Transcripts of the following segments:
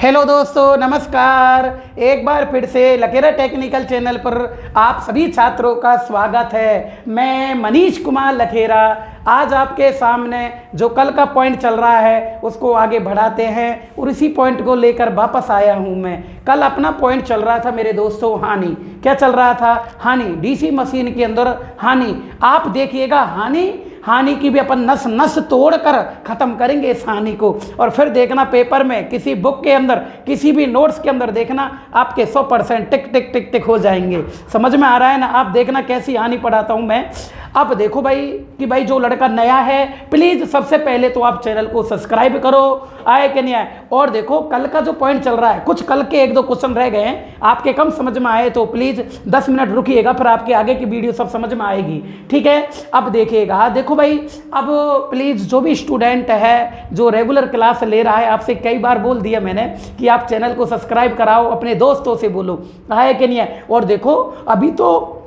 Hello दोस्तों, नमस्कार। एक बार फिर से लकेरा टेक्निकल चैनल पर आप सभी छात्रों का स्वागत है। मैं मनीष कुमार लखेरा आज आपके सामने जो कल का पॉइंट चल रहा है उसको आगे बढ़ाते हैं और इसी पॉइंट को लेकर वापस आया हूं मैं। कल अपना पॉइंट चल रहा था मेरे दोस्तों हानि। क्या चल रहा था? हानि। डीसी मशीन के अंदर हानि। आप देखिएगा हानि की भी अपन नस नस तोड़कर ख़त्म करेंगे इस हानि को। और फिर देखना पेपर में किसी बुक के अंदर किसी भी नोट्स के अंदर देखना आपके 100% टिक टिक टिक टिक हो जाएंगे। समझ में आ रहा है ना? आप देखना कैसी हानि पढ़ाता हूँ मैं। अब देखो भाई कि भाई जो लड़का नया है प्लीज़ सबसे पहले तो आप चैनल को सब्सक्राइब करो, आए कि नहीं आए। और देखो कल का जो पॉइंट चल रहा है, कुछ कल के एक दो क्वेश्चन रह गए हैं आपके कम समझ में आए तो प्लीज़ 10 मिनट रुकिएगा, फिर आपके आगे की वीडियो सब समझ में आएगी। ठीक है, अब देखिएगा। देखो भाई, अब प्लीज़ जो भी स्टूडेंट है जो रेगुलर क्लास ले रहा है, आपसे कई बार बोल दिया मैंने कि आप चैनल को सब्सक्राइब कराओ, अपने दोस्तों से बोलो, आए कि नहीं आए। और देखो अभी तो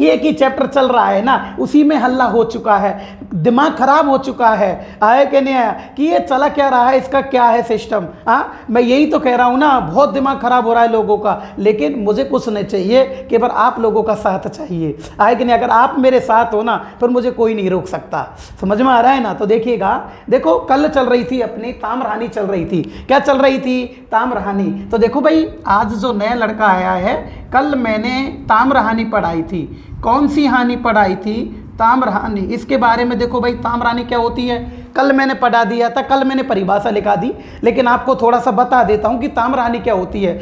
एक ही चैप्टर चल रहा है ना, उसी में हल्ला हो चुका है, दिमाग खराब हो चुका है, आया कि नहीं आया कि ये चला क्या रहा है, इसका क्या है सिस्टम। हाँ, मैं यही तो कह रहा हूँ ना, बहुत दिमाग खराब हो रहा है लोगों का। लेकिन मुझे कुछ नहीं चाहिए, केवल आप लोगों का साथ चाहिए, आया कि नहीं। अगर आप मेरे साथ हो ना फिर मुझे कोई नहीं रोक सकता। समझ में आ रहा है ना? तो देखिएगा, देखो कल चल रही थी अपनी ताम्रहानी चल रही थी। क्या चल रही थी? ताम्रहानी। तो देखो भाई, आज जो नया लड़का आया है, कल मैंने ताम्रहानी पढ़ाई थी। कौन सी हानि पढ़ाई थी? ताम्रहानी। इसके बारे में देखो भाई, ताम्रहानी क्या होती है कल मैंने पढ़ा दिया था, कल मैंने परिभाषा लिखा दी, लेकिन आपको थोड़ा सा बता देता हूं कि ताम्रहानी क्या होती है।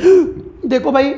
देखो भाई,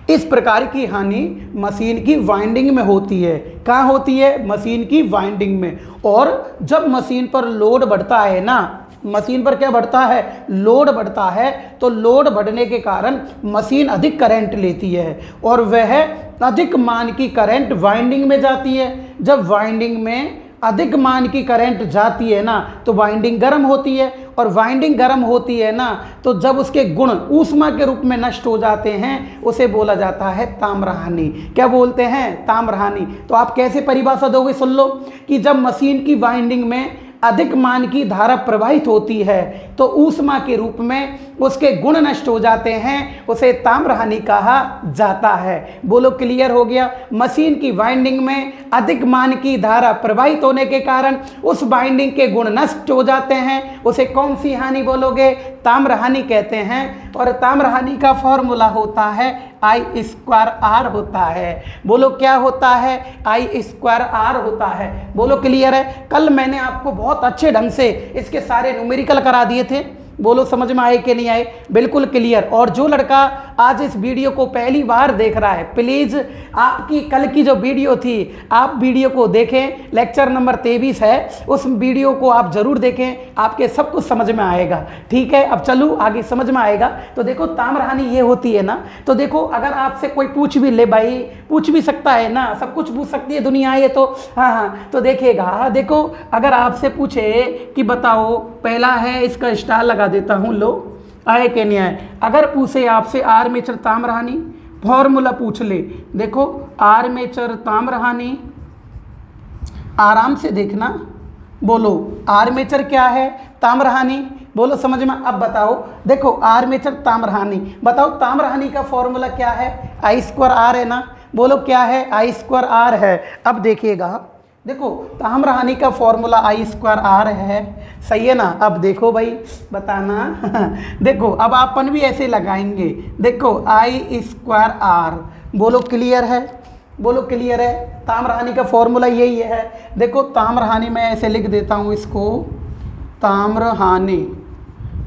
इस प्रकार की हानि मशीन की वाइंडिंग में होती है। कहाँ होती है? मशीन की वाइंडिंग में। और जब मशीन पर लोड बढ़ता है ना, मशीन पर क्या बढ़ता है? लोड बढ़ता है। तो लोड बढ़ने के कारण मशीन अधिक करंट लेती है और वह अधिक मान की करंट वाइंडिंग में जाती है। जब वाइंडिंग में अधिक मान की करंट जाती है ना तो वाइंडिंग गर्म होती है, और वाइंडिंग गर्म होती है ना तो जब उसके गुण ऊष्मा के रूप में नष्ट हो जाते हैं उसे बोला जाता है ताम्रहानि। क्या बोलते हैं? ताम्रहानि। तो आप कैसे परिभाषा दोगे? सुन लो कि जब मशीन की वाइंडिंग में अधिक मान की धारा प्रवाहित होती है तो ऊष्मा के रूप में उसके गुण नष्ट हो जाते हैं, उसे ताम्रहानि कहा जाता है। बोलो क्लियर हो गया? मशीन की वाइंडिंग में अधिक मान की धारा प्रवाहित होने के कारण उस वाइंडिंग के गुण नष्ट हो जाते हैं, उसे कौन सी हानि बोलोगे? ताम्रहानि कहते हैं। और ताम्रहानि का फॉर्मूला होता है I²R होता है। बोलो क्या होता है? I²R होता है। बोलो क्लियर है? कल मैंने आपको बहुत अच्छे ढंग से इसके सारे न्यूमेरिकल करा दिए थे। बोलो समझ में आए कि नहीं आए? बिल्कुल क्लियर। और जो लड़का आज इस वीडियो को पहली बार देख रहा है, प्लीज़ आपकी कल की जो वीडियो थी आप वीडियो को देखें, लेक्चर नंबर 23 है, उस वीडियो को आप ज़रूर देखें, आपके सब कुछ समझ में आएगा। ठीक है, अब चलूँ आगे, समझ में आएगा। तो देखो ताम्रहानि ये होती है ना, तो देखो अगर आपसे कोई पूछ भी ले, भाई पूछ भी सकता है ना, सब कुछ पूछ सकती है दुनिया ये तो। हाँ, तो देखिएगा, देखो अगर आपसे पूछे कि बताओ, पहला है इसका स्टार लगा देता हूँ, लो आए कि नहीं आए। अगर पूछे आपसे आर्मेचर ताम्रहानि, फॉर्मूला पूछ ले, देखो आर्मेचर ताम्रहानि, आराम से देखना। बोलो आर्मेचर क्या है? ताम्रहानि। बोलो समझ में? अब बताओ, देखो आर्मेचर ताम्रहानि, बताओ ताम्रहानि का फॉर्मूला क्या है? I²R है ना। बोलो क्या है? I²R है। अब देखिएगा, देखो ताम्रहानि का फॉर्मूला I²R है, सही है ना। अब देखो भाई बताना देखो अब अपन भी ऐसे लगाएंगे, देखो I²R। बोलो क्लियर है? बोलो क्लियर है? ताम्रहानि का फॉर्मूला यही है। देखो ताम्रहानि मैं ऐसे लिख देता हूँ इसको, ताम्रहानि।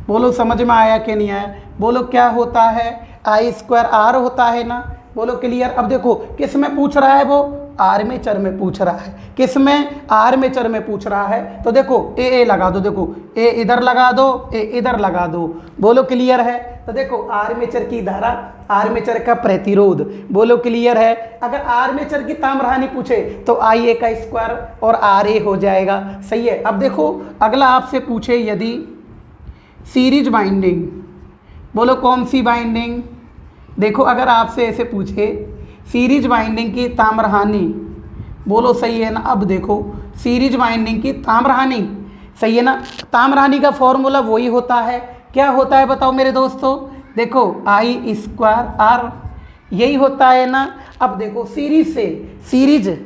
बोलो समझ में आया कि नहीं आया? बोलो क्या होता है? I²R होता है ना। बोलो क्लियर? अब देखो किस में पूछ रहा है वो? आर्मेचर में पूछ रहा है। किस में? आर्मेचर में पूछ रहा है। तो देखो ए लगा दो, देखो ए इधर लगा दो, ए इधर लगा दो। बोलो क्लियर है? तो देखो आर्मेचर की धारा, आर्मेचर का प्रतिरोध। बोलो क्लियर है? अगर आर्मेचर की ताम्रहानि पूछे तो IA² और RA हो जाएगा, सही है। अब देखो अगला आपसे पूछे यदि सीरीज बाइंडिंग, बोलो कौन सी बाइंडिंग? देखो अगर आपसे ऐसे पूछे सीरीज बाइंडिंग की ताम्रहानि, बोलो सही है ना। अब देखो सीरीज बाइंडिंग की ताम्रहानि, सही है ना। ताम्रहानि का फॉर्मूला वही होता है क्या होता है बताओ मेरे दोस्तों, देखो आई स्क्वायर आर, यही होता है ना। अब देखो सीरीज से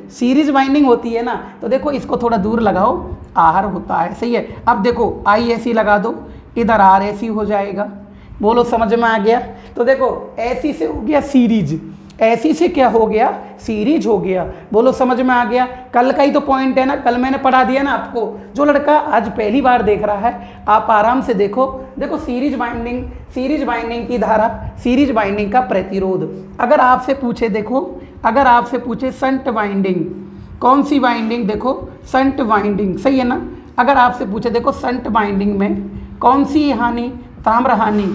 सीरीज बाइंडिंग होती है ना, तो देखो इसको थोड़ा दूर लगाओ, आर होता है, सही है। अब देखो आई ऐसी लगा दो, इधर आर ऐसी हो जाएगा, बोलो समझ में आ गया। तो देखो ऐसी से हो गया सीरीज, ऐसी से क्या हो गया, सीरीज हो गया, बोलो समझ में आ गया। कल का ही तो पॉइंट है ना, कल मैंने पढ़ा दिया ना आपको। जो लड़का आज पहली बार देख रहा है आप आराम से देखो, देखो सीरीज बाइंडिंग की धारा, सीरीज बाइंडिंग का प्रतिरोध। अगर आपसे पूछे, देखो अगर आपसे पूछे शंट बाइंडिंग, कौन सी बाइंडिंग, देखो शंट बाइंडिंग, सही है ना। अगर आपसे पूछे देखो शंट बाइंडिंग में कौन सी हानि, ताम्र हानि,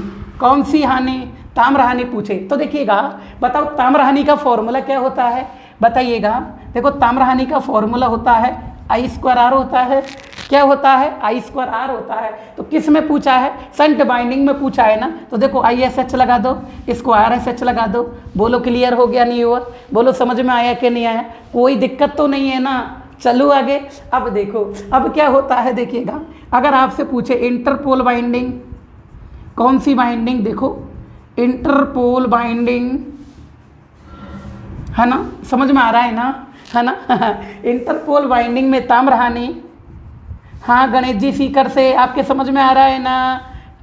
कौन सी हानि, ताम्र हानि पूछे तो देखिएगा, बताओ ताम्र हानि का फॉर्मूला क्या होता है, बताइएगा। देखो ताम्र हानि का फॉर्मूला होता है आई स्क्वायर आर होता है, क्या होता है, आई स्क्वायर आर होता है। तो किस में पूछा है, शंट बाइंडिंग में पूछा है ना। तो देखो आई एस एच लगा दो, इसको आर एस एच लगा दो, बोलो क्लियर हो गया नहीं हुआ, बोलो समझ में आया कि नहीं आया, कोई दिक्कत तो नहीं है ना। चलो आगे। अब देखो अब क्या होता है, देखिएगा अगर आपसे पूछे इंटरपोल बाइंडिंग, कौन सी बाइंडिंग, देखो इंटरपोल बाइंडिंग, है ना, समझ में आ रहा है ना, है ना इंटरपोल बाइंडिंग में ताम्र हानि, हाँ गणेश जी सीकर से आपके समझ में आ रहा है ना,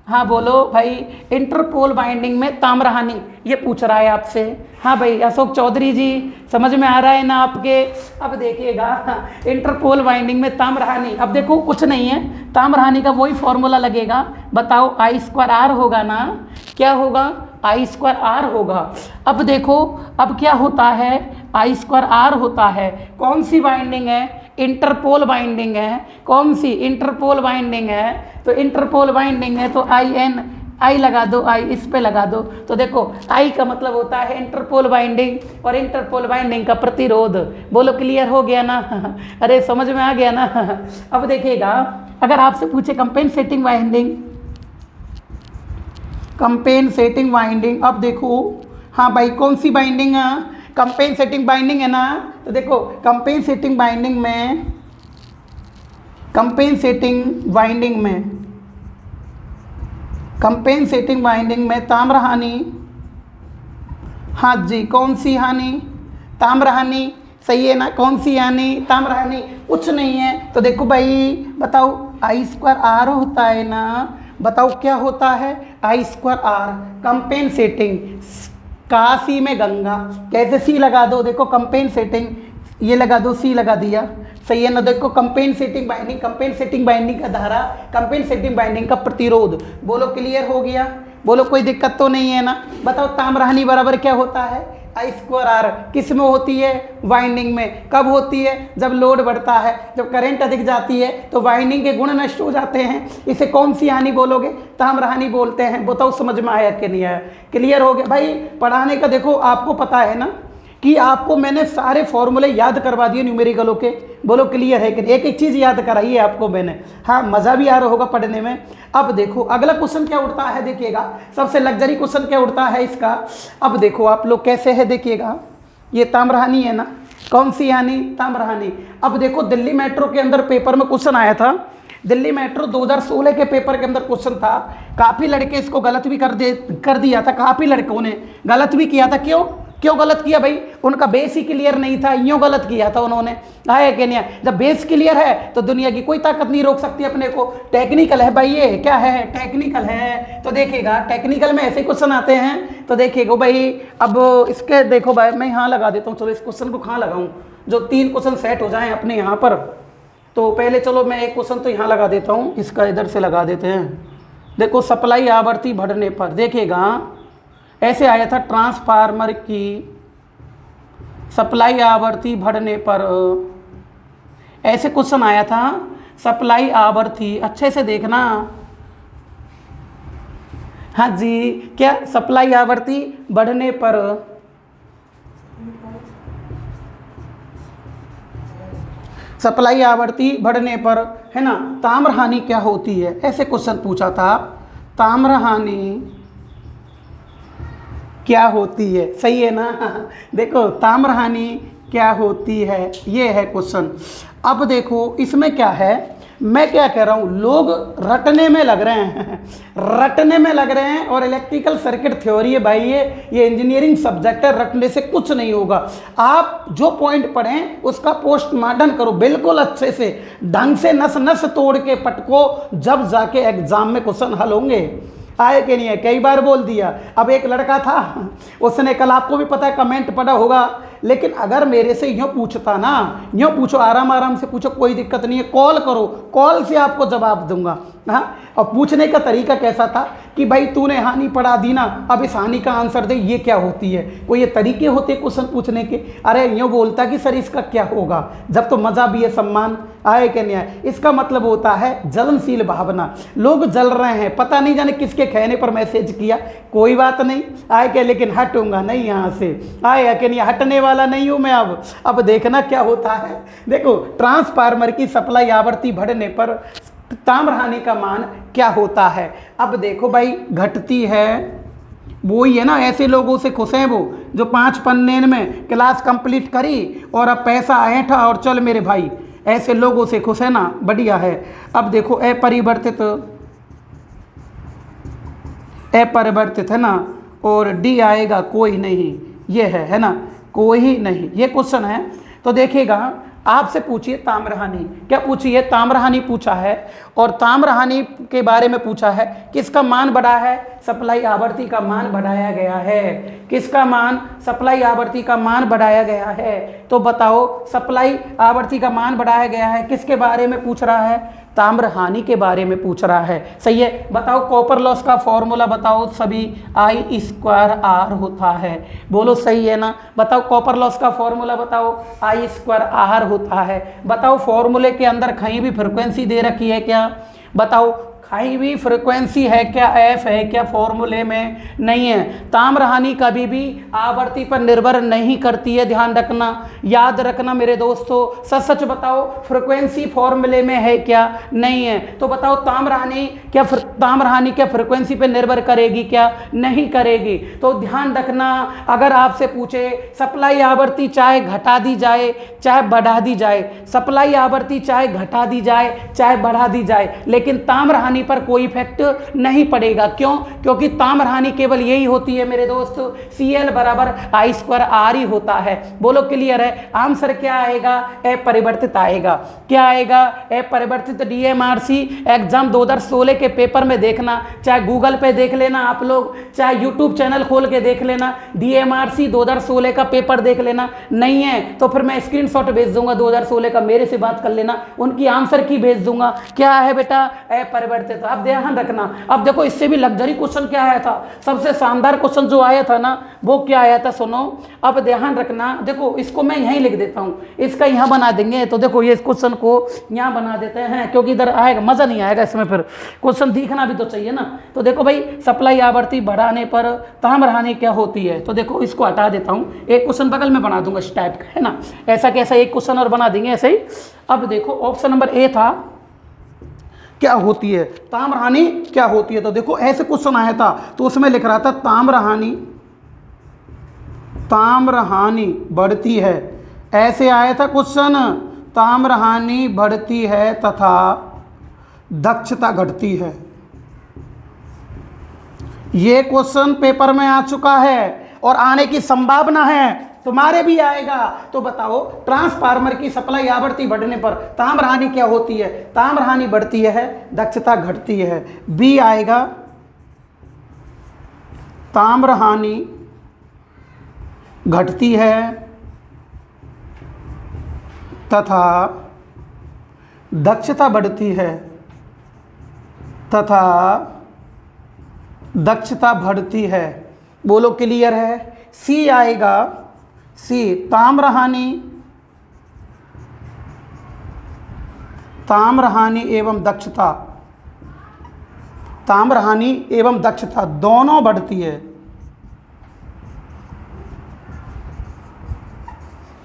हाँ बोलो भाई। इंटरपोल बाइंडिंग में ताम्र हानि ये पूछ रहा है आपसे, हाँ भाई अशोक चौधरी जी समझ में आ रहा है ना आपके। अब देखिएगा इंटरपोल बाइंडिंग में ताम्र हानि, अब देखो कुछ नहीं है, ताम्र हानि का वही फॉर्मूला लगेगा, बताओ आई स्क्वायर आर होगा ना, क्या होगा, आई स्क्वायर आर होगा। अब देखो अब क्या होता है, आई स्क्वायर आर होता है, कौन सी बाइंडिंग है, इंटरपोल बाइंडिंग है, कौन सी, इंटरपोल बाइंडिंग है। तो इंटरपोल बाइंडिंग है तो आई एन, आई लगा दो, आई इस पे लगा दो। तो देखो आई का मतलब होता है इंटरपोल बाइंडिंग, और इंटरपोल बाइंडिंग का प्रतिरोध, बोलो क्लियर हो गया ना अरे समझ में आ गया ना अब देखिएगा अगर आपसे पूछे कंपेंसेटिंग बाइंडिंग, कंपेंसेटिंग बाइंडिंग, अब देखो हाँ भाई कौन सी बाइंडिंग है, कंपेंसेटिंग बाइंडिंग है ना। तो देखो कंपेंसेटिंग बाइंडिंग में, कंपेंसेटिंग बाइंडिंग में, कंपेंसेटिंग बाइंडिंग में ताम्र हानि, हाँ जी कौन सी हानि, ताम्र हानि, सही है ना, कौन सी हानि, ताम्र हानि, कुछ नहीं है। तो देखो भाई बताओ आई स्क्वायर आर होता है ना, बताओ क्या होता है, आई स्क्वायर आर कंपेंसेटिंग, काशी में गंगा, कैसे सी लगा दो, देखो कंपेंसेटिंग ये लगा दो, सी लगा दिया, सही है ना। देखो कंपेंसेटिंग बाइंडिंग, कंपेंसेटिंग बाइंडिंग का धारा, कंपेंसेटिंग बाइंडिंग का प्रतिरोध, बोलो क्लियर हो गया, बोलो कोई दिक्कत तो नहीं है ना। बताओ ताम्र हानि बराबर क्या होता है, आई स्क्वायर आर, किस में होती है, वाइंडिंग में, कब होती है, जब लोड बढ़ता है, जब करंट अधिक जाती है तो वाइंडिंग के गुण नष्ट हो जाते हैं, इसे कौन सी हानि बोलोगे, ताम्र हानि बोलते हैं। बताओ समझ में आया कि नहीं आया, क्लियर हो गया भाई। पढ़ाने का देखो आपको पता है ना कि आपको मैंने सारे फॉर्मूले याद करवा दिए न्यूमेरिकलों के, बोलो क्लियर है कि एक एक चीज़ याद कराई है आपको मैंने, हाँ मज़ा भी आ रहा होगा पढ़ने में। अब देखो अगला क्वेश्चन क्या उठता है, देखिएगा सबसे लग्जरी क्वेश्चन क्या उठता है इसका। अब देखो आप लोग कैसे है, देखिएगा ये ताम्र हानि है ना, कौन सी हानि, ताम्र हानि। अब देखो दिल्ली मेट्रो के अंदर पेपर में क्वेश्चन आया था, दिल्ली मेट्रो 2016 के पेपर के अंदर क्वेश्चन था, काफ़ी लड़के इसको गलत भी कर दिया था, काफ़ी लड़कों ने गलत भी किया था। क्यों गलत किया भाई, उनका बेस ही क्लियर नहीं था, यूँ गलत किया था उन्होंने, है कि नहीं। जब बेस क्लियर है तो दुनिया की कोई ताकत नहीं रोक सकती अपने को। टेक्निकल है भाई, ये क्या है, टेक्निकल है। तो देखिएगा टेक्निकल में ऐसे क्वेश्चन आते हैं, तो देखिएगा भाई। अब इसके देखो भाई मैं यहाँ लगा देता हूँ, चलो इस क्वेश्चन को कहाँ लगाऊँ, जो 3 क्वेश्चन सेट हो जाएँ अपने यहाँ पर। तो पहले चलो मैं एक क्वेश्चन तो यहाँ लगा देता हूँ, इसका इधर से लगा देते हैं। देखो सप्लाई आवृत्ति बढ़ने पर, देखिएगा ऐसे आया था, ट्रांसफार्मर की सप्लाई आवृत्ति बढ़ने पर, ऐसे क्वेश्चन आया था। सप्लाई आवृत्ति अच्छे से देखना, हाँ जी क्या, सप्लाई आवृत्ति बढ़ने पर, सप्लाई आवृत्ति बढ़ने पर, है ना, ताम्र हानि क्या होती है, ऐसे क्वेश्चन पूछा था। ताम्र हानि क्या होती है, सही है ना देखो ताम्र हानि क्या होती है, ये है क्वेश्चन। अब देखो इसमें क्या है, मैं क्या कह रहा हूँ, लोग रटने में लग रहे हैं रटने में लग रहे हैं। और इलेक्ट्रिकल सर्किट थ्योरी है भाई, ये इंजीनियरिंग सब्जेक्ट है, रटने से कुछ नहीं होगा। आप जो पॉइंट पढ़ें उसका पोस्टमार्टम करो बिल्कुल अच्छे से, ढंग से नस नस तोड़ के पटको, जब जाके एग्जाम में क्वेश्चन हल होंगे। आए कि नहीं है, कई बार बोल दिया। अब एक लड़का था, उसने कल, आपको भी पता है, कमेंट पढ़ा होगा, लेकिन अगर मेरे से यूँ पूछता ना, यूँ पूछो, आराम आराम से पूछो, कोई दिक्कत नहीं है, कॉल करो, कॉल से आपको जवाब दूंगा। हाँ, और पूछने का तरीका कैसा था कि भाई तूने हानि पढ़ा दी ना, अब इस हानि का आंसर दे, ये क्या होती है। कोई ये तरीके होते क्वेश्चन पूछने के? अरे यूँ बोलता कि सर इसका क्या होगा, जब तो मज़ा भी है, सम्मान आए कि नहीं आए। इसका मतलब होता है जलनशील भावना। लोग जल रहे हैं, पता नहीं जाने किसके कहने पर मैसेज किया, कोई बात नहीं, आए के, लेकिन हटूंगा नहीं यहाँ से, आए कि नहीं, हटने वाला नहीं हूँ मैं। अब देखना क्या होता है। देखो, ट्रांसफार्मर की सप्लाई आवृत्ति बढ़ने पर ताम्र हानि का मान क्या होता है। अब देखो भाई, घटती है, वो ही है ना, ऐसे लोगों से खुश हैं वो जो 5 पन्ने में क्लास कंप्लीट करी और अब पैसा ऐंठा और चल मेरे भाई, ऐसे लोगों से खुश है ना, बढ़िया है। अब देखो, अपरिवर्तित है ना, और डी आएगा कोई नहीं, ये है ना, कोई नहीं, ये क्वेश्चन है। तो देखिएगा, आपसे पूछिए ताम्रहानि, क्या पूछिए, ताम्रहानि पूछा है, और ताम्रहानि के बारे में पूछा है, किसका मान बढ़ा है, सप्लाई आवृत्ति का मान बढ़ाया गया है। किसका मान, सप्लाई आवृत्ति का मान बढ़ाया गया है। तो बताओ, सप्लाई आवृत्ति का मान बढ़ाया गया है, किसके बारे में पूछ रहा है, ताम्रहानि के बारे में पूछ रहा है। सही है। बताओ, कॉपर लॉस का फॉर्मूला बताओ सभी, I²R होता है, बोलो सही है ना। बताओ, कॉपर लॉस का फॉर्मूला बताओ, I²R होता है। बताओ, फॉर्मूले के अंदर कहीं भी फ्रीक्वेंसी दे रखी है क्या, बताओ, कहीं भी फ्रीक्वेंसी है क्या, एफ है क्या फॉर्मूले में, नहीं है। ताम्रहानि कभी भी आवृत्ति पर निर्भर नहीं करती है, ध्यान रखना, याद रखना मेरे दोस्तों। सच सच बताओ, फ्रीक्वेंसी फॉर्मूले में है क्या, नहीं है। तो बताओ, ताम्रहानि क्या फ्रीक्वेंसी पे निर्भर करेगी क्या, नहीं करेगी। तो ध्यान रखना, अगर आपसे पूछे सप्लाई आवृत्ति चाहे घटा दी जाए चाहे बढ़ा दी जाए, सप्लाई आवृत्ति चाहे घटा दी जाए चाहे बढ़ा दी जाए, लेकिन ताम्रहानि पर कोई इफेक्ट नहीं पड़ेगा। क्यों? क्योंकि ताम्रहानि केवल यही होती है मेरे दोस्त, Cl बराबर I²R ही होता है। बोलो क्लियर है। आंसर क्या आएगा, अपरिवर्तित आएगा। क्या आएगा, अपरिवर्तित। DMRC एग्जाम 2016 के पेपर में देखना, चाहे गूगल पे देख लेना आप लोग, चाहे यूट्यूब चैनल खोल के देख लेना, DMRC 2016 का पेपर देख लेना। नहीं है तो फिर मैं स्क्रीनशॉट भेज दूंगा 2016 का, मेरे से बात कर लेना, उनकी आंसर की भेज दूंगा। क्या है बेटा, अपरिवर्तित। अब ध्यान रखना। अब देखो, इससे भी लग्जरी क्वेश्चन क्या आया था, सबसे शानदार क्वेश्चन जो आया था ना, वो क्या आया था, सुनो। अब ध्यान रखना, देखो इसको मैं यहीं लिख देता हूँ, इसका यहाँ बना देंगे। तो देखो, ये इस क्वेश्चन को यहाँ बना देते हैं, क्योंकि इधर आएगा, मजा नहीं आएगा इसमें, फिर क्वेश्चन दिखना भी तो चाहिए ना। तो देखो भाई, सप्लाई आवृत्ति बढ़ाने पर ताम्रहानि क्या होती है। तो देखो, इसको हटा देता हूँ, एक क्वेश्चन बगल में बना दूंगा इस टाइप का, है ना, ऐसा कैसा एक क्वेश्चन और बना देंगे ऐसे ही। अब देखो, ऑप्शन नंबर ए था, क्या होती है ताम्रहानि, क्या होती है। तो देखो, ऐसे क्वेश्चन आया था, तो उसमें लिख रहा था ताम्रहानि बढ़ती है, ऐसे आया था क्वेश्चन, ताम्रहानि बढ़ती है तथा दक्षता घटती है। ये क्वेश्चन पेपर में आ चुका है और आने की संभावना है, तुम्हारे भी आएगा। तो बताओ, ट्रांसफार्मर की सप्लाई आवृत्ति बढ़ने पर ताम्रहानि क्या होती है। ताम्रहानि बढ़ती है, दक्षता घटती है। बी आएगा, ताम्रहानि घटती है तथा दक्षता बढ़ती है, तथा दक्षता बढ़ती है। बोलो क्लियर है। सी आएगा, सी, ताम्रहानि एवं दक्षता, ताम्रहानि एवं दक्षता दोनों बढ़ती है,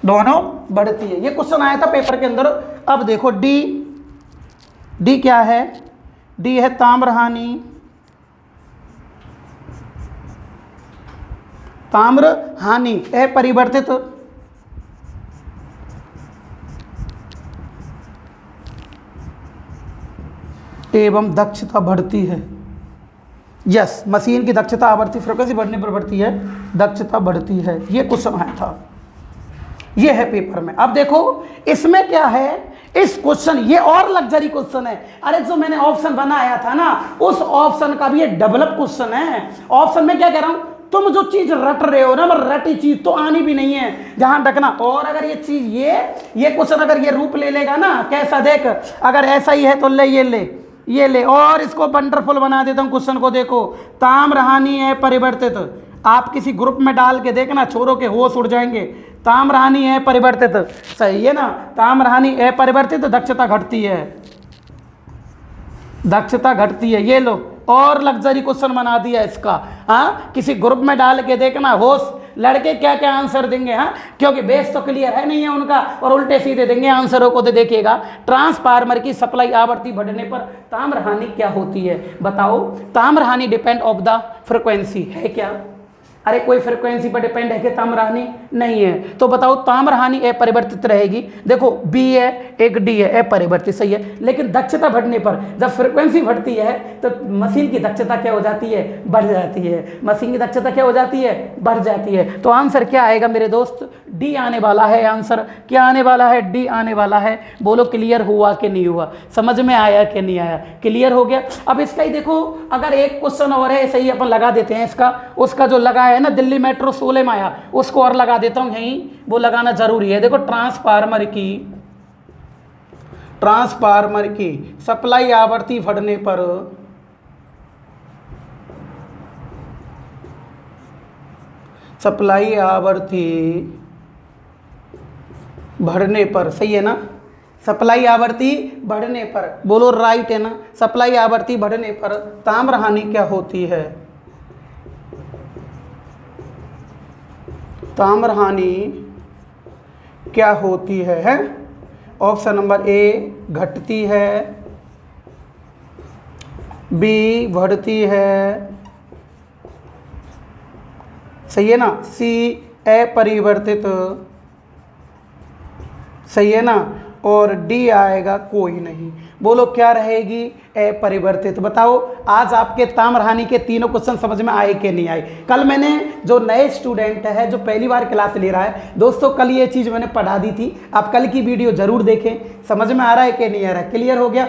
दोनों बढ़ती है। ये क्वेश्चन आया था पेपर के अंदर। अब देखो, डी क्या है, डी है ताम्रहानि अपरिवर्तित, एवं दक्षता बढ़ती है। यस, मशीन की दक्षता आवर्ती फ्रिक्वेंसी बढ़ने पर बढ़ती है, दक्षता बढ़ती है। ये क्वेश्चन आया था, ये है पेपर में। अब देखो इसमें क्या है, इस क्वेश्चन, ये और लग्जरी क्वेश्चन है। अरे जो मैंने ऑप्शन बनाया था ना, उस ऑप्शन का भी ये डेवलप क्वेश्चन है। ऑप्शन में क्या कह रहा हूं, तुम जो चीज रट रहे हो ना, रटी चीज तो आनी भी नहीं है, जहां रखना। और अगर ये चीज, ये क्वेश्चन अगर ये रूप ले लेगा ना, कैसा देख, अगर ऐसा ही है तो ले, ये ले, और इसको वंडरफुल बना देता हूं क्वेश्चन को। देखो, ताम्रहानि है परिवर्तित, आप किसी ग्रुप में डाल के देखना, छोरों के होश उड़ जाएंगे। ताम्रहानि है परिवर्तित, सही है ना, ताम्रहानि है परिवर्तित, दक्षता घटती है, दक्षता घटती है। ये लो, और लग्जरी क्वेश्चन बना दिया इसका। हाँ, किसी ग्रुप में डाल के देखना, होश लड़के क्या क्या आंसर देंगे। हाँ, क्योंकि बेस तो क्लियर है नहीं है उनका, और उल्टे सीधे देंगे आंसरों को। तो देखिएगा, ट्रांसफार्मर की सप्लाई आवृत्ति बढ़ने पर ताम्रहानि क्या होती है, बताओ। ताम्रहानि डिपेंड ऑफ द फ्रिक्वेंसी है क्या? अरे कोई फ्रिक्वेंसी पर डिपेंड है कि ताम्रहानि नहीं है, तो बताओ ताम्रहानि अपरिवर्तित रहेगी। देखो बी है, एक डी है, अपरिवर्तित, सही है। लेकिन दक्षता बढ़ने पर, जब फ्रिक्वेंसी बढ़ती है तो मशीन की दक्षता क्या हो जाती है, बढ़ जाती है। मशीन की दक्षता क्या हो जाती है, बढ़ जाती है। तो आंसर क्या आएगा मेरे दोस्त, डी आने वाला है। आंसर क्या आने वाला है, डी आने वाला है। बोलो क्लियर हुआ कि नहीं हुआ, समझ में आया कि नहीं आया? क्लियर हो गया। अब इसका ही देखो, अगर एक क्वेश्चन और है, सही अपन लगा देते हैं इसका, उसका जो लगा है ना दिल्ली मेट्रो 16 में आया, उसको और लगा देता हूं यहीं, वो लगाना जरूरी है। देखो, ट्रांसफार्मर की सप्लाई आवृत्ति बढ़ने पर, सप्लाई आवृत्ति बढ़ने पर, सही है ना, सप्लाई आवृत्ति बढ़ने पर, बोलो राइट है ना। सप्लाई आवृत्ति बढ़ने पर ताम्रहानि क्या होती है, ताम्रहानि क्या होती है? ऑप्शन नंबर ए घटती है, बी बढ़ती है, सही है ना, सी अपरिवर्तित, सही है ना, और डी आएगा कोई नहीं। बोलो क्या रहेगी, अपरिवर्तित। बताओ आज आपके ताम्रहानि के तीनों क्वेश्चन समझ में आए कि नहीं आए? कल मैंने, जो नए स्टूडेंट है, जो पहली बार क्लास ले रहा है, दोस्तों कल ये चीज़ मैंने पढ़ा दी थी, आप कल की वीडियो जरूर देखें। समझ में आ रहा है कि नहीं आ रहा है? क्लियर हो गया।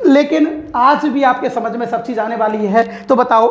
लेकिन आज भी आपके समझ में सब चीज़ आने वाली है। तो बताओ,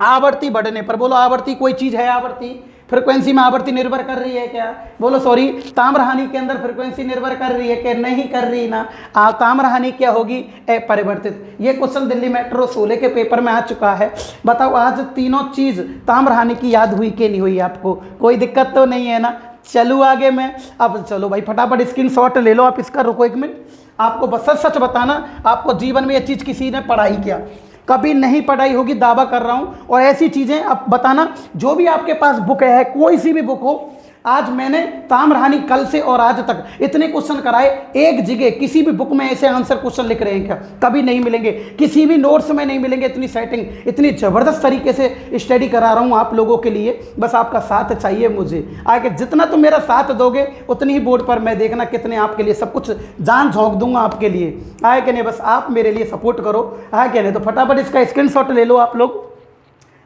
आवृत्ति बढ़ने पर, बोलो आवृत्ति कोई चीज़ है, आवृत्ति फ्रिक्वेंसी में आवृत्ति निर्भर कर रही है क्या? बोलो सॉरी, ताम्रहानि के अंदर फ्रिक्वेंसी निर्भर कर रही है कि नहीं कर रही ना? ताम्रहानि क्या होगी, अपरिवर्तित। ये क्वेश्चन दिल्ली मेट्रो 16 के पेपर में आ चुका है। बताओ आज तीनों चीज ताम्रहानि की याद हुई कि नहीं हुई आपको? कोई दिक्कत तो नहीं है ना? चलूँ आगे मैं। अब चलो भाई फटाफट स्क्रीनशॉट ले लो आप इसका। रुको एक मिनट, आपको बस सच सच बताना, आपको जीवन में ये चीज़ किसी ने पढ़ाई क्या? कभी नहीं पढ़ाई होगी, दावा कर रहा हूँ। और ऐसी चीज़ें अब बताना, जो भी आपके पास बुक है, कोई सी भी बुक हो, आज मैंने ताम्रहानि कल से और आज तक इतने क्वेश्चन कराए, एक जगह किसी भी बुक में ऐसे आंसर क्वेश्चन लिख रहे हैं क्या? कभी नहीं मिलेंगे, किसी भी नोट्स में नहीं मिलेंगे। इतनी सेटिंग, इतनी ज़बरदस्त तरीके से स्टडी करा रहा हूँ आप लोगों के लिए। बस आपका साथ चाहिए मुझे। आगे जितना तुम मेरा साथ दोगे, उतनी ही बोर्ड पर मैं देखना कितने आपके लिए सब कुछ जान झोंक दूंगा आपके लिए। आए कि नहीं? बस आप मेरे लिए सपोर्ट करो। आए कि नहीं? तो फटाफट इसका स्क्रीनशॉट ले लो आप लोग,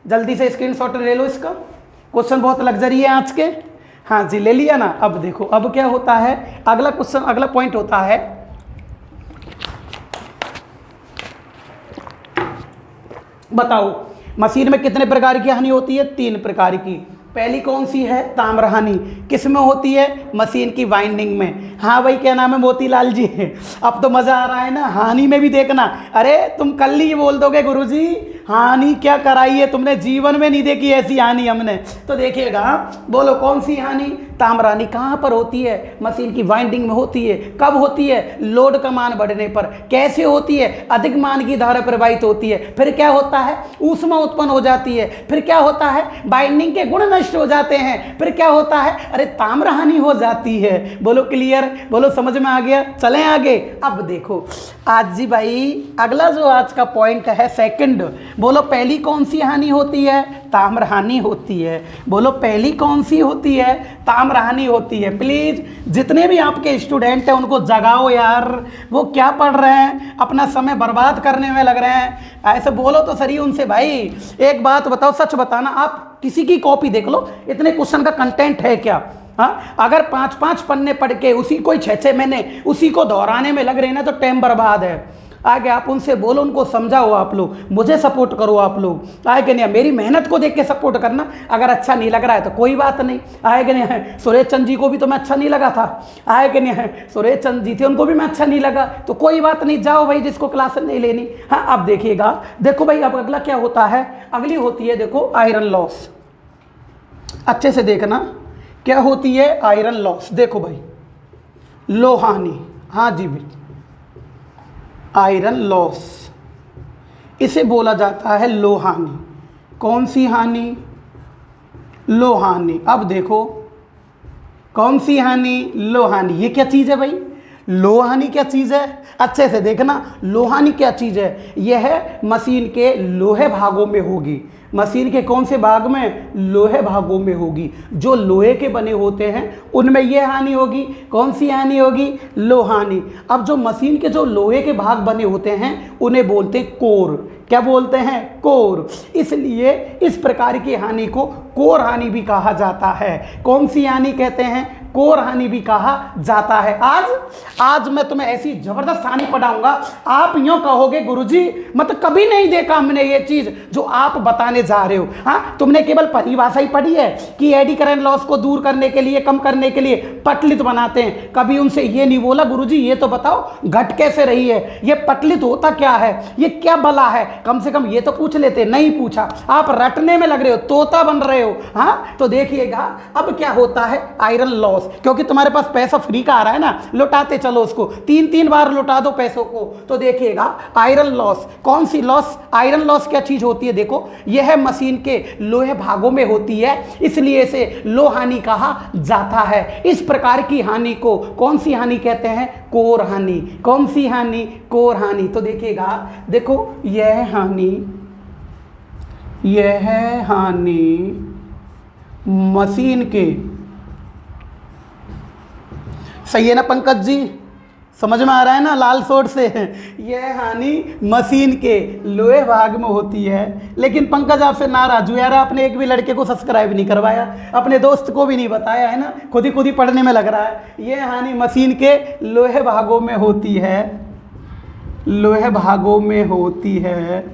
जल्दी से स्क्रीनशॉट ले लो इसका। क्वेश्चन बहुत लग्जरी है आज के। हाँ जी, ले लिया ना। अब देखो, अब क्या होता है, अगला क्वेश्चन, अगला पॉइंट होता है, बताओ मशीन में कितने प्रकार की हानि होती है? 3 प्रकार की। पहली कौन सी है? ताम्रहानि। किस में होती है? मशीन की वाइंडिंग में। हाँ भाई, क्या नाम है? मोतीलाल जी। अब तो मज़ा आ रहा है ना? हानि में भी देखना। अरे तुम कल ही बोल दोगे गुरुजी हानि क्या कराई है तुमने, जीवन में नहीं देखी ऐसी हानि हमने। तो देखिएगा, बोलो कौन सी हानि? ताम्रहानि। कहाँ पर होती है? मशीन की वाइंडिंग में होती है। कब होती है? लोड का मान बढ़ने पर। कैसे होती है? अधिक मान की धारा प्रवाहित होती है। फिर क्या होता है? ऊष्मा उत्पन्न हो जाती है। फिर क्या होता है? बाइंडिंग के गुण नष्ट हो जाते हैं। फिर क्या होता है? अरे ताम्रहानि हो जाती है। बोलो क्लियर, बोलो समझ में आ गया? चलें आगे। अब देखो आज जी भाई, अगला जो आज का पॉइंट है सेकंड, बोलो पहली कौन सी हानि होती है? ताम्र हानि होती है। बोलो पहली कौन सी होती है? ताम्र हानि होती है। प्लीज़ जितने भी आपके स्टूडेंट हैं उनको जगाओ यार, वो क्या पढ़ रहे हैं, अपना समय बर्बाद करने में लग रहे हैं। ऐसे बोलो तो सही उनसे, भाई एक बात बताओ, सच बताना, आप किसी की कॉपी देख लो, इतने क्वेश्चन का कंटेंट है क्या? हाँ, अगर 5-5 पन्ने पढ़ के उसी को 6-6 महीने उसी को दोहराने में लग रहे हैं ना, तो टाइम बर्बाद है। आगे आप उनसे बोलो, उनको समझाओ, आप लोग मुझे सपोर्ट करो, आप लोग आए कि नहीं, मेरी मेहनत को देख के सपोर्ट करना। अगर अच्छा नहीं लग रहा है तो कोई बात नहीं, आए कि नहीं है। सुरेश चंद जी को भी तो मैं अच्छा नहीं लगा था, आए कि नहीं है। सुरेश चंद जी थे, उनको भी मैं अच्छा नहीं लगा, तो कोई बात नहीं, जाओ भाई, जिसको क्लास नहीं लेनी। हाँ, अब देखिएगा, देखो भाई, अब अगला क्या होता है? अगली होती है, देखो, आयरन लॉस। अच्छे से देखना, क्या होती है? Iron loss. देखो भाई, लोहानी, हाँ जी भाई, आयरन लॉस, इसे बोला जाता है लोहानी। कौन सी हानि? लोहानी। अब देखो, कौन सी हानि? लोहानी। ये क्या चीज़ है भाई? लोहानी क्या चीज़ है? अच्छे से देखना, लोहानी क्या चीज़ है? यह मशीन के लोहे भागों में होगी। मशीन के कौन से भाग में? लोहे भागों में होगी। जो लोहे के बने होते हैं उनमें यह हानि होगी। कौन सी हानि होगी? लोहानी। अब जो मशीन के जो लोहे के भाग बने होते हैं उन्हें बोलते हैं कोर। क्या बोलते हैं? कोर। इसलिए इस प्रकार की हानि को कोर हानि भी कहा जाता है। कौन सी हानि कहते हैं? कोर हानि भी कहा जाता है। आज मैं तुम्हें ऐसी जबरदस्त हानि पढ़ाऊंगा, आप यूं कहोगे गुरुजी मतलब कभी नहीं देखा हमने ये चीज जो आप बताने जा रहे हो। हाँ, तुमने केवल परिभाषा ही पढ़ी है कि एडी करंट लॉस को दूर करने के लिए, कम करने के लिए पटलित बनाते हैं। कभी उनसे ये नहीं बोला गुरुजी ये तो बताओ घट कैसे रही है, ये पटलित होता क्या है, ये क्या बला है, कम से कम ये तो पूछ लेते। नहीं पूछा, आप रटने में लग रहे हो, तोता बन रहे हो। हाँ, तो देखिएगा अब क्या होता है? Iron loss. क्योंकि तुम्हारे पास पैसा फ्री का आ रहा है ना, लौटाते चलो उसको, 3-3 बार लौटा दो पैसों को। तो देखिएगा आयरन लॉस, कौन सी लॉस? आयरन लॉस क्या चीज होती है? देखो, यह मशीन के लोहे भागों में होती है, इसलिए इसे लोहानी कहा जाता है। इस प्रकार की हानि को कौन सी हानि कहते हैं? कोर हानि। कौन सी हानि? कोर हानि। तो देखिएगा, देखो, यह हानि मशीन के, सही है ना पंकज जी? समझ में आ रहा है ना लाल सोट से? यह हानि मशीन के लोहे भाग में होती है। लेकिन पंकज आपसे नाराज हुआ यार, आपने एक भी लड़के को सब्सक्राइब नहीं करवाया, अपने दोस्त को भी नहीं बताया है ना, खुद ही पढ़ने में लग रहा है। यह हानि मशीन के लोहे भागों में होती है, लोहे भागों में होती है।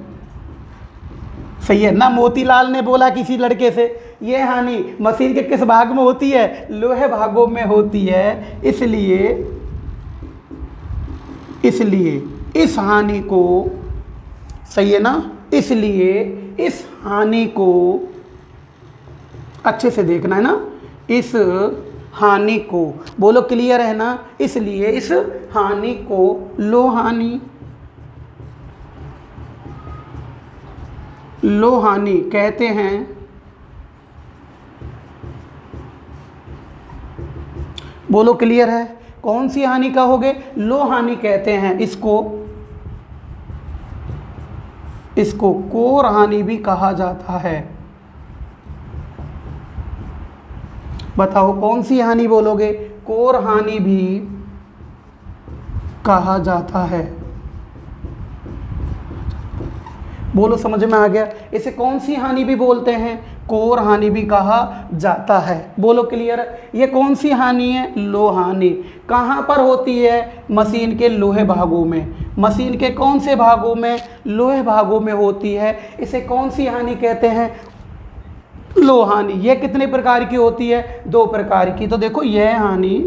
सही है ना? मोतीलाल ने बोला किसी लड़के से, ये हानि मशीन के किस भाग में होती है? लोहे भागों में होती है। इसलिए इस हानि को, सही है ना, इसलिए इस हानि को अच्छे से देखना है ना, इस हानि को, बोलो क्लियर है ना? इसलिए इस हानि को लोहानी कहते हैं। बोलो क्लियर है? कौन सी हानि कहोगे? लोहानी कहते हैं। इसको कोर हानि भी कहा जाता है। बताओ कौन सी हानि बोलोगे? कोर हानि भी कहा जाता है। बोलो समझ में आ गया? इसे कौन सी हानि भी बोलते हैं? कोर हानि भी कहा जाता है। बोलो क्लियर? ये कौन सी हानि है? लोहानी। कहाँ पर होती है? मशीन के लोहे भागों में। मशीन के कौन से भागों में? लोहे भागों में होती है। इसे कौन सी हानि कहते हैं? लोहानी। ये कितने प्रकार की होती है? 2 प्रकार की। तो देखो, यह हानि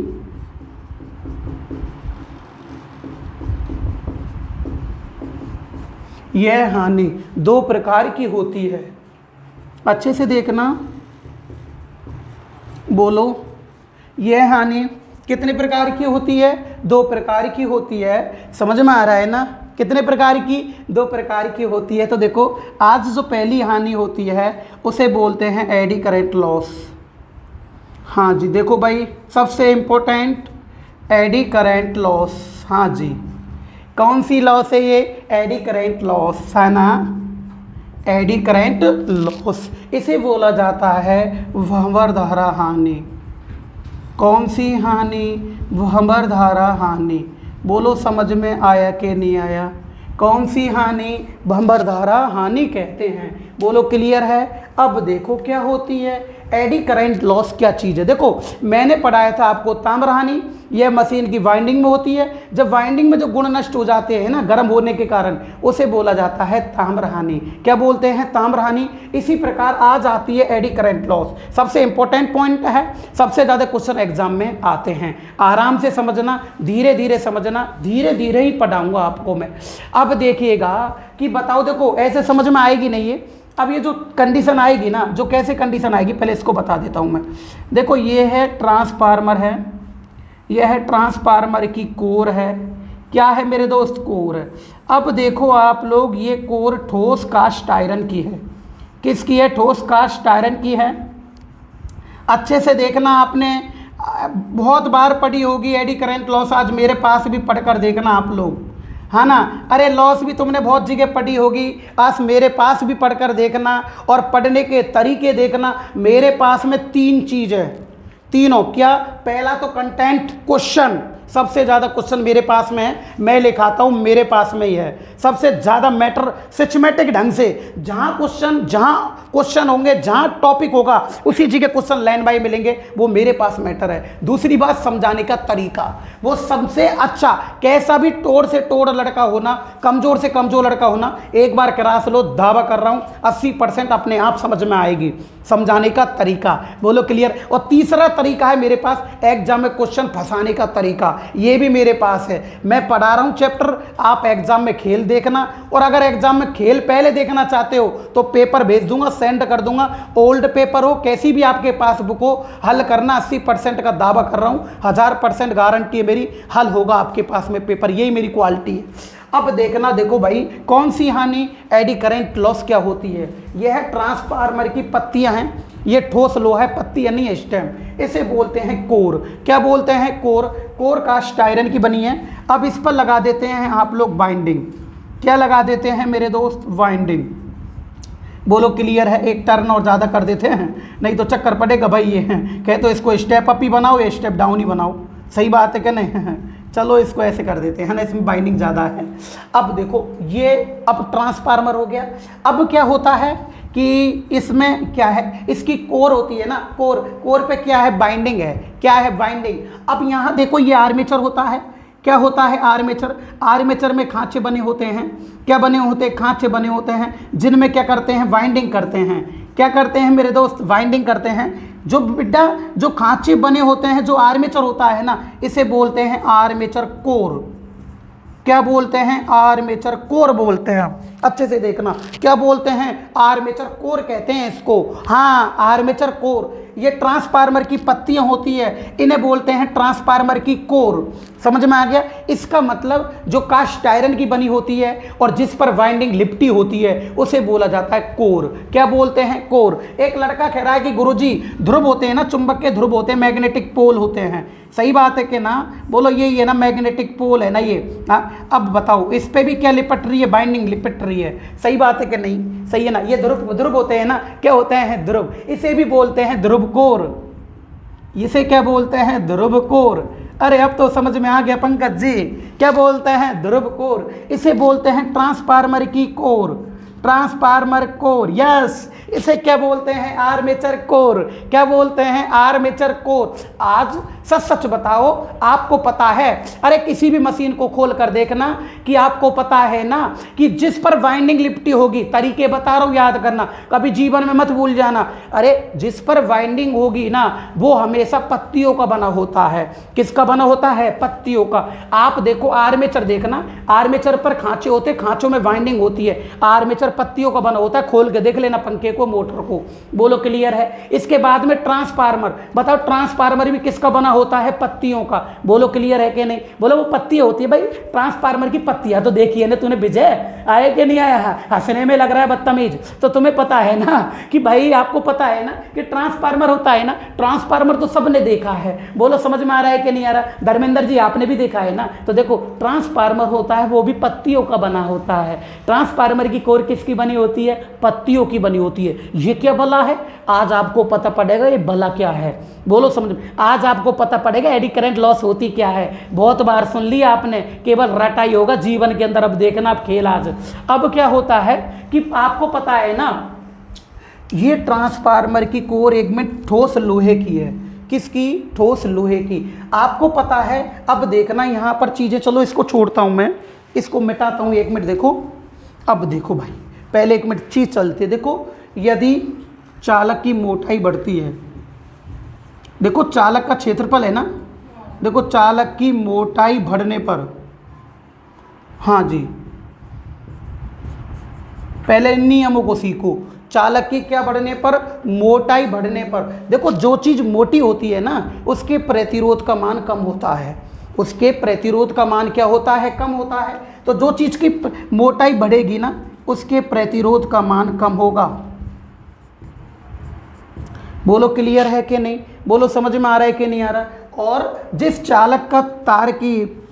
2 प्रकार की होती है। अच्छे से देखना, बोलो, यह हानि कितने प्रकार की होती है? 2 प्रकार की होती है। समझ में आ रहा है ना? कितने प्रकार की? 2 प्रकार की होती है। तो देखो, आज जो पहली हानि होती है उसे बोलते हैं एडी करंट लॉस। हाँ जी, देखो भाई, सबसे इम्पोर्टेंट एडी करंट लॉस। हाँ जी, कौन सी लॉस है ये? एडी करंट लॉस है ना? एडी करंट लॉस, इसे बोला जाता है वहमर धारा हानि। कौन सी हानि? वहमर धारा हानि। बोलो समझ में आया कि नहीं आया? कौन सी हानि? वहमर धारा हानि कहते हैं। बोलो क्लियर है? अब देखो क्या होती है एडी करंट लॉस, क्या चीज़ है। देखो मैंने पढ़ाया था आपको ताम्र हानि, यह मशीन की वाइंडिंग में होती है। जब वाइंडिंग में जो गुण नष्ट हो जाते हैं ना गर्म होने के कारण, उसे बोला जाता है ताम्र हानि। क्या बोलते हैं? ताम्र हानि। इसी प्रकार आ जाती है एडी करंट लॉस। सबसे इंपॉर्टेंट पॉइंट है, सबसे ज़्यादा क्वेश्चन एग्जाम में आते हैं। आराम से समझना, धीरे धीरे समझना, धीरे धीरे ही पढ़ाऊंगा आपको मैं। अब देखिएगा कि बताओ, देखो ऐसे समझ में आएगी नहीं है। अब ये जो कंडीशन आएगी ना, जो कैसे कंडीशन आएगी पहले इसको बता देता हूँ मैं। देखो ये है ट्रांसफार्मर है, यह है ट्रांसफार्मर की कोर है। क्या है मेरे दोस्त? कोर है। अब देखो आप लोग, ये कोर ठोस कास्ट आयरन की है। किसकी है? ठोस कास्ट आयरन की है। अच्छे से देखना, आपने बहुत बार पढ़ी होगी एडी करंट लॉस, आज मेरे पास भी पढ़कर देखना आप लोग, है ना। अरे लॉस भी तुमने बहुत जगह पढ़ी होगी, आज मेरे पास भी पढ़कर देखना और पढ़ने के तरीके देखना। मेरे पास में 3 चीज़ है, तीनों। क्या? पहला तो कंटेंट, क्वेश्चन। सबसे ज़्यादा क्वेश्चन मेरे पास में है, मैं लिखाता हूँ, मेरे पास में ही है सबसे ज़्यादा मैटर। सिस्टमेटिक ढंग से जहाँ क्वेश्चन होंगे, जहाँ टॉपिक होगा, उसी जगह क्वेश्चन लाइन बाय मिलेंगे, वो मेरे पास मैटर है। दूसरी बात, समझाने का तरीका, वो सबसे अच्छा। कैसा भी तोड़ से तोड़ लड़का होना, कमज़ोर से कमज़ोर लड़का होना, एक बार क्लास लो, दावा कर रहा हूँ 80% अपने आप समझ में आएगी। समझाने का तरीका, बोलो क्लियर। और तीसरा तरीका है मेरे पास, एग्जाम में क्वेश्चन फंसाने का तरीका, ये भी मेरे पास है। मैं पढ़ा रहा हूँ चैप्टर, आप एग्जाम में खेल देखना। और अगर एग्जाम में खेल पहले देखना चाहते हो तो पेपर भेज दूंगा, सेंड कर दूंगा। ओल्ड पेपर हो, कैसी भी आपके पास बुक हो, हल करना। 80% का दावा कर रहा हूँ, 1000% गारंटी है मेरी, हल होगा आपके पास में पेपर। यही मेरी क्वालिटी है। अब देखना, देखो भाई, कौन सी हानि? एडी करंट लॉस क्या होती है? यह है ट्रांसफार्मर की पत्तियां हैं, ये ठोस लोहा है, पत्ती यानी स्टेम। इसे बोलते हैं कोर। क्या बोलते हैं? कोर। कोर कास्ट आयरन की बनी है। अब इस पर लगा देते हैं आप लोग बाइंडिंग। क्या लगा देते हैं मेरे दोस्त? बाइंडिंग। बोलो क्लियर है? एक टर्न और ज़्यादा कर देते हैं, नहीं तो चक्कर पड़ेगा भाई। ये हैं कहे तो इसको स्टेप अप ही बनाओ या स्टेप डाउन ही बनाओ, सही बात है कि नहीं? चलो इसको ऐसे कर देते हैं ना, इसमें बाइंडिंग ज़्यादा है। अब देखो ये अब ट्रांसफार्मर हो गया। अब क्या होता है कि इसमें क्या है, इसकी कोर होती है ना, कोर पे क्या है? बाइंडिंग है। क्या है? बाइंडिंग। अब यहाँ देखो ये आर्मेचर होता है। क्या होता है? आर्मेचर। आर्मेचर में खांचे बने होते हैं। क्या बने होते हैं? खांचे बने होते हैं, जिनमें क्या करते हैं? वाइंडिंग करते हैं। क्या करते हैं मेरे दोस्त? वाइंडिंग करते हैं। जो बेटा जो खांचे बने होते हैं, जो आर्मेचर होता है ना, इसे बोलते हैं आर्मेचर कोर। क्या बोलते हैं? आर्मेचर कोर बोलते हैं। अच्छे से देखना, क्या बोलते हैं? आर्मेचर कोर कहते हैं इसको। हाँ, आर्मेचर कोर। ये ट्रांसफार्मर की पत्तियां होती है, इन्हें बोलते हैं ट्रांसफार्मर की कोर। समझ में आ गया? इसका मतलब जो कास्ट आयरन की बनी होती है और जिस पर वाइंडिंग लिपटी होती है, उसे बोला जाता है कोर। क्या बोलते हैं? कोर। एक लड़का कह रहा है कि गुरुजी ध्रुव होते हैं ना, चुंबक के ध्रुव होते हैं, मैग्नेटिक पोल होते हैं। सही बात है कि ना? बोलो यही है ना, मैग्नेटिक पोल है ना ये। हाँ, अब बताओ इस पे भी क्या लिपट रही है? बाइंडिंग लिपट रही है। सही बात है कि नहीं? सही है ना? ये ध्रुव होते हैं ना, क्या होते हैं? ध्रुव। इसे भी बोलते हैं ध्रुव कोर। इसे क्या बोलते हैं? ध्रुव कोर। अरे अब तो समझ में आ गया पंकज जी। क्या बोलते हैं? ध्रुव कोर। इसे बोलते हैं ट्रांसफार्मर की कोर। Transformer core, yes. इसे क्या बोलते हैं? Armature core. क्या बोलते हैं? Armature core. आज सच सच बताओ, आपको पता है? अरे किसी भी मशीन को खोल कर देखना कि आपको पता है ना कि जिस पर वाइंडिंग लिपटी होगी, तरीके बता रहा हूँ, याद करना, कभी जीवन में मत भूल जाना। अरे जिस पर वाइंडिंग होगी ना, वो हमेशा पत्तियों का बना होता है। किसका बना होता है? पत्तियों का। आप देखो आर्मेचर, देखना, आर्मेचर पर खांचे होते, खांचों में वाइंडिंग होती है। आर्मेचर पत्तियों का बना होता है। खोल के देख लेना पंखे को, मोटर को। बोलो क्लियर है? इसके बाद में ट्रांसफार्मर। बताओ ट्रांसफार्मर भी किसका बना होता है पत्तियों का। बोलो क्लियर है कि नहीं? बोलो वो पत्ती होती है भाई, ट्रांसफार्मर की पत्तियां तो देखी है ना तूने विजय, आए कि नहीं आया? हंसने में लग रहा है बदतमीज। तो तुम्हें पता है ना कि भाई, आपको पता है ना कि ट्रांसफार्मर होता है ना, ट्रांसफार्मर तो सबने देखा है। बोलो समझ में आ रहा है कि नहीं आ रहा? धर्मेंद्र जी आपने भी देखा है ना। तो देखो ट्रांसफार्मर होता है वो भी पत्तियों का बना होता है। ट्रांसफार्मर की कोर किसकी बनी होती है? पत्तियों की बनी होती है। ये क्या भला है? आज आपको पता पड़ेगा ये भला क्या है। बोलो समझ, आज आपको पता पड़ेगा एडी करंट लॉस होती क्या है। बहुत बार सुन लिया आपने, केवल रटा ही होगा जीवन के अंदर। अब देखना आप खेल आज। अब क्या होता है कि आपको पता है ना, ये ट्रांसफार्मर की कोर एक में ठोस लोहे की है। किसकी? ठोस लोहे की। आपको पता है। अब देखना यहां पर चीजें, चलो इसको छोड़ता हूं मैं, इसको मिटाता हूं। एक मिनट देखो। अब देखो भाई, पहले एक मिनट चीज चलती है। देखो यदि चालक की मोटाई बढ़ती है, देखो चालक का क्षेत्रफल है ना, देखो चालक की मोटाई बढ़ने पर, हाँ जी, पहले इन नियमों को सीखो। चालक की क्या बढ़ने पर? मोटाई बढ़ने पर। देखो जो चीज मोटी होती है ना, उसके प्रतिरोध का मान कम होता है। उसके प्रतिरोध का मान क्या होता है? कम होता है। तो जो चीज की मोटाई बढ़ेगी ना, उसके प्रतिरोध का मान कम होगा। बोलो क्लियर है कि नहीं? बोलो समझ में आ रहा है कि नहीं आ रहा? और जिस चालक का तार की,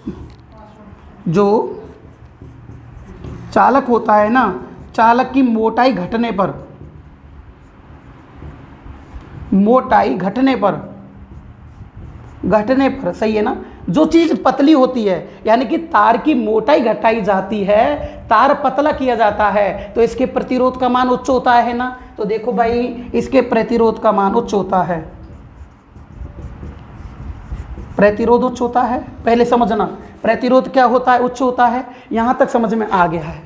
जो चालक होता है ना, चालक की मोटाई घटने पर, मोटाई घटने पर, घटने पर, सही है ना, जो चीज पतली होती है, यानी कि तार की मोटाई घटाई जाती है, तार पतला किया जाता है, तो इसके प्रतिरोध का मान उच्च होता है ना। तो देखो भाई, इसके प्रतिरोध का मान उच्च होता है। प्रतिरोध उच्च होता है, पहले समझना। प्रतिरोध क्या होता है? उच्च होता है। यहां तक समझ में आ गया है।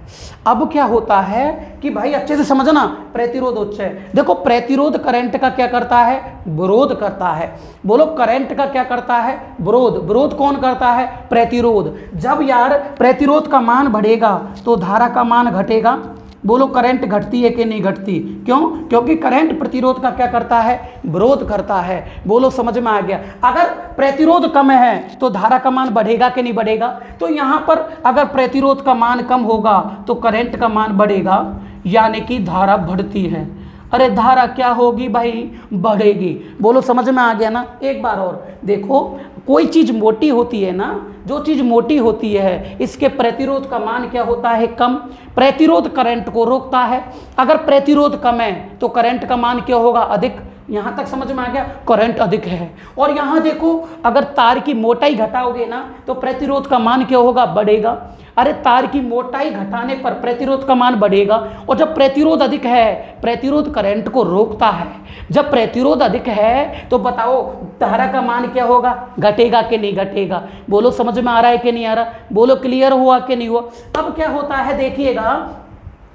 अब क्या होता है कि भाई अच्छे से समझना, प्रतिरोध उच्च है। देखो प्रतिरोध करंट का क्या करता है? विरोध करता है। बोलो करंट का क्या करता है? विरोध। विरोध कौन करता है? प्रतिरोध। जब यार प्रतिरोध का मान बढ़ेगा तो धारा का मान घटेगा। बोलो करंट घटती है कि नहीं घटती? क्यों? क्योंकि करंट प्रतिरोध का क्या करता है? विरोध करता है। बोलो समझ में आ गया? अगर प्रतिरोध कम है तो धारा का मान बढ़ेगा कि नहीं बढ़ेगा? तो यहां पर अगर प्रतिरोध का मान कम होगा तो करंट का मान बढ़ेगा, यानी कि धारा बढ़ती है। अरे धारा क्या होगी भाई? बढ़ेगी। बोलो समझ में आ गया ना? एक बार और देखो, कोई चीज मोटी होती है ना, जो चीज मोटी होती है, इसके प्रतिरोध का मान क्या होता है? कम। प्रतिरोध करंट को रोकता है। अगर प्रतिरोध कम है तो करंट का मान क्या होगा? अधिक। यहां तक समझ में आ गया? करंट अधिक है। और यहां देखो, अगर तार की मोटाई घटाओगे ना तो प्रतिरोध का मान क्या होगा? बढ़ेगा। अरे तार की मोटाई घटाने पर प्रतिरोध का मान बढ़ेगा। और जब प्रतिरोध अधिक है, प्रतिरोध करंट को रोकता है। जब प्रतिरोध अधिक है तो बताओ धारा का मान क्या होगा? घटेगा कि नहीं घटेगा? बोलो समझ में आ रहा है कि नहीं आ रहा? बोलो क्लियर हुआ कि नहीं हुआ? अब क्या होता है देखिएगा,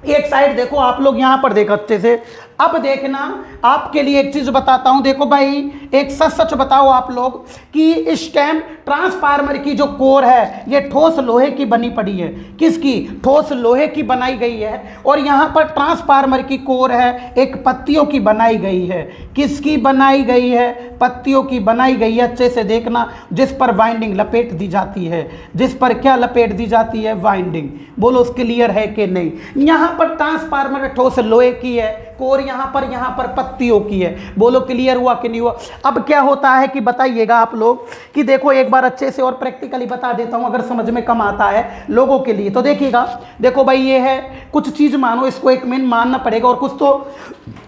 एक साइड देखो आप लोग, यहां पर देखो अच्छे से। अब देखना, आपके लिए एक चीज बताता हूं। देखो भाई, एक सच सच बताओ आप लोग कि इस टाइम ट्रांसफार्मर की जो कोर है ये ठोस लोहे की बनी पड़ी है। किसकी? ठोस लोहे की बनाई गई है। और यहां पर ट्रांसफार्मर की कोर है एक पत्तियों की बनाई गई है। किसकी बनाई गई है? पत्तियों की बनाई गई है। अच्छे से देखना, जिस पर वाइंडिंग लपेट दी जाती है। जिस पर क्या लपेट दी जाती है? वाइंडिंग। बोलो क्लियर है कि नहीं? यहां पर ट्रांसफार्मर ठोस लोहे की है कोर, यहां पर पत्तियों की है। बोलो क्लियर हुआ कि नहीं हुआ? अब क्या होता है कि बताइएगा आप लोग कि देखो, एक बार अच्छे से और प्रैक्टिकली बता देता हूं, अगर समझ में कम आता है लोगों के लिए। तो देखिएगा, देखो भाई ये है कुछ चीज, मानो इसको एक मिनट मानना पड़ेगा, और कुछ तो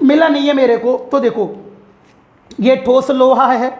मिला नहीं है मेरे को। तो देखो ये ठोस लोहा है,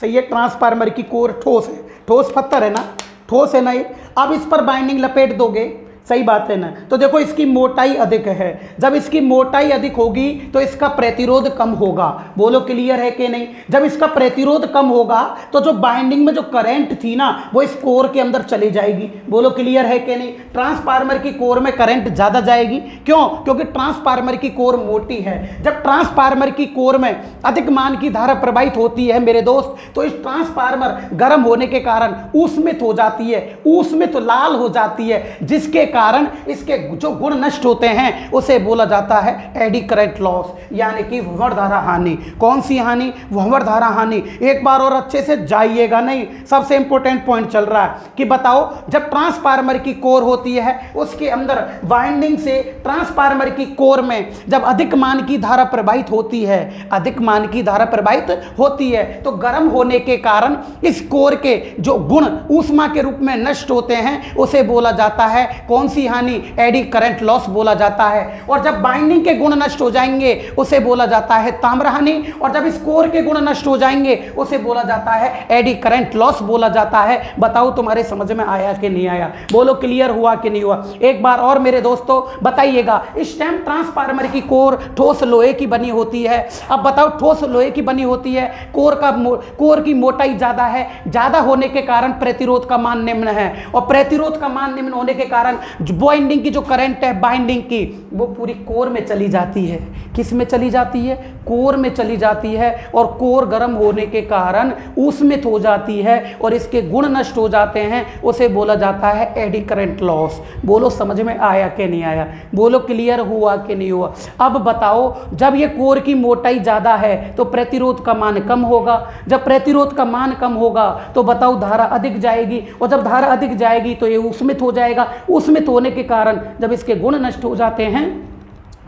सही है। ट्रांसफार्मर की कोर ठोस है, ठोस पत्थर है ना, ठोस है ना ये। अब इस पर बाइंडिंग लपेट दोगे, सही बात है ना। तो देखो इसकी मोटाई अधिक है। जब इसकी मोटाई अधिक होगी तो इसका प्रतिरोध कम होगा। बोलो क्लियर है कि नहीं? जब इसका प्रतिरोध कम होगा तो जो बाइंडिंग में जो करंट थी ना वो इस कोर के अंदर चली जाएगी। बोलो क्लियर है कि नहीं? ट्रांसफार्मर की कोर में करंट ज्यादा जाएगी। क्यों? क्योंकि ट्रांसफार्मर की कोर मोटी है। जब ट्रांसफार्मर की कोर में अधिक मान की धारा प्रवाहित होती है मेरे दोस्त, तो इस ट्रांसफार्मर गर्म होने के कारण ऊष्मित हो जाती है, ऊष्मित लाल हो जाती है, जिसके कारण इसके जो गुण नष्ट होते हैं उसे बोला जाता है एडी करंट लॉस, यानी कि भंवर धारा हानि। कौन सी हानि? भंवर धारा हानि। एक बार और अच्छे से जाइएगा, नहीं सबसे इंपॉर्टेंट पॉइंट चल रहा है कि बताओ जब ट्रांसफार्मर की कोर होती है उसके अंदर वाइंडिंग से ट्रांसफार्मर की कोर में जब अधिक मान की धारा प्रवाहित होती है, अधिक मान की धारा प्रवाहित होती है तो गर्म होने के कारण इस कोर के जो गुण ऊष्मा के रूप में नष्ट होते हैं उसे बोला जाता है कौन सी हानि? एडी करंट लॉस बोला जाता है। और जब बाइंडिंग के गुण नष्ट हो जाएंगे उसे बोला जाता है ताम्र हानि, और जब इस कोर के गुण नष्ट हो जाएंगे उसे बोला जाता है एडी करंट लॉस बोला जाता है। बताओ तुम्हारे समझ में आया कि नहीं आया? बोलो क्लियर हुआ कि नहीं हुआ? एक बार और मेरे दोस्तों बताइएगा। इस टाइम ट्रांसफार्मर की कोर ठोस लोहे की बनी होती है। अब बताओ ठोस लोहे की बनी होती है, कोर की मोटाई ज्यादा है, ज्यादा होने के कारण प्रतिरोध का मान निम्न है, और प्रतिरोध का मान निम्न होने के कारण बाइंडिंग की जो करंट है बाइंडिंग की वो पूरी कोर में चली जाती है। किस में चली जाती है? कोर में चली जाती है, और कोर गर्म होने के कारण ऊष्मित हो जाती है और इसके गुण नष्ट हो जाते हैं, उसे बोला जाता है एडी करंट लॉस। बोलो समझ में आया कि नहीं आया? बोलो क्लियर हुआ कि नहीं हुआ? अब बताओ जब ये कोर की मोटाई ज़्यादा है तो प्रतिरोध का मान कम होगा, जब प्रतिरोध का मान कम होगा तो बताओ धारा अधिक जाएगी, और जब धारा अधिक जाएगी तो ये ऊष्मित हो जाएगा। ऊष्मित होने के कारण जब इसके गुण नष्ट हो जाते हैं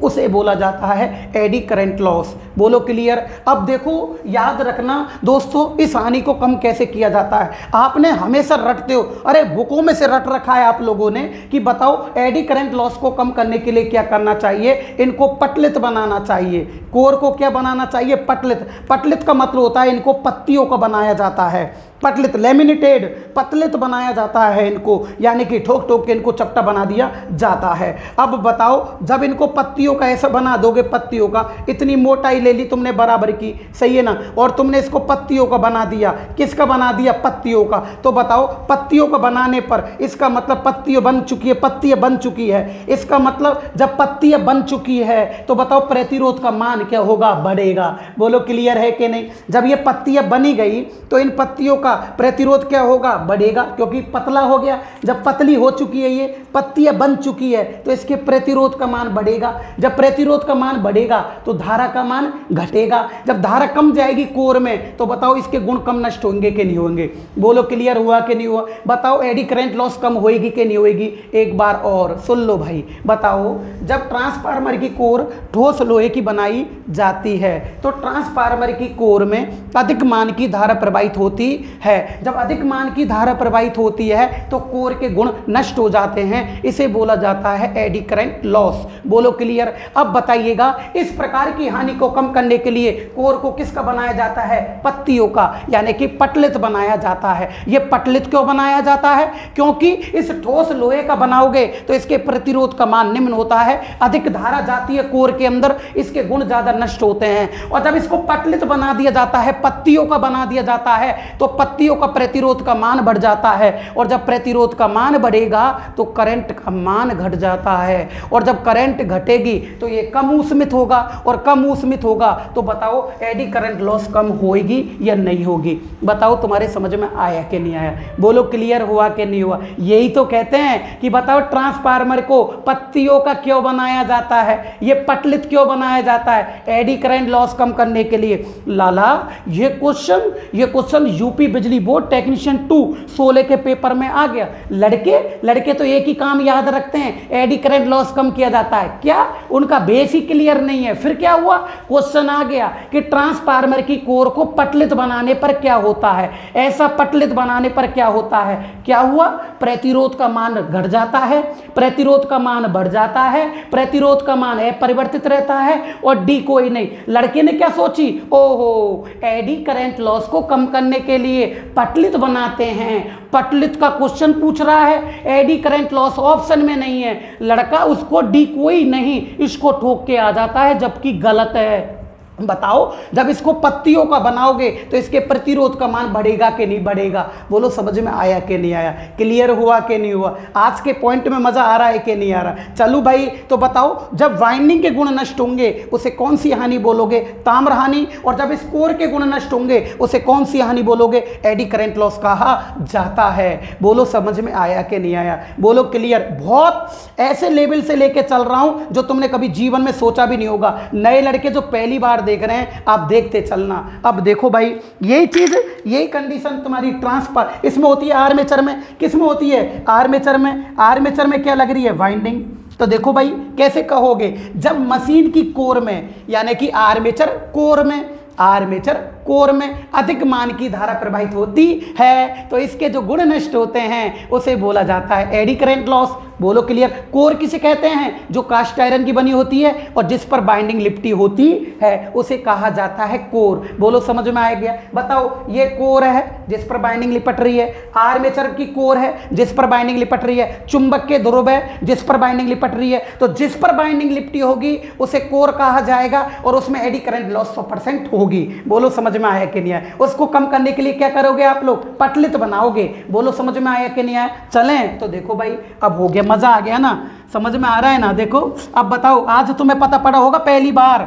उसे बोला जाता है एडी करंट लॉस। बोलो क्लियर? अब देखो याद रखना दोस्तों, इस हानि को कम कैसे किया जाता है। आपने हमेशा रटते हो, अरे बुकों में से रट रखा है आप लोगों ने कि बताओ एडी करंट लॉस को कम करने के लिए क्या करना चाहिए? इनको पटलित बनाना चाहिए। कोर को क्या बनाना चाहिए? पटलित। पटलित का मतलब होता है इनको पत्तियों का बनाया जाता है, पटलित लेमिनेटेड पतलित बनाया जाता है इनको, यानी कि ठोक ठोक के इनको चपटा बना दिया जाता है। अब बताओ जब इनको पत्तियों का ऐसा बना दोगे, पत्तियों का इतनी मोटाई ले ली तुमने बराबर की, सही है ना, और तुमने इसको पत्तियों का बना दिया। किसका बना दिया? पत्तियों का। तो बताओ पत्तियों का बनाने पर इसका मतलब पत्तियां बन चुकी है, पत्तियां बन चुकी है, इसका मतलब जब पत्तियां बन चुकी है तो बताओ प्रतिरोध का मान क्या होगा? बढ़ेगा। बोलो क्लियर है कि नहीं? जब ये पत्तियां बनी गई तो इन पत्तियों का प्रतिरोध क्या होगा? बढ़ेगा, क्योंकि पतला हो गया। जब पतली हो चुकी है, ये पत्तियां बन चुकी है तो इसके प्रतिरोध का मान बढ़ेगा। जब प्रतिरोध का मान बढ़ेगा तो धारा का मान घटेगा। जब धारा कम जाएगी कोर में तो बताओ इसके गुण कम नष्ट होंगे कि नहीं होंगे? बोलो क्लियर हुआ कि नहीं हुआ? बताओ एडी करंट लॉस कम होएगी कि नहीं होएगी? एक बार और सुन लो भाई। बताओ जब ट्रांसफार्मर की कोर ठोस लोहे की बनाई जाती है तो ट्रांसफार्मर की कोर में अधिक मान की धारा प्रवाहित होती है। जब अधिक मान की धारा प्रवाहित होती है तो कोर के गुण नष्ट हो जाते हैं, इसे बोला जाता है एडी करंट लॉस। बोलो क्लियर? अब बताइएगा इस प्रकार की हानि को कम करने के लिए कोर को किसका बनाया जाता है? पत्तियों का, यानी कि पटलित बनाया जाता है। यह पटलित क्यों बनाया जाता है? क्योंकि इस ठोस लोहे का बनाओगे तो इसके प्रतिरोध का मान निम्न होता है, अधिक धारा जाती है कोर के अंदर, इसके गुण ज्यादा नष्ट होते हैं। और जब इसको पटलित बना दिया जाता है, पत्तियों का बना दिया जाता है, तो पत्तियों का प्रतिरोध का मान बढ़ जाता है, और जब प्रतिरोध का मान बढ़ेगा तो करंट का मान घट जाता है, और जब करंट घटेगी तो ये कम ऊष्मित होगा, और कम ऊष्मित होगा तो बताओ एडी करंट लॉस कम होगी या नहीं होगी? बताओ तुम्हारे समझ में आया कि नहीं आया? बोलो क्लियर हुआ कि नहीं हुआ? यही तो कहते हैं कि बताओ ट्रांसफार्मर को पत्तियों का क्यों बनाया जाता है, ये पटलित क्यों बनाया जाता है? एडी करंट लॉस कम करने के लिए। लाला ये क्वेश्चन यूपी बिजली बोर्ड टेक्नीशियन 2 16 के पेपर में आ गया। लड़के तो एक ही काम याद रखते हैं, एडी करंट लॉस कम किया जाता है, क्या उनका बेस ही क्लियर नहीं है? फिर क्या हुआ? क्वेश्चन आ गया कि ट्रांसफार्मर की कोर को पटलित बनाने पर क्या होता है? ऐसा पटलित बनाने पर क्या होता है? क्या हुआ? प्रतिरोध का मान घट जाता है, प्रतिरोध का मान बढ़ जाता है, प्रतिरोध का मान अपरिवर्तित रहता है, और डी कोई नहीं। लड़के ने क्या सोची? ओहो, एडी करंट लॉस को कम करने के लिए पटलित बनाते हैं। पटलित का क्वेश्चन पूछ रहा है, एडी करंट लॉस ऑप्शन में नहीं है। लड़का उसको डी कोई नहीं, इसको ठोक के आ जाता है, जबकि गलत है। बताओ, जब इसको पत्तियों का बनाओगे तो इसके प्रतिरोध का मान बढ़ेगा कि नहीं बढ़ेगा? बोलो समझ में आया कि नहीं आया? क्लियर हुआ कि नहीं हुआ? आज के पॉइंट में मजा आ रहा है कि नहीं आ रहा? चलो भाई, तो बताओ, जब वाइंडिंग के गुण नष्ट होंगे उसे कौन सी हानि बोलोगे? ताम्र हानि। और जब इस कोर के गुण नष्ट होंगे उसे कौन सी हानि बोलोगे? एडी करंट लॉस कहा जाता है। बोलो समझ में आया कि नहीं आया? बोलो क्लियर। बहुत ऐसे लेवल से लेके चल रहा हूं जो तुमने कभी जीवन में सोचा भी नहीं होगा। नए लड़के जो पहली बार देख रहे हैं, आप देखते चलना। अब देखो भाई, यही चीज, यही कंडीशन तुम्हारी ट्रांसफर इसमें होती है। आर्मेचर में किस में होती है? आर्मेचर में। आर्मेचर में क्या लग रही है? वाइंडिंग। तो देखो भाई, कैसे कहोगे? जब मशीन की कोर में, यानी कि आर्मेचर कोर में, आर्मेचर कोर में अधिक मान की धारा प्रवाहित होती है तो इसके जो गुण नष्ट होते हैं उसे बोला जाता है एडी करंट लॉस। बोलो क्लियर। कोर किसे कहते हैं? जो कास्ट आयरन की बनी होती है और जिस पर बाइंडिंग लिपटी होती है उसे कहा जाता है कोर। बोलो समझ में आ गया? बताओ, ये कोर है जिस पर बाइंडिंग लिपट रही है, आर्मेचर की कोर है जिस पर बाइंडिंग लिपट रही है, चुंबक के ध्रुव है जिस पर बाइंडिंग लिपट रही है। तो जिस पर बाइंडिंग लिपटी होगी उसे कोर कहा जाएगा और उसमें एडी करंट लॉस 100% होगी। बोलो समझ में आया कि नहीं आया? उसको कम करने के लिए क्या करोगे आप लोग? पटलित बनाओगे। बोलो समझ में आया कि नहीं आया? चलें तो देखो भाई, अब हो गया, मजा आ गया ना? समझ में आ रहा है ना? देखो अब बताओ, आज तुम्हें पता पड़ा होगा पहली बार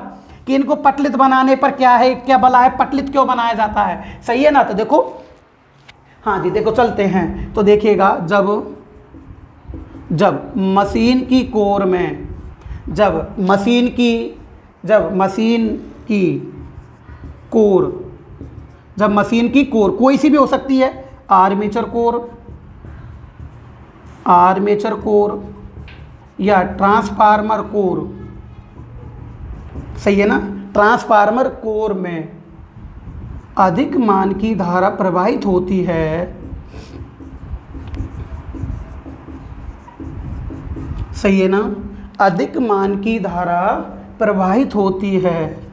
कि इनको पटलित बनाने पर क्या है, क्या बला है, पटलित क्यों बनाया जाता है। सही है ना? तो देखो, हाँ जी, देखो चलते हैं तो देखिएगा, जब मशीन की कोर में, जब मशीन की कोर कोई सी भी हो सकती है, आर्मेचर कोर या ट्रांसफार्मर कोर, सही है ना? ट्रांसफार्मर कोर में अधिक मान की धारा प्रवाहित होती है, सही है ना? अधिक मान की धारा प्रवाहित होती है,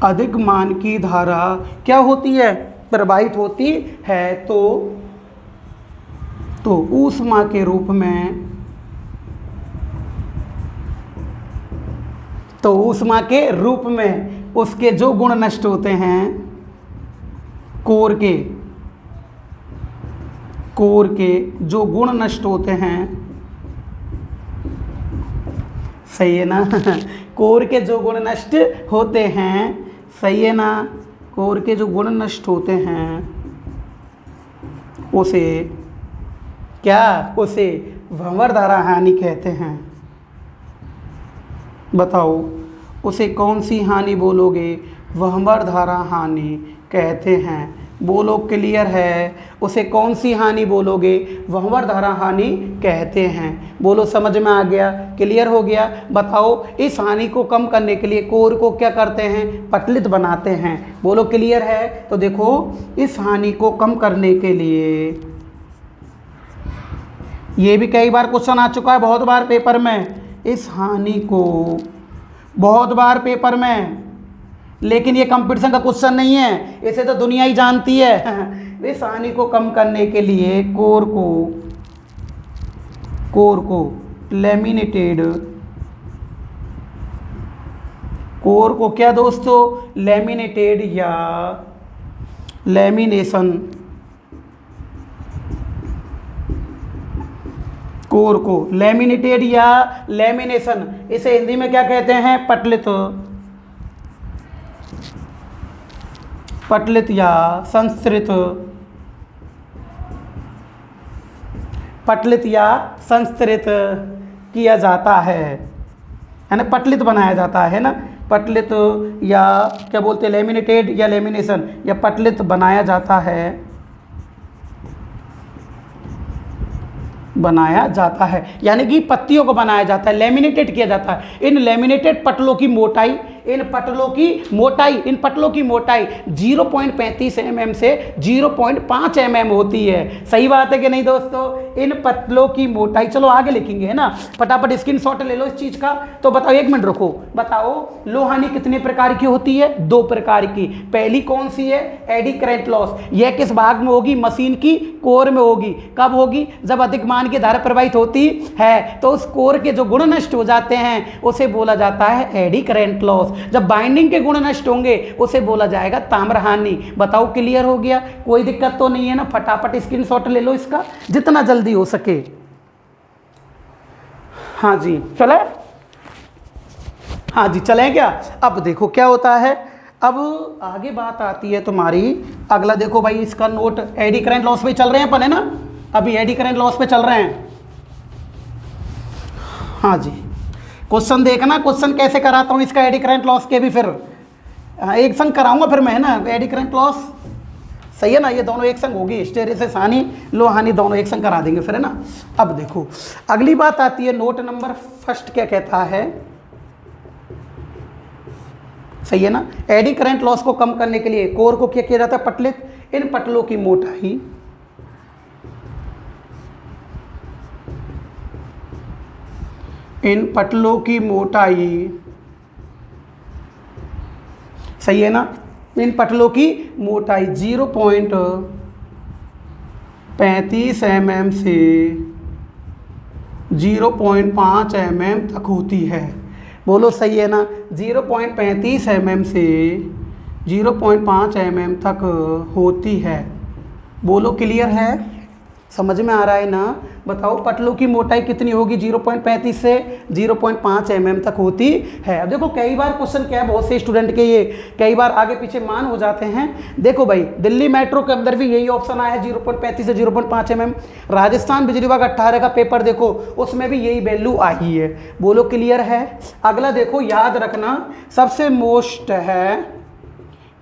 अधिक मान की धारा क्या होती है? प्रवाहित होती है। तो ऊष्मा के रूप में, तो ऊष्मा के रूप में उसके जो गुण नष्ट होते हैं, कोर के जो गुण नष्ट होते हैं, सही है ना? कोर के जो गुण नष्ट होते हैं, सही है ना? कोर के जो गुण नष्ट होते हैं उसे भंवर धारा हानि कहते हैं। बताओ, उसे कौन सी हानि बोलोगे? भंवर धारा हानि कहते हैं। बोलो क्लियर है? उसे कौन सी हानि बोलोगे? भंवर धारा हानि कहते हैं। बोलो समझ में आ गया? क्लियर हो गया? बताओ, इस हानि को कम करने के लिए कोर को क्या करते हैं? पटलित बनाते हैं। बोलो क्लियर है? तो देखो, इस हानि को कम करने के लिए, ये भी कई बार क्वेश्चन आ चुका है, बहुत बार पेपर में, इस हानि को बहुत बार पेपर में, लेकिन ये कंपटीशन का क्वेश्चन नहीं है, इसे तो दुनिया ही जानती है। इस हानि को कम करने के लिए कोर को लैमिनेटेड, कोर को क्या दोस्तों? लैमिनेटेड या लैमिनेशन, कोर को लैमिनेटेड या लैमिनेशन, इसे हिंदी में क्या कहते हैं? पटलित या संस्तृत, पटलित या संस्तृत किया जाता है ना? पटलित बनाया जाता है ना? पटलित या क्या बोलते हैं? लैमिनेटेड या लैमिनेशन, या पटलित बनाया जाता है, यानी कि पत्तियों को बनाया जाता है, लैमिनेटेड किया जाता है। इन लैमिनेटेड पटलों की मोटाई इन पटलों की मोटाई 0.35 mm से 0.5 mm होती है। सही बात है कि नहीं दोस्तों? इन पटलों की मोटाई, चलो आगे लिखेंगे है ना, फटाफट स्क्रीनशॉट ले लो इस चीज का। तो बताओ, 1 मिनट रुको, बताओ लोहानी कितने प्रकार की होती है? 2 प्रकार की। पहली कौन सी है? AD current loss. यह किस भाग में होगी? मशीन की कोर में होगी। कब होगी? जब अधिक मान की धारा प्रवाहित होती है तो उस कोर के जो गुण नष्ट हो जाते हैं उसे बोला जाता है एडी करंट लॉस। जब बाइंडिंग के गुण नष्ट होंगे उसे बोला जाएगा ताम्र हानि। बताओ, क्लियर हो गया? कोई दिक्कत तो नहीं है ना? फटाफट स्क्रीनशॉट ले लो इसका जितना जल्दी हो सके। हाँ जी, चले? हाँ जी, चले क्या? अब देखो क्या होता है, अब आगे बात आती है तुम्हारी। अगला देखो भाई, इसका नोट एडी करंट लॉस पे चल रहे हैं अपन, है ना? अभी एडी करंट लॉस पे चल रहे हैं। हाँ जी, क्वेश्चन देखना, क्वेश्चन कैसे कराता हूँ इसका एडी करंट लॉस के भी, फिर एक संग कराऊंगा फिर मैं, है ना? एडी करंट लॉस, सही है ना? ये दोनों एक संग होगी, हिस्टेरेसिस हानि, लोहानी दोनों एक संग करा देंगे फिर, है ना? अब देखो अगली बात आती है, नोट नंबर फर्स्ट क्या कहता है, सही है ना? एडी करंट लॉस को कम करने के लिए कोर को क्या किया जाता है? पटलित। इन पटलों की मोटाई सही है ना? इन पटलों की मोटाई 0.35 mm से 0.5 mm तक होती है। बोलो सही है ना? 0.35 mm से 0.5 mm तक होती है। बोलो क्लियर है? समझ में आ रहा है ना? बताओ पटलों की मोटाई कितनी होगी? 0.35 से 0.5 mm तक होती है। अब देखो कई बार क्वेश्चन क्या है, बहुत से स्टूडेंट के ये कई बार आगे पीछे मान हो जाते हैं। देखो भाई, दिल्ली मेट्रो के अंदर भी यही ऑप्शन आया है 0.35 से 0.5 mm। राजस्थान बिजली विभाग 18 का पेपर देखो, उसमें भी यही वैल्यू आई है। बोलो क्लियर है? अगला देखो, याद रखना सबसे मोस्ट है,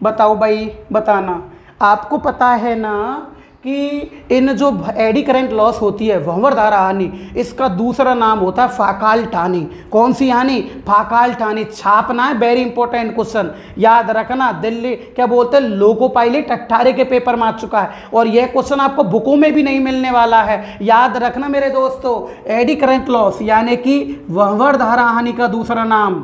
बताओ भाई, बताना। आपको पता है ना कि इन जो एडी करंट लॉस होती है, भंवर धारा हानि, इसका दूसरा नाम होता है फाकाल्ट हानि। कौन सी हानि? फाकाल्ट हानि। छापना है, वेरी इंपॉर्टेंट क्वेश्चन, याद रखना। दिल्ली क्या बोलते हैं, लोको पायलट 18 के पेपर में आ चुका है और यह क्वेश्चन आपको बुकों में भी नहीं मिलने वाला है। याद रखना मेरे दोस्तों, एडी करंट लॉस यानी कि भंवर धारा हानि का दूसरा नाम,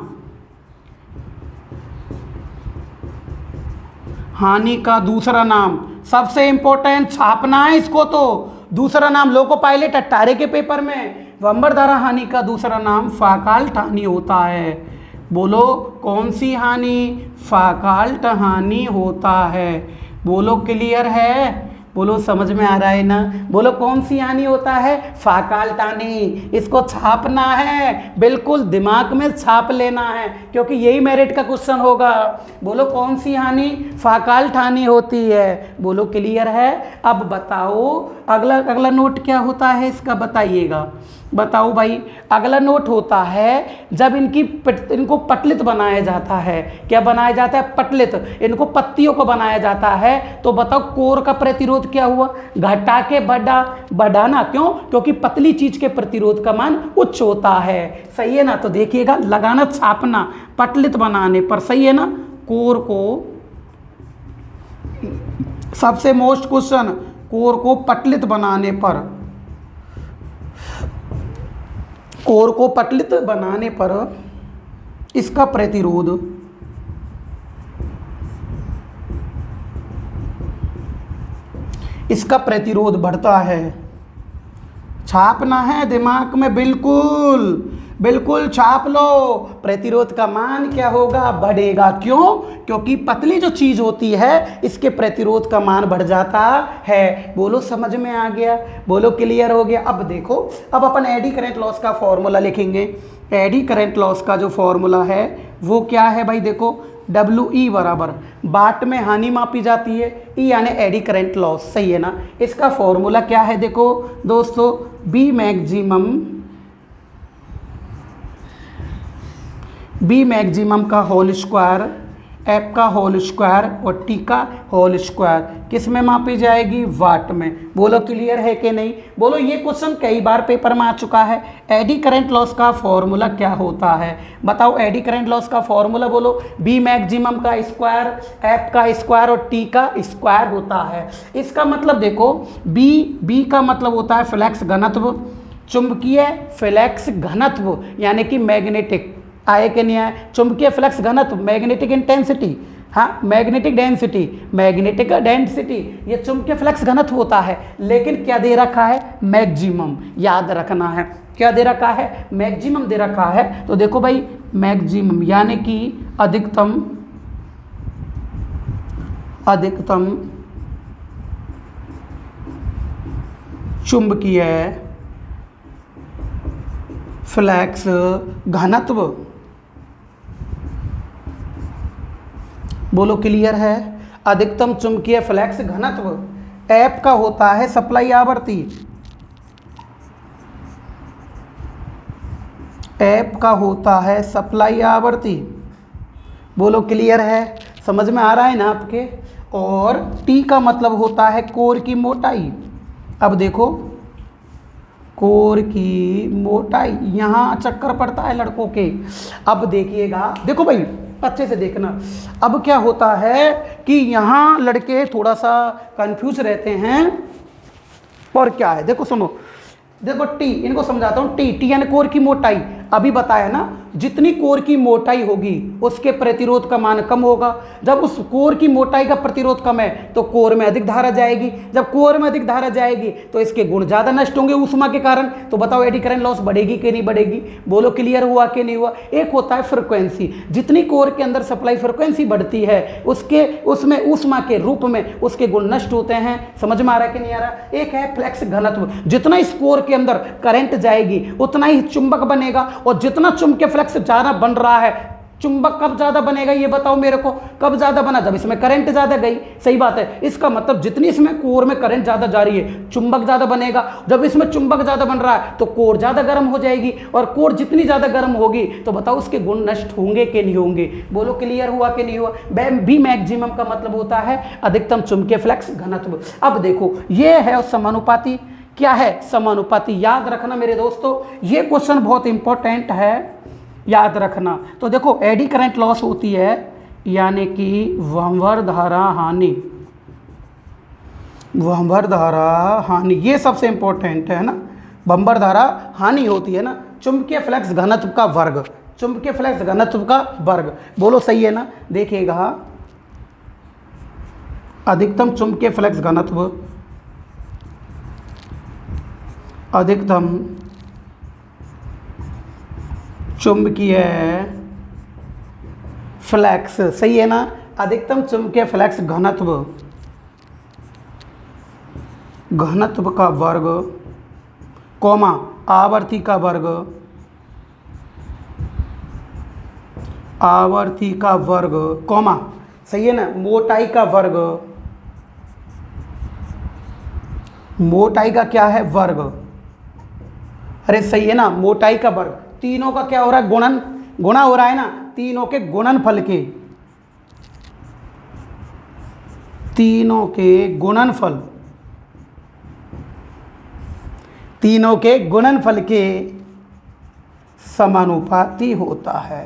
हानि का दूसरा नाम, सबसे इंपॉर्टेंट, छापना है इसको। तो दूसरा नाम लोको पायलट 18 के पेपर में, भंवर धारा हानि का दूसरा नाम फाकाल्ट हानि होता है। बोलो कौन सी हानि? फाकाल्ट हानि होता है। बोलो क्लियर है? बोलो समझ में आ रहा है ना? बोलो कौन सी हानि होता है? फाकाल्ट हानि। इसको छापना है, बिल्कुल दिमाग में छाप लेना है क्योंकि यही मेरिट का क्वेश्चन होगा। बोलो कौन सी हानि? फाकाल्ट हानि होती है। बोलो क्लियर है? अब बताओ अगला नोट क्या होता है इसका, बताइएगा। बताओ भाई, अगला नोट होता है जब इनको पटलित बनाया जाता है। क्या बनाया जाता है? पटलित। इनको पत्तियों को बनाया जाता है। तो बताओ कोर का प्रतिरोध क्या हुआ? घटा के बढ़ाना। क्यों? क्योंकि पतली चीज के प्रतिरोध का मान उच्च होता है। सही है ना? तो देखिएगा, लगाना, छापना, पटलित बनाने पर, सही है ना? कोर को, सबसे मोस्ट क्वेश्चन, कोर को पटलित बनाने पर, कोर को पटलित बनाने पर इसका प्रतिरोध बढ़ता है। छापना है दिमाग में, बिल्कुल छाप लो। प्रतिरोध का मान क्या होगा? बढ़ेगा। क्यों? क्योंकि पतली जो चीज होती है इसके प्रतिरोध का मान बढ़ जाता है। बोलो समझ में आ गया? बोलो क्लियर हो गया? अब देखो, अब अपन एडी करंट लॉस का फॉर्मूला लिखेंगे। एडी करंट लॉस का जो फॉर्मूला है वो क्या है भाई? देखो, WE बराबर वाट में हानि मापी जाती है, E यानी एडी करंट लॉस, सही है ना? इसका फॉर्मूला क्या है? देखो दोस्तों, बी मैक्सिमम का होल स्क्वायर एफ का होल स्क्वायर और टी का होल स्क्वायर किस में मापी जाएगी, वाट में। बोलो क्लियर है कि नहीं। बोलो ये क्वेश्चन कई बार पेपर में आ चुका है। एडी करंट लॉस का फॉर्मूला क्या होता है, बताओ। एडी करंट लॉस का फॉर्मूला बोलो, बी मैक्सिमम का स्क्वायर, एफ का स्क्वायर और टी का स्क्वायर होता है। इसका मतलब देखो, बी का मतलब होता है फ्लक्स घनत्व, चुंबकीय फ्लक्स घनत्व यानी कि मैग्नेटिक, आए कि नहीं आए। चुंबकीय फ्लक्स घनत्व, मैग्नेटिक इंटेंसिटी, हाँ मैग्नेटिक डेंसिटी, ये चुंबकीय फ्लक्स घनत्व होता है। लेकिन क्या दे रखा है, मैक्सिमम, याद रखना है। क्या दे रखा है, मैक्सिमम दे रखा है। तो देखो भाई मैक्सिमम यानी कि अधिकतम चुंबकीय फ्लक्स घनत्व। बोलो क्लियर है। अधिकतम चुंबकीय फ्लक्स घनत्व। एफ का होता है सप्लाई आवृत्ति, एफ का होता है सप्लाई आवृत्ति। बोलो क्लियर है, समझ में आ रहा है ना आपके। और टी का मतलब होता है कोर की मोटाई। अब देखो कोर की मोटाई, यहाँ चक्कर पड़ता है लड़कों के। अब देखिएगा, देखो भाई अच्छे से देखना। अब क्या होता है कि यहाँ लड़के थोड़ा सा कंफ्यूज रहते हैं। और क्या है, देखो सुनो, देखो टी, इनको समझाता हूँ। टी यानी कोर की मोटाई। अभी बताया ना, जितनी कोर की मोटाई होगी उसके प्रतिरोध का मान कम होगा। जब उस कोर की मोटाई का प्रतिरोध कम है तो कोर में अधिक धारा जाएगी। जब कोर में अधिक धारा जाएगी तो इसके गुण ज़्यादा नष्ट होंगे ऊष्मा के कारण। तो बताओ एडी करंट लॉस बढ़ेगी कि नहीं बढ़ेगी। बोलो क्लियर हुआ कि नहीं हुआ। एक होता है फ्रिक्वेंसी, जितनी कोर के अंदर सप्लाई फ्रिक्वेंसी बढ़ती है उसमें ऊष्मा के रूप में उसके गुण नष्ट होते हैं। समझ में आ रहा है कि नहीं आ रहा। एक है फ्लक्स घनत्व, जितना इस कोर के अंदर करंट जाएगी उतना ही चुंबक बनेगा। और जितना चुंबकीय फ्लक्स ज्यादा बन रहा है, चुंबक कब ज्यादा बनेगा ये बताओ मेरे को। कब ज्यादा बना, जब इसमें करंट ज्यादा गई। सही बात है। इसका मतलब जितनी इसमें कोर में करंट ज्यादा जा रही है चुंबक ज्यादा बनेगा। जब इसमें चुंबक ज्यादा बन रहा है तो कोर ज्यादा गर्म हो जाएगी। और कोर जितनी ज्यादा गर्म होगी तो बताओ उसके गुण नष्ट होंगे कि नहीं होंगे। बोलो क्लियर हुआ कि नहीं हुआ। बी मैक्सिमम का मतलब होता है अधिकतम चुंबकीय फ्लक्स घनत्व। अब देखो ये है समानुपाती। क्या है, समानुपाती। याद रखना मेरे दोस्तों, ये क्वेश्चन बहुत इंपॉर्टेंट है, याद रखना। तो देखो एडी करंट लॉस होती है यानी कि वहमवर धारा हानि, वहमवर धारा हानि, ये सबसे इंपॉर्टेंट है ना। बम्बर धारा हानि होती है ना, चुंबकीय फ्लक्स घनत्व का वर्ग, चुंबकीय फ्लक्स घनत्व का वर्ग। बोलो सही है ना। देखिएगा अधिकतम चुंबकीय फ्लक्स घनत्व, अधिकतम चुंबकीय फ्लक्स, सही है ना। अधिकतम चुंबकीय फ्लक्स घनत्व, घनत्व का वर्ग, कॉमा आवर्ती का वर्ग, आवर्ती का वर्ग, कॉमा, सही है ना। मोटाई का वर्ग, मोटाई का क्या है, वर्ग। अरे सही है ना, मोटाई का वर्ग। तीनों का क्या हो रहा है, गुणन, गुणा हो रहा है ना। तीनों के गुणनफल के, तीनों के गुणनफल, तीनों के गुणनफल के समानुपाती होता है।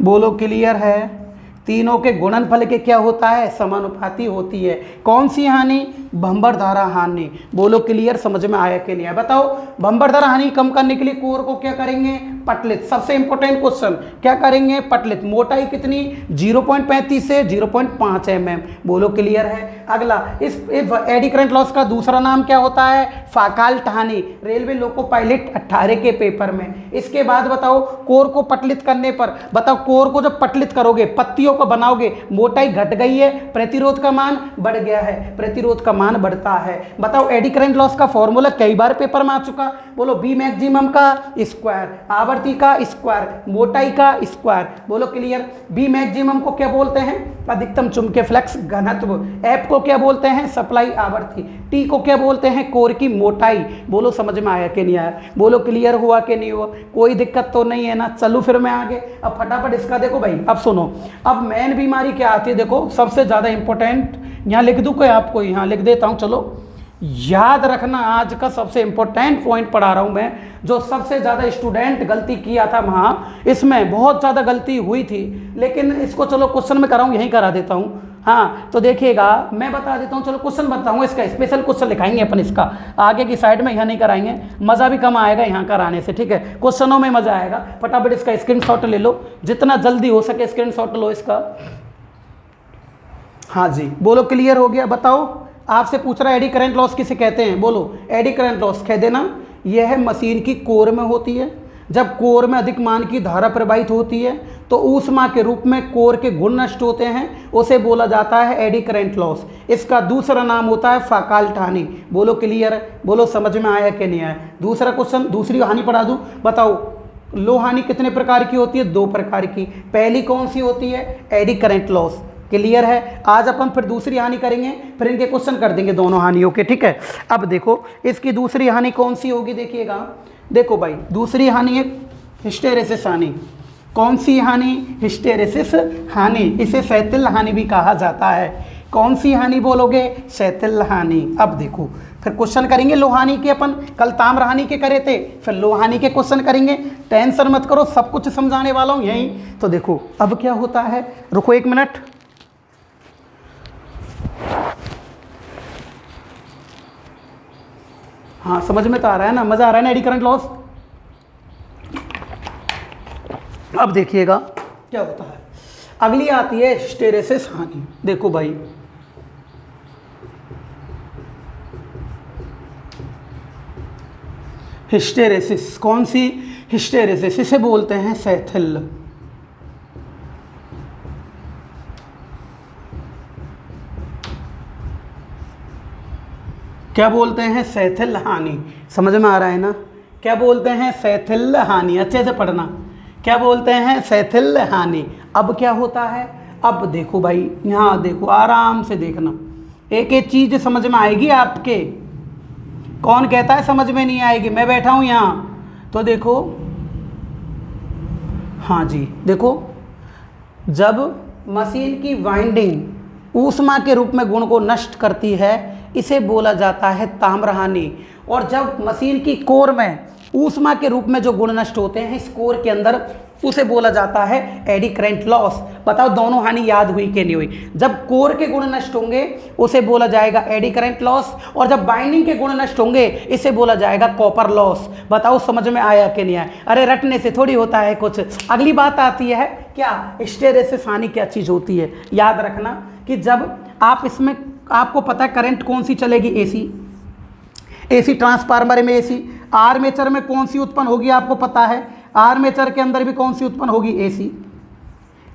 बोलो क्लियर है। तीनों के गुणनफल के क्या होता है, समानुपाती होती है। कौन सी हानि, बम्बर धारा हानि। बोलो क्लियर, समझ में आया कि नहीं आया। बताओ बम्बर धारा हानि कम करने के लिए कोर को क्या करेंगे, पटलित। सबसे इंपॉर्टेंट क्वेश्चन, क्या करेंगे, पटलित। मोटाई कितनी, 0.35 से 0.5 mm। बोलो क्लियर है। अगला, इस एडी करंट लॉस का दूसरा नाम क्या होता है, फाकाल्ट हानि। रेलवे लोको पायलट 18 के पेपर में। इसके बाद बताओ कोर को पटलित करने पर, बताओ कोर को जब पटलित करोगे, पत्तियों को बनाओगे, मोटाई घट गई है, प्रतिरोध का मान बढ़ गया है, प्रतिरोध का मान बढ़ता है। बताओ एडी करंट लॉस का फॉर्मूला कई बार पेपर में आ चुका। बोलो बी मैक्सिमम का स्क्वायर, आवर्ती का स्क्वायर, मोटाई का स्क्वायर। बोलो क्लियर। बी मैक्सिमम को क्या बोलते हैं, अधिकतम चुंबकीय फ्लक्स घनत्व। एफ को क्या बोलते हैं, सप्लाई आवृत्ति। टी को क्या बोलते हैं, कोर की मोटाई। बोलो समझ में आया कि नहीं आया। बोलो क्लियर हुआ कि नहीं हुआ। कोई दिक्कत तो नहीं है ना। चलो फिर मैं आगे अब फटाफट इसका देखो भाई। अब सुनो, अब अब मेन बीमारी क्या आती है, देखो सबसे ज़्यादा इंपॉर्टेंट, यहाँ लिख दूँ क्या आपको, यहाँ लिख देता हूँ, चलो याद रखना, आज का सबसे इंपॉर्टेंट पॉइंट पढ़ा रहा हूँ मैं, जो सबसे ज़्यादा स्टूडेंट गलती किया था वहाँ, इसमें बहुत ज़्यादा गलती हुई थी, लेकिन इसको चलो क्वेश्चन में कराऊँ, यहीं करा देता हूँ। हाँ तो देखिएगा, मैं बता देता हूँ, चलो क्वेश्चन बताऊँगा, इसका स्पेशल क्वेश्चन लिखाएंगे अपन, इसका आगे की साइड में यहाँ नहीं कराएंगे, मज़ा भी कम आएगा यहाँ कराने से, ठीक है, क्वेश्चनों में मज़ा आएगा। फटाफट इसका स्क्रीनशॉट ले लो, जितना जल्दी हो सके स्क्रीनशॉट लो इसका। हाँ जी, बोलो क्लियर हो गया? बताओ, आपसे पूछ रहा है एडी करंट लॉस किसे कहते हैं, बोलो। एडी करंट लॉस कह देना, यह मशीन की कोर में होती है। जब कोर में अधिक मान की धारा प्रवाहित होती है तो ऊष्मा के रूप में कोर के गुण नष्ट होते हैं, उसे बोला जाता है एडी करंट लॉस। इसका दूसरा नाम होता है फॉकाल्ट हानि। बोलो क्लियर, बोलो समझ में आया कि नहीं आया? दूसरा क्वेश्चन, दूसरी हानि पढ़ा दूँ, बताओ लो हानि कितने प्रकार की होती है? 2 प्रकार की। पहली कौन सी होती है? AD current loss. क्लियर है? आज अपन फिर दूसरी हानि करेंगे, फिर इनके क्वेश्चन कर देंगे दोनों हानियों के, ठीक है। अब देखो इसकी दूसरी हानि कौन सी होगी, देखिएगा, देखो भाई, दूसरी हानि है हिस्टेरेसिस हानि। कौन सी हानि? हिस्टेरेसिस हानि। इसे शैथिल हानि भी कहा जाता है। कौन सी हानि बोलोगे? शैथिल हानि। अब देखो फिर क्वेश्चन करेंगे लोहानी के, अपन कल ताम्र हानि के करे थे, फिर लोहानी के क्वेश्चन करेंगे, टेंशन मत करो, सब कुछ समझाने वाला हूँ यहीं। तो देखो अब क्या होता है, रुको 1 मिनट। हाँ समझ में तो आ रहा है ना, मज़ा आ रहा है ना एडी करंट लॉस? अब देखिएगा क्या होता है, अगली आती है हिस्टेरेसिस हानि। देखो भाई, हिस्टेरेसिस, कौन सी हिस्टेरेसिस? इसे बोलते हैं शैथिल। क्या बोलते हैं? शैथिल हानि। समझ में आ रहा है ना? क्या बोलते हैं? शैथिल हानि। अच्छे से पढ़ना, क्या बोलते हैं? शैथिल हानि। अब क्या होता है, अब देखो भाई, यहाँ देखो, आराम से देखना, एक एक चीज़ समझ में आएगी आपके। कौन कहता है समझ में नहीं आएगी? मैं बैठा हूँ यहाँ। तो देखो, हाँ जी, देखो, जब मशीन की वाइंडिंग ऊष्मा के रूप में गुण को नष्ट करती है, इसे बोला जाता है ताम्र हानि। और जब मशीन की कोर में ऊष्मा के रूप में जो गुण नष्ट होते हैं इस कोर के अंदर, उसे बोला जाता है एडी करंट लॉस। बताओ दोनों हानि याद हुई कि नहीं हुई? जब कोर के गुण नष्ट होंगे उसे बोला जाएगा एडी करंट लॉस, और जब बाइंडिंग के गुण नष्ट होंगे इसे बोला जाएगा कॉपर लॉस। बताओ समझ में आया कि नहीं आया? अरे रटने से थोड़ी होता है कुछ। अगली बात आती है क्या? हिस्टेरेसिस हानि क्या चीज़ होती है? याद रखना कि जब आप इसमें, आपको पता है करंट कौन सी चलेगी? एसी ट्रांसफार्मर में एसी। आर्मेचर में कौन सी उत्पन्न होगी? आपको पता है। आर्मेचर के अंदर भी कौन सी उत्पन्न होगी? एसी।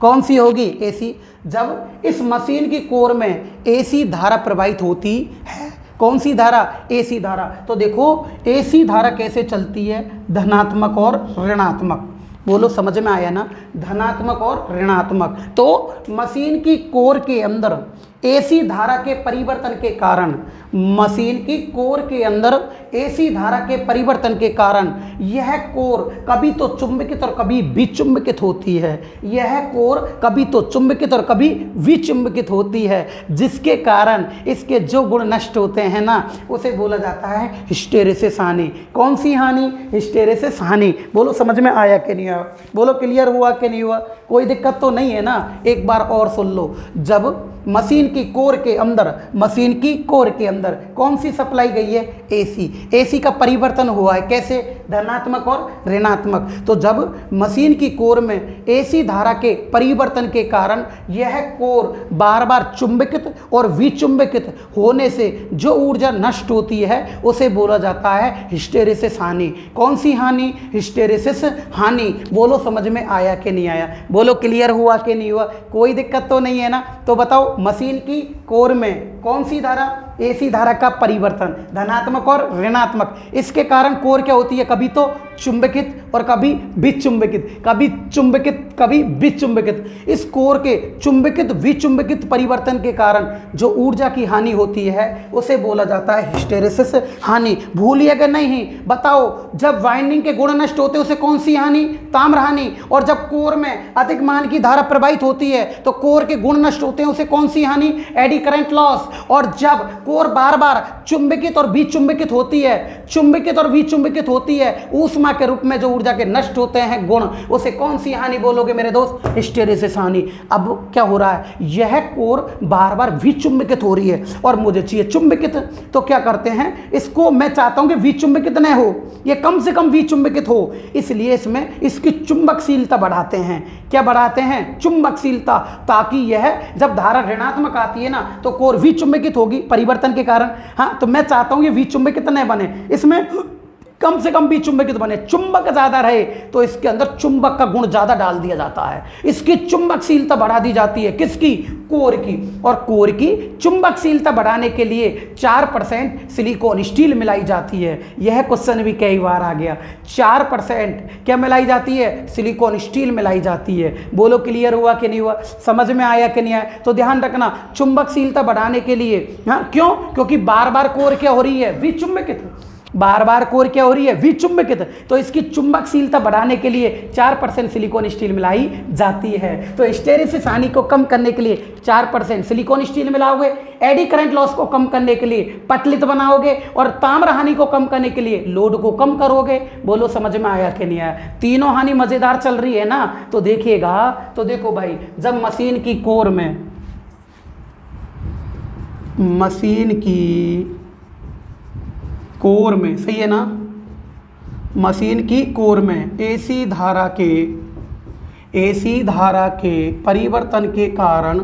कौन सी होगी? एसी। जब इस मशीन की कोर में एसी धारा प्रवाहित होती है, कौन सी धारा? एसी धारा। तो देखो एसी धारा कैसे चलती है? धनात्मक और ऋणात्मक। बोलो समझ में आया ना? धनात्मक और ऋणात्मक। तो मशीन की कोर के अंदर एसी धारा के परिवर्तन के कारण, मशीन की कोर के अंदर एसी धारा के परिवर्तन के कारण यह कोर कभी तो चुंबकित और कभी विचुंबकित होती है। यह कोर कभी तो चुंबकित और कभी विचुंबकित होती है, जिसके कारण इसके जो गुण नष्ट होते हैं ना, उसे बोला जाता है हिस्टेरेसिस हानि। कौन सी हानि? हिस्टेरेसिस हानि। बोलो समझ में आया कि नहीं आया? बोलो क्लियर हुआ कि नहीं हुआ? कोई दिक्कत तो नहीं है ना? एक बार और सुन लो। जब मशीन की कोर के अंदर, मशीन की कोर के अंदर कौन सी सप्लाई गई है? एसी। एसी का परिवर्तन हुआ है कैसे? धनात्मक और ऋणात्मक। तो जब मशीन की कोर में एसी धारा के परिवर्तन के कारण यह कोर बार बार चुंबकित और विचुंबकित होने से जो ऊर्जा नष्ट होती है उसे बोला जाता है हिस्टेरेसिस हानि। कौन सी हानि? हिस्टेरेसिस हानि। बोलो समझ में आया कि नहीं आया? बोलो क्लियर हुआ कि नहीं हुआ? कोई दिक्कत तो नहीं है ना? तो बताओ मशीन की कोर में कौन सी धारा? एसी धारा का परिवर्तन, धनात्मक और ऋणात्मक। इसके कारण कोर क्या होती है? कभी तो चुंबकित और कभी विचुंबकित, कभी चुंबकित कभी विचुंबकित। इस कोर के चुंबकित विचुंबकित परिवर्तन के कारण जो ऊर्जा की हानि होती है उसे बोला जाता है हिस्टैरिसीस हानि। भूलिएगा नहीं, बताओ जब वाइंडिंग के गुण नष्ट होते हैं उसे कौन सी हानि? ताम्र हानि। और जब कोर में अधिक मान की धारा प्रवाहित होती है तो कोर के गुण नष्ट होते हैं, उसे कौन सी हानि? AD current loss. और जब कोर बार बार चुंबकित और विचुंबकित होती है, चुंबकित और विचुंबकित होती है, ऊष्मा के रूप में जो ऊर्जा के नष्ट होते हैं गुण, उसे कौन सी हानि बोलोगे मेरे दोस्त? हिस्टैरिसीस हानि। अब क्या हो रहा है, यह कोर बार बार विचुंबकित हो रही है और मुझे चाहिए चुंबकित, तो क्या करते हैं, इसको मैं चाहता हूं कि विचुंबकित न हो, ये कम से कम विचुंबकित हो, इसलिए इसमें इसकी चुंबकशीलता बढ़ाते हैं। क्या बढ़ाते हैं? चुंबकशीलता, ताकि यह जब धारा ऋणात्मक आती है ना तो कोर विचुंबकित होगी परिवर्तन के कारण। हाँ, तो मैं चाहता हूं ये विचुंबकित न बने, इसमें कम से कम विचुंबकित बने। चुंबक ज्यादा रहे तो इसके अंदर चुंबक का गुण ज्यादा डाल दिया जाता है, इसकी चुंबकशीलता बढ़ा दी जाती है। किसकी? कोर की। और कोर की चुंबकशीलता बढ़ाने के लिए 4% सिलिकॉन स्टील मिलाई जाती है। यह क्वेश्चन भी कई बार आ गया। 4% क्या मिलाई जाती है? सिलिकॉन स्टील मिलाई जाती है। बोलो क्लियर हुआ कि नहीं हुआ, समझ में आया कि नहीं आया? तो ध्यान रखना, चुंबकशीलता बढ़ाने के लिए, हाँ क्यों? क्योंकि बार बार कोर क्या हो रही है? विचुंबकित। बार बार कोर क्या हो रही है? विचुंबकित। तो इसकी चुंबकशीलता बढ़ाने के लिए 4% सिलिकॉन स्टील मिलाई जाती है। तो हिस्टैरिसीस हानि को कम करने के लिए 4% सिलिकॉन स्टील मिलाओगे, एडी करंट लॉस को कम करने के लिए पटलित बनाओगे, और ताम्र हानि को कम करने के लिए लोड को कम करोगे। बोलो समझ में आया कि नहीं आया? तीनों हानि मजेदार चल रही है ना? तो देखिएगा, तो देखो भाई, जब मशीन की कोर में, मशीन की कोर में, सही है ना, मशीन की कोर में एसी धारा के परिवर्तन के कारण,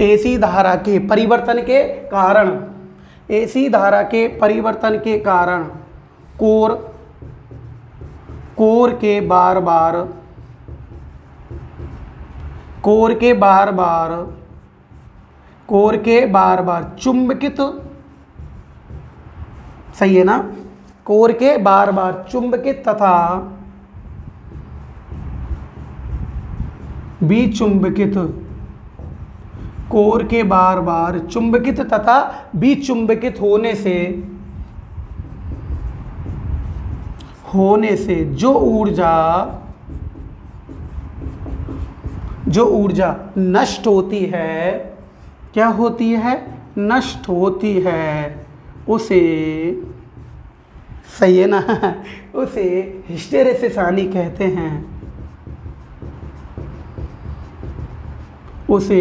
एसी धारा के परिवर्तन के कारण, एसी धारा के परिवर्तन के कारण कोर के बार बार चुंबकित, सही है ना, कोर के बार बार चुंबकित तथा विचुंबकित, कोर के बार बार चुंबकित तथा विचुंबकित होने से जो ऊर्जा नष्ट होती है, क्या होती है? नष्ट होती है, उसे, सही है ना, उसे हिस्टैरिसीस हानि कहते हैं। उसे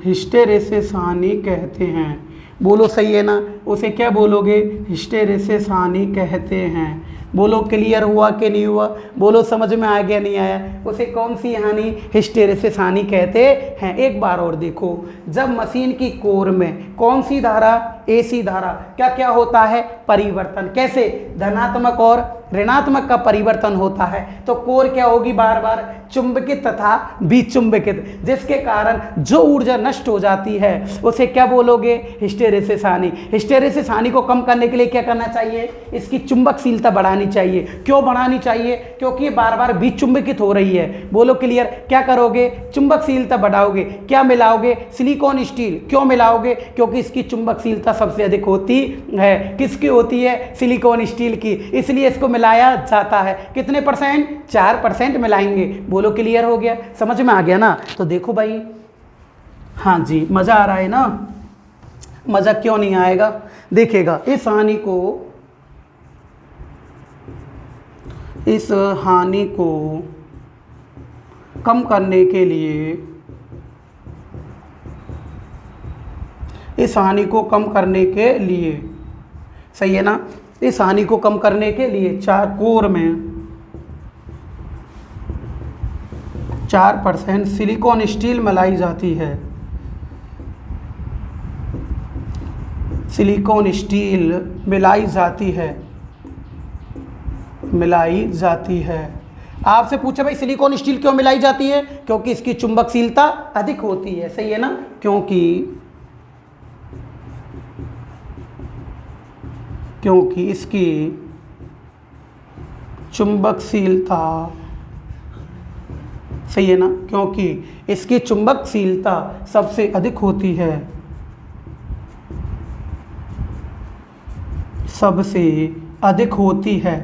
हिस्टैरिसीस हानि कहते हैं। बोलो सही है ना? उसे क्या बोलोगे? हिस्टैरिसीस हानि कहते हैं। बोलो क्लियर हुआ कि नहीं हुआ? बोलो समझ में आ गया नहीं आया? उसे कौन सी हानि? हिस्टैरिसीस हानि कहते हैं। एक बार और देखो, जब मशीन की कोर में कौन सी धारा? एसी धारा, क्या क्या होता है? परिवर्तन। कैसे? धनात्मक और ऋणात्मक का परिवर्तन होता है। तो कोर क्या होगी? बार बार चुंबकित तथा विचुंबकित, जिसके कारण जो ऊर्जा नष्ट हो जाती है उसे क्या बोलोगे? हिस्टैरिसीस हानि। हिस्टैरिसीस हानि को कम करने के लिए क्या करना चाहिए? इसकी चुंबकशीलता बढ़ानी चाहिए। क्यों बढ़ानी चाहिए? क्योंकि ये बार बार विचुंबकित हो रही है। बोलो क्लियर? क्या करोगे? चुंबकशीलता बढ़ाओगे। क्या मिलाओगे? Silicon steel. क्यों मिलाओगे? क्योंकि इसकी चुंबकशीलता सबसे अधिक होती है। किसकी होती है? सिलिकॉन स्टील की। इसलिए इसको मिलाया जाता है। कितने %? 4% मिलाएंगे। बोलो क्लियर हो गया? समझ में आ गया ना? तो देखो भाई, हाँ जी, मजा आ रहा है ना? मजा क्यों नहीं आएगा? देखिएगा, इस हानि को कम करने के लिए, इस हानि को कम करने के लिए, सही है ना, इस हानि को कम करने के लिए कोर में 4% सिलिकॉन स्टील मिलाई जाती है। सिलिकॉन स्टील मिलाई जाती है। आपसे पूछा भाई सिलिकॉन स्टील क्यों मिलाई जाती है? क्योंकि इसकी चुंबकशीलता अधिक होती है, सही है ना? क्योंकि क्योंकि इसकी चुंबकशीलता, सही है ना, क्योंकि इसकी चुंबकशीलता सबसे अधिक होती है, सबसे अधिक होती है।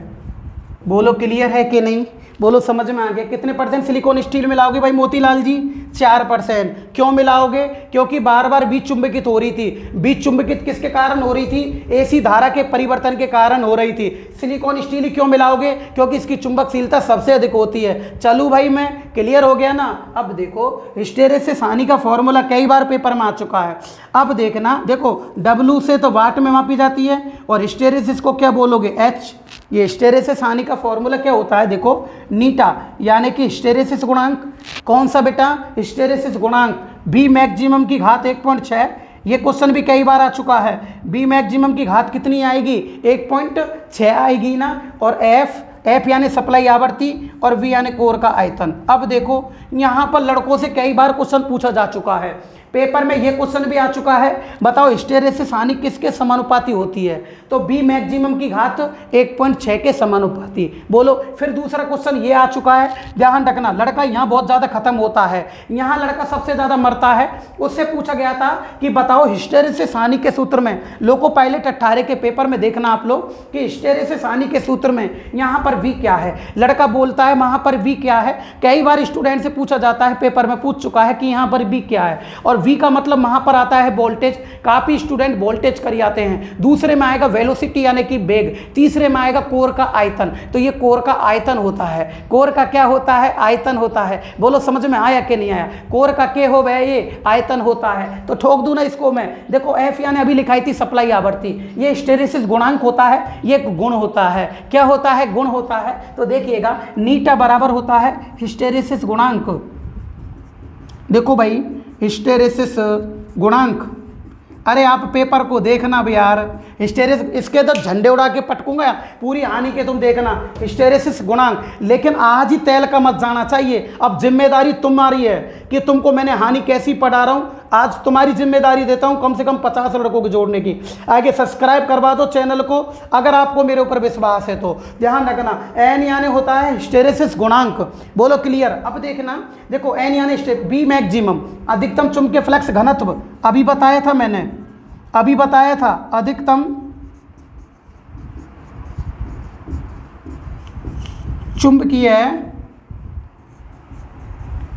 बोलो क्लियर है कि नहीं, बोलो समझ में आ गया। कितने परसेंट सिलिकॉन स्टील मिलाओगे भाई मोतीलाल जी? 4%। क्यों मिलाओगे? क्योंकि बार बार बीज चुंबकित हो रही थी। बीज चुंबकित किसके कारण हो रही थी? एसी धारा के परिवर्तन के कारण हो रही थी। सिलिकॉन स्टील क्यों मिलाओगे? क्योंकि इसकी चुंबकशीलता सबसे अधिक होती है। चलू भाई मैं, क्लियर हो गया ना। अब देखो हिस्टैरिसीस हानि का फॉर्मूला कई बार पेपर में आ चुका है। अब देखना, देखो W से तो वाट में मापी जाती है और हिस्टैरिसीस को क्या बोलोगे? H। ये हिस्टैरिसीस हानि का फॉर्मूला क्या होता है? देखो नीटा, यानी कि हिस्टैरिसीस गुणांक। कौन सा बेटा? हिस्टैरिसीस गुणांक। बी मैक्सिमम की घात 1.6। ये क्वेश्चन भी कई बार आ चुका है। बी मैक्सिमम की घात कितनी आएगी? 1.6 आएगी ना। और एफ यानी सप्लाई आवृत्ति और वी यानी कोर का आयतन। अब देखो यहाँ पर लड़कों से कई बार क्वेश्चन पूछा जा चुका है, पेपर में ये क्वेश्चन भी आ चुका है। बताओ हिस्टैरिसीस हानि किसके समानुपाती होती है? तो बी मैक्सिमम की घात 1.6 के समानुपाती। बोलो। फिर दूसरा क्वेश्चन ये आ चुका है, ध्यान रखना, लड़का यहाँ बहुत ज़्यादा खत्म होता है, यहाँ लड़का सबसे ज़्यादा मरता है। उससे पूछा गया था कि बताओ हिस्टैरिसीस हानि के सूत्र में, लोको पायलट 18 के पेपर में देखना आप लोग कि हिस्टैरिसीस हानि के सूत्र में यहाँ पर वी क्या है। लड़का बोलता है वहाँ पर वी क्या है। कई बार स्टूडेंट से पूछा जाता है, पेपर में पूछ चुका है कि यहाँ पर वी क्या है। और वी का मतलब वहां पर आता है वोल्टेज। काफी स्टूडेंट वोल्टेज कर आते हैं। दूसरे में आएगा वेलोसिटी यानी कि वेग। तीसरे में आएगा कोर का आयतन। तो ये कोर का आयतन होता है। कोर का क्या होता है? आयतन होता है। बोलो समझ में आया कि नहीं आया? कोर का क्या हो गया? ये आयतन होता है। तो ठोक दूं ना इसको मैं। देखो एफ यानी अभी लिखाई थी सप्लाई आवृत्ति, ये हिस्टैरिसीस गुणांक होता है, ये गुण होता है। क्या होता है? गुण होता है। तो देखिएगा नीटा बराबर होता है हिस्टैरिसीस गुणांक। देखो भाई हिस्टैरिसीस गुणांक, अरे आप पेपर को देखना भी यार। हिस्टैरिस इसके तो झंडे उड़ा के पटकूंगा पूरी हानि के, तुम देखना हिस्टैरिसीस गुणांक। लेकिन आज ही तेल का मत जाना चाहिए। अब जिम्मेदारी तुम्हारी है कि तुमको मैंने हानि कैसी पढ़ा रहा हूँ। आज तुम्हारी जिम्मेदारी देता हूँ कम से कम 50 लड़कों को जोड़ने की। आगे सब्सक्राइब करवा दो चैनल को अगर आपको मेरे ऊपर विश्वास है तो। ध्यान रखना, एन यानी होता है हिस्टैरिसीस गुणांक। बोलो क्लियर। अब देखना, देखो एन यानी बी मैक्सिमम अधिकतम चुंबकीय फ्लक्स घनत्व। अभी बताया था मैंने, अभी बताया था अधिकतम चुंबकीय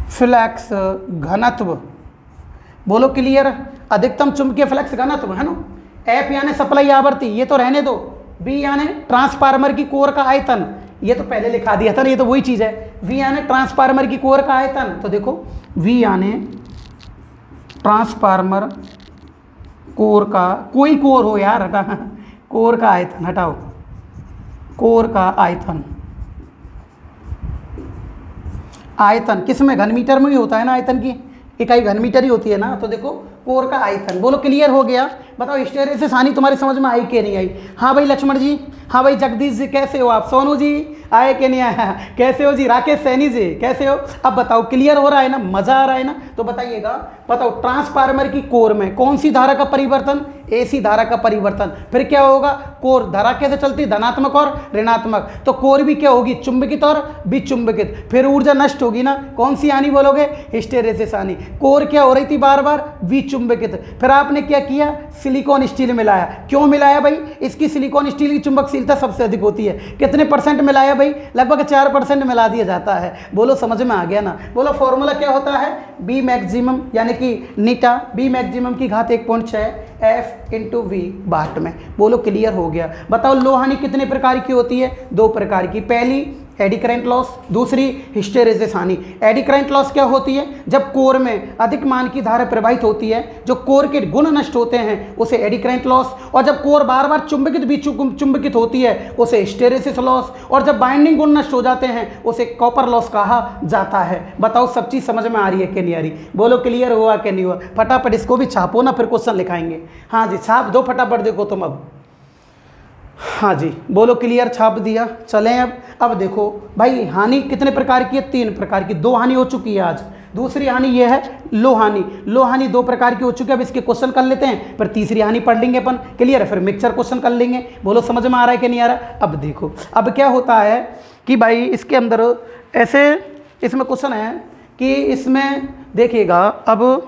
फ्लक्स घनत्व। बोलो क्लियर। अधिकतम चुंबकीय फ्लक्स घनत्व है ना। एफ यानी सप्लाई आवृत्ति, ये तो रहने दो। बी यानी ट्रांसफार्मर की कोर का आयतन, ये तो पहले लिखा दिया था ना, ये तो वही चीज है। वी यानी ट्रांसफार्मर की कोर का आयतन। तो देखो वी यानी ट्रांसफार्मर कोर का, कोई कोर हो यार, हटा कोर का आयतन हटाओ, कोर का आयतन। आयतन किस में? घन मीटर में ही होता है ना, आयतन की इकाई घन मीटर ही होती है ना। तो देखो कोर का आयतन। बोलो क्लियर हो गया। बताओ हिस्टैरिसीस हानि तुम्हारी समझ में आई कि नहीं आई? हाँ भाई लक्ष्मण जी, हाँ भाई जगदीश जी कैसे हो आप? सोनू जी आए कि नहीं आया? कैसे हो जी? राकेश सैनी जी कैसे हो? अब बताओ क्लियर हो रहा है ना, मजा आ रहा है ना? तो बताइएगा, बताओ ट्रांसफार्मर की कोर में कौन सी धारा का परिवर्तन? एसी धारा का परिवर्तन। फिर क्या होगा? कोर धारा कैसे चलती? धनात्मक और ऋणात्मक। तो कोर भी क्या होगी? चुंबकित और विचुंबकित। फिर ऊर्जा नष्ट होगी ना। कौन सी हानि बोलोगे? हिस्टैरिसीस हानि। कोर क्या हो रही थी बार बार? विचुंबकित। फिर आपने क्या किया? सिलिकॉन स्टील मिलाया। क्यों मिलाया भाई? इसकी सिलिकॉन स्टील की चुंबकशीलता सबसे अधिक होती है। कितने परसेंट मिलाया भाई? लगभग 4% मिला दिया जाता है। बोलो समझ में आ गया ना? बोलो फॉर्मूला क्या होता है? बी मैक्सिमम यानी कि नीटा, बी मैक्सिमम की घात 1.6 एफ इंटू वी बाट में। बोलो क्लियर हो गया। बताओ लो हानि कितने प्रकार की होती है? 2 प्रकार की। पहली एडी करंट लॉस, दूसरी हिस्टैरिसीस हानि। एडी करंट लॉस क्या होती है? जब कोर में अधिक मान की धारा प्रवाहित होती है, जो कोर के गुण नष्ट होते हैं उसे एडी करंट लॉस। और जब कोर बार बार चुंबकित भी चुंबकित होती है उसे हिस्टैरिसीस लॉस। और जब बाइंडिंग गुण नष्ट हो जाते हैं उसे कॉपर लॉस कहा जाता है। बताओ सब चीज़ समझ में आ रही है कि नहीं आ रही? बोलो क्लियर हुआ कि नहीं हुआ? फटाफट इसको भी छापो ना, फिर क्वेश्चन लिखाएंगे। हाँ जी छाप दो फटाफट, देखो तुम अब। हाँ जी बोलो क्लियर, छाप दिया। चलें अब देखो भाई हानि कितने प्रकार की है? 3 प्रकार की। 2 हानि हो चुकी है आज, दूसरी हानि ये है लो हानि। लो हानि दो प्रकार की हो चुकी है, अब इसके क्वेश्चन कर लेते हैं, फिर तीसरी हानि पढ़ लेंगे अपन, क्लियर है, फिर मिक्सचर क्वेश्चन कर लेंगे। बोलो समझ में आ रहा है कि नहीं आ रहा। अब देखो अब क्या होता है कि भाई इसके अंदर ऐसे इसमें क्वेश्चन है कि इसमें देखिएगा, अब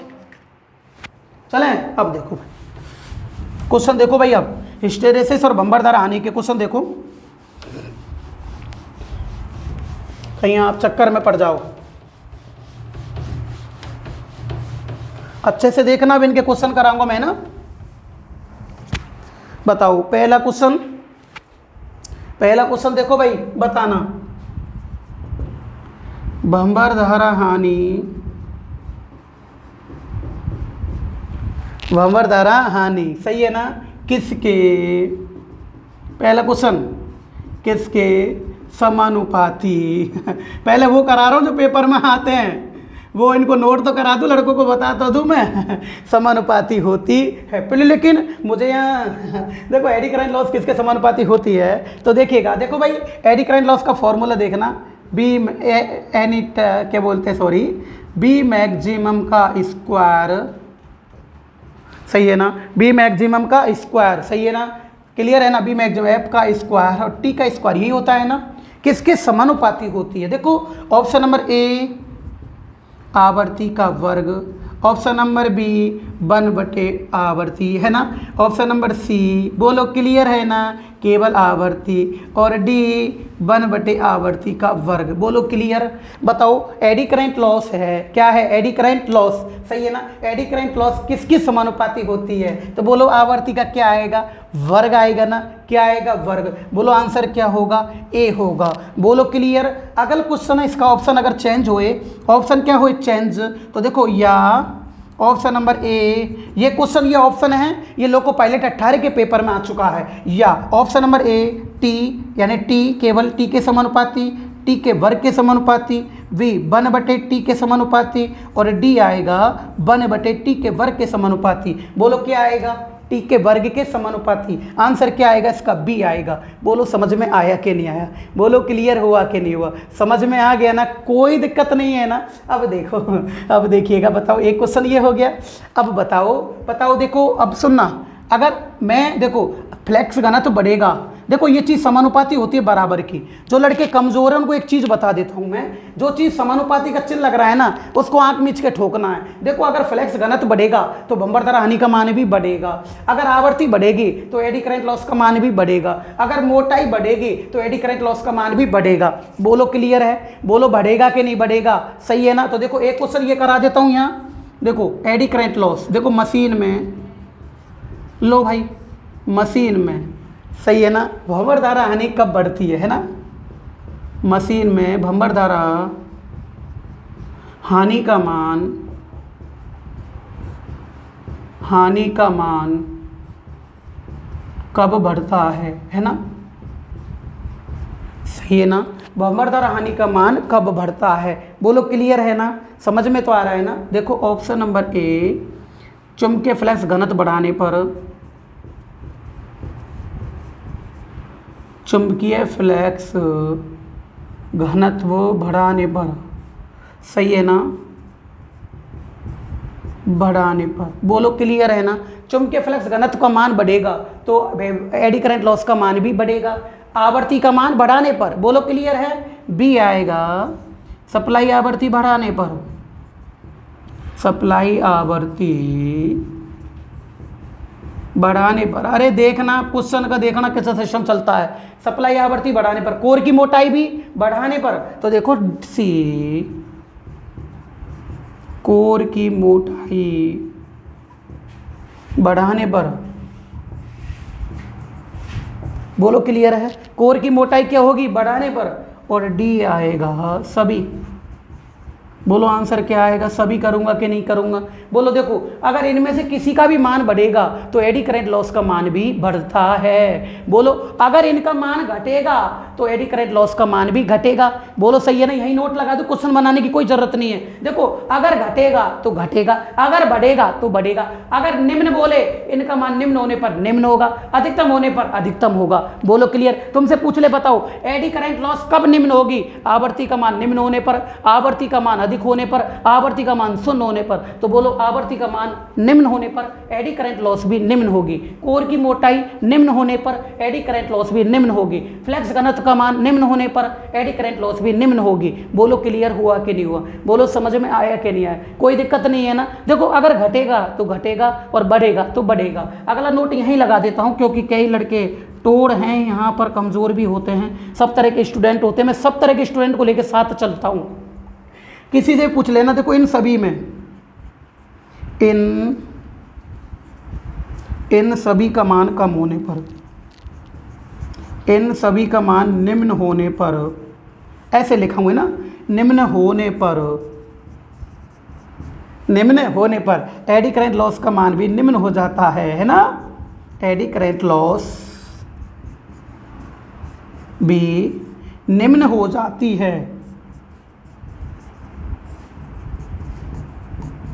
चलें, अब देखो क्वेश्चन देखो भाई, अब हिस्टेरेसिस और भंवरधारा हानि के क्वेश्चन देखो, कहीं आप चक्कर में पड़ जाओ। अच्छे से देखना, अब इनके क्वेश्चन कराऊंगा मैं ना। बताओ पहला क्वेश्चन देखो भाई, बताना भंवरधारा हानि सही है ना, किसके, पहला क्वेश्चन किसके समानुपाती पहले वो करा रहा हूँ जो पेपर में आते हैं, वो इनको नोट तो करा दूँ, लड़कों को बता तो दूँ मैं समानुपाती होती है पहले। लेकिन मुझे यहाँ देखो एडी करंट लॉस किसके समानुपाती होती है, तो देखिएगा, देखो भाई एडी करंट लॉस का फॉर्मूला देखना, बी मैक्सिमम का स्क्वायर सही है ना, बी मैक्सिमम का स्क्वायर सही है ना, क्लियर है ना, बी मैक्सिमम एफ का स्क्वायर और टी का स्क्वायर यही होता है ना, किसके समानुपाती होती है। देखो ऑप्शन नंबर ए आवर्ती का वर्ग, ऑप्शन नंबर बी 1/, आवर्ती है ना, ऑप्शन नंबर सी बोलो क्लियर है ना, केवल आवर्ती, और डी 1/, आवर्ती का वर्ग, बोलो क्लियर। बताओ एडी करंट लॉस है, क्या है एडी करंट लॉस सही है ना, एडी करंट लॉस किसकी समानुपाती होती है, तो बोलो आवर्ती का क्या आएगा, वर्ग आएगा ना, क्या आएगा वर्ग, बोलो आंसर क्या होगा, ए होगा, बोलो क्लियर। अगला क्वेश्चन है इसका ऑप्शन अगर चेंज होए, ऑप्शन क्या होए चेंज, तो देखो या ऑप्शन नंबर ए, ये क्वेश्चन ये ऑप्शन है, ये लोको पायलट 18 के पेपर में आ चुका है, या ऑप्शन नंबर ए टी यानी टी केवल टी के समानुपाती, टी के वर्ग के समानुपाती, वी 1/t के समानुपाती, और डी आएगा 1/t के वर्ग के समानुपाती, बोलो क्या आएगा, टी के वर्ग के समानुपाती, आंसर क्या आएगा इसका बी आएगा। बोलो समझ में आया कि नहीं आया, बोलो क्लियर हुआ कि नहीं हुआ, समझ में आ गया ना, कोई दिक्कत नहीं है ना। अब देखो अब देखिएगा, बताओ एक क्वेश्चन ये हो गया, अब बताओ देखो, अब सुनना, अगर मैं देखो फ्लैक्स गाना तो बढ़ेगा, देखो ये चीज़ समानुपाती होती है बराबर की, जो लड़के कमज़ोर हैं उनको एक चीज़ बता देता हूँ मैं, जो चीज़ समानुपाती का चिन्ह लग रहा है ना उसको आंख मीच के ठोकना है। देखो अगर फ्लैक्स घनत्व बढ़ेगा तो भंवरधारा हानि का मान भी बढ़ेगा, अगर आवर्ती बढ़ेगी तो एडी करंट लॉस का मान भी बढ़ेगा, अगर मोटाई बढ़ेगी तो एडी करंट लॉस का मान भी बढ़ेगा, बोलो क्लियर है, बोलो बढ़ेगा कि नहीं बढ़ेगा, सही है ना। तो देखो एक क्वेश्चन ये करा देता हूँ यहाँ, देखो एडी करंट लॉस, देखो मशीन में, लो भाई मशीन में सही है ना, भंवरधारा हानि कब बढ़ती है ना, मशीन में भंवरधारा हानि का मान कब बढ़ता है ना, सही है ना, भंवरधारा हानि का मान कब बढ़ता है, बोलो क्लियर है ना, समझ में तो आ रहा है ना। देखो ऑप्शन नंबर ए चुंबकीय फ्लक्स घनत्व बढ़ाने पर, चुंबकीय फ्लक्स घनत्व बढ़ाने पर सही है ना, बढ़ाने पर, बोलो क्लियर है ना, चुंबकीय फ्लक्स घनत्व का मान बढ़ेगा तो एडी करंट लॉस का मान भी बढ़ेगा, आवर्ती का मान बढ़ाने पर, बोलो क्लियर है, बी आएगा सप्लाई आवर्ती बढ़ाने पर, सप्लाई आवर्ती बढ़ाने पर, अरे देखना क्वेश्चन का देखना कैसा सिस्टम चलता है, सप्लाई आवर्ती बढ़ाने पर, कोर की मोटाई भी बढ़ाने पर, तो देखो सी कोर की मोटाई बढ़ाने पर, बोलो क्लियर है, कोर की मोटाई क्या होगी बढ़ाने पर, और डी आएगा सभी, बोलो आंसर क्या आएगा, सभी करूंगा कि नहीं करूंगा, बोलो देखो अगर इनमें से किसी का भी मान बढ़ेगा तो एडी करंट लॉस का मान भी बढ़ता है, बोलो अगर इनका मान घटेगा तो एडी करंट लॉस का मान भी घटेगा, बोलो सही है ना, यही नोट लगा दो, क्वेश्चन बनाने की कोई जरूरत नहीं है। देखो अगर घटेगा तो घटेगा, अगर बढ़ेगा तो बढ़ेगा, अगर निम्न बोले इनका मान निम्न होने पर निम्न होगा, अधिकतम होने पर अधिकतम होगा, बोलो क्लियर। तुमसे पूछ ले बताओ एडी करंट लॉस कब निम्न होगी, आवर्ती का मान निम्न होने पर, आवर्ती का मान अधिक होने पर, आवर्ती का मान शून्य होने पर। तो बोलो आवर्ती का मान निम्न होने पर एडी करंट लॉस भी निम्न होगी। कोर की मोटाई निम्न होने पर एडी करंट लॉस भी निम्न होगी। फ्लक्स घनत्व का मान निम्न होने पर एडी करंट लॉस भी निम्न होगी। बोलो क्लियर हुआ कि नहीं हुआ? बोलो समझ में आया कि नहीं आया? कोई दिक्कत नहीं है ना? देखो अगर घटेगा तो घटेगा और बढ़ेगा तो बढ़ेगा। अगला नोट यहीं लगा देता हूँ, क्योंकि कई लड़के टोड़ हैं यहाँ पर, कमज़ोर भी होते हैं, सब तरह के स्टूडेंट होते हैं। मैं सब तरह के स्टूडेंट को लेकर साथ चलता हूँ। किसी से पूछ लेना, देखो इन सभी में, इन सभी का मान कम होने पर, इन सभी का मान निम्न होने पर, ऐसे लिखा हुआ है ना, निम्न होने पर एडी करंट लॉस का मान भी निम्न हो जाता है ना? एडी करंट लॉस भी निम्न हो जाती है,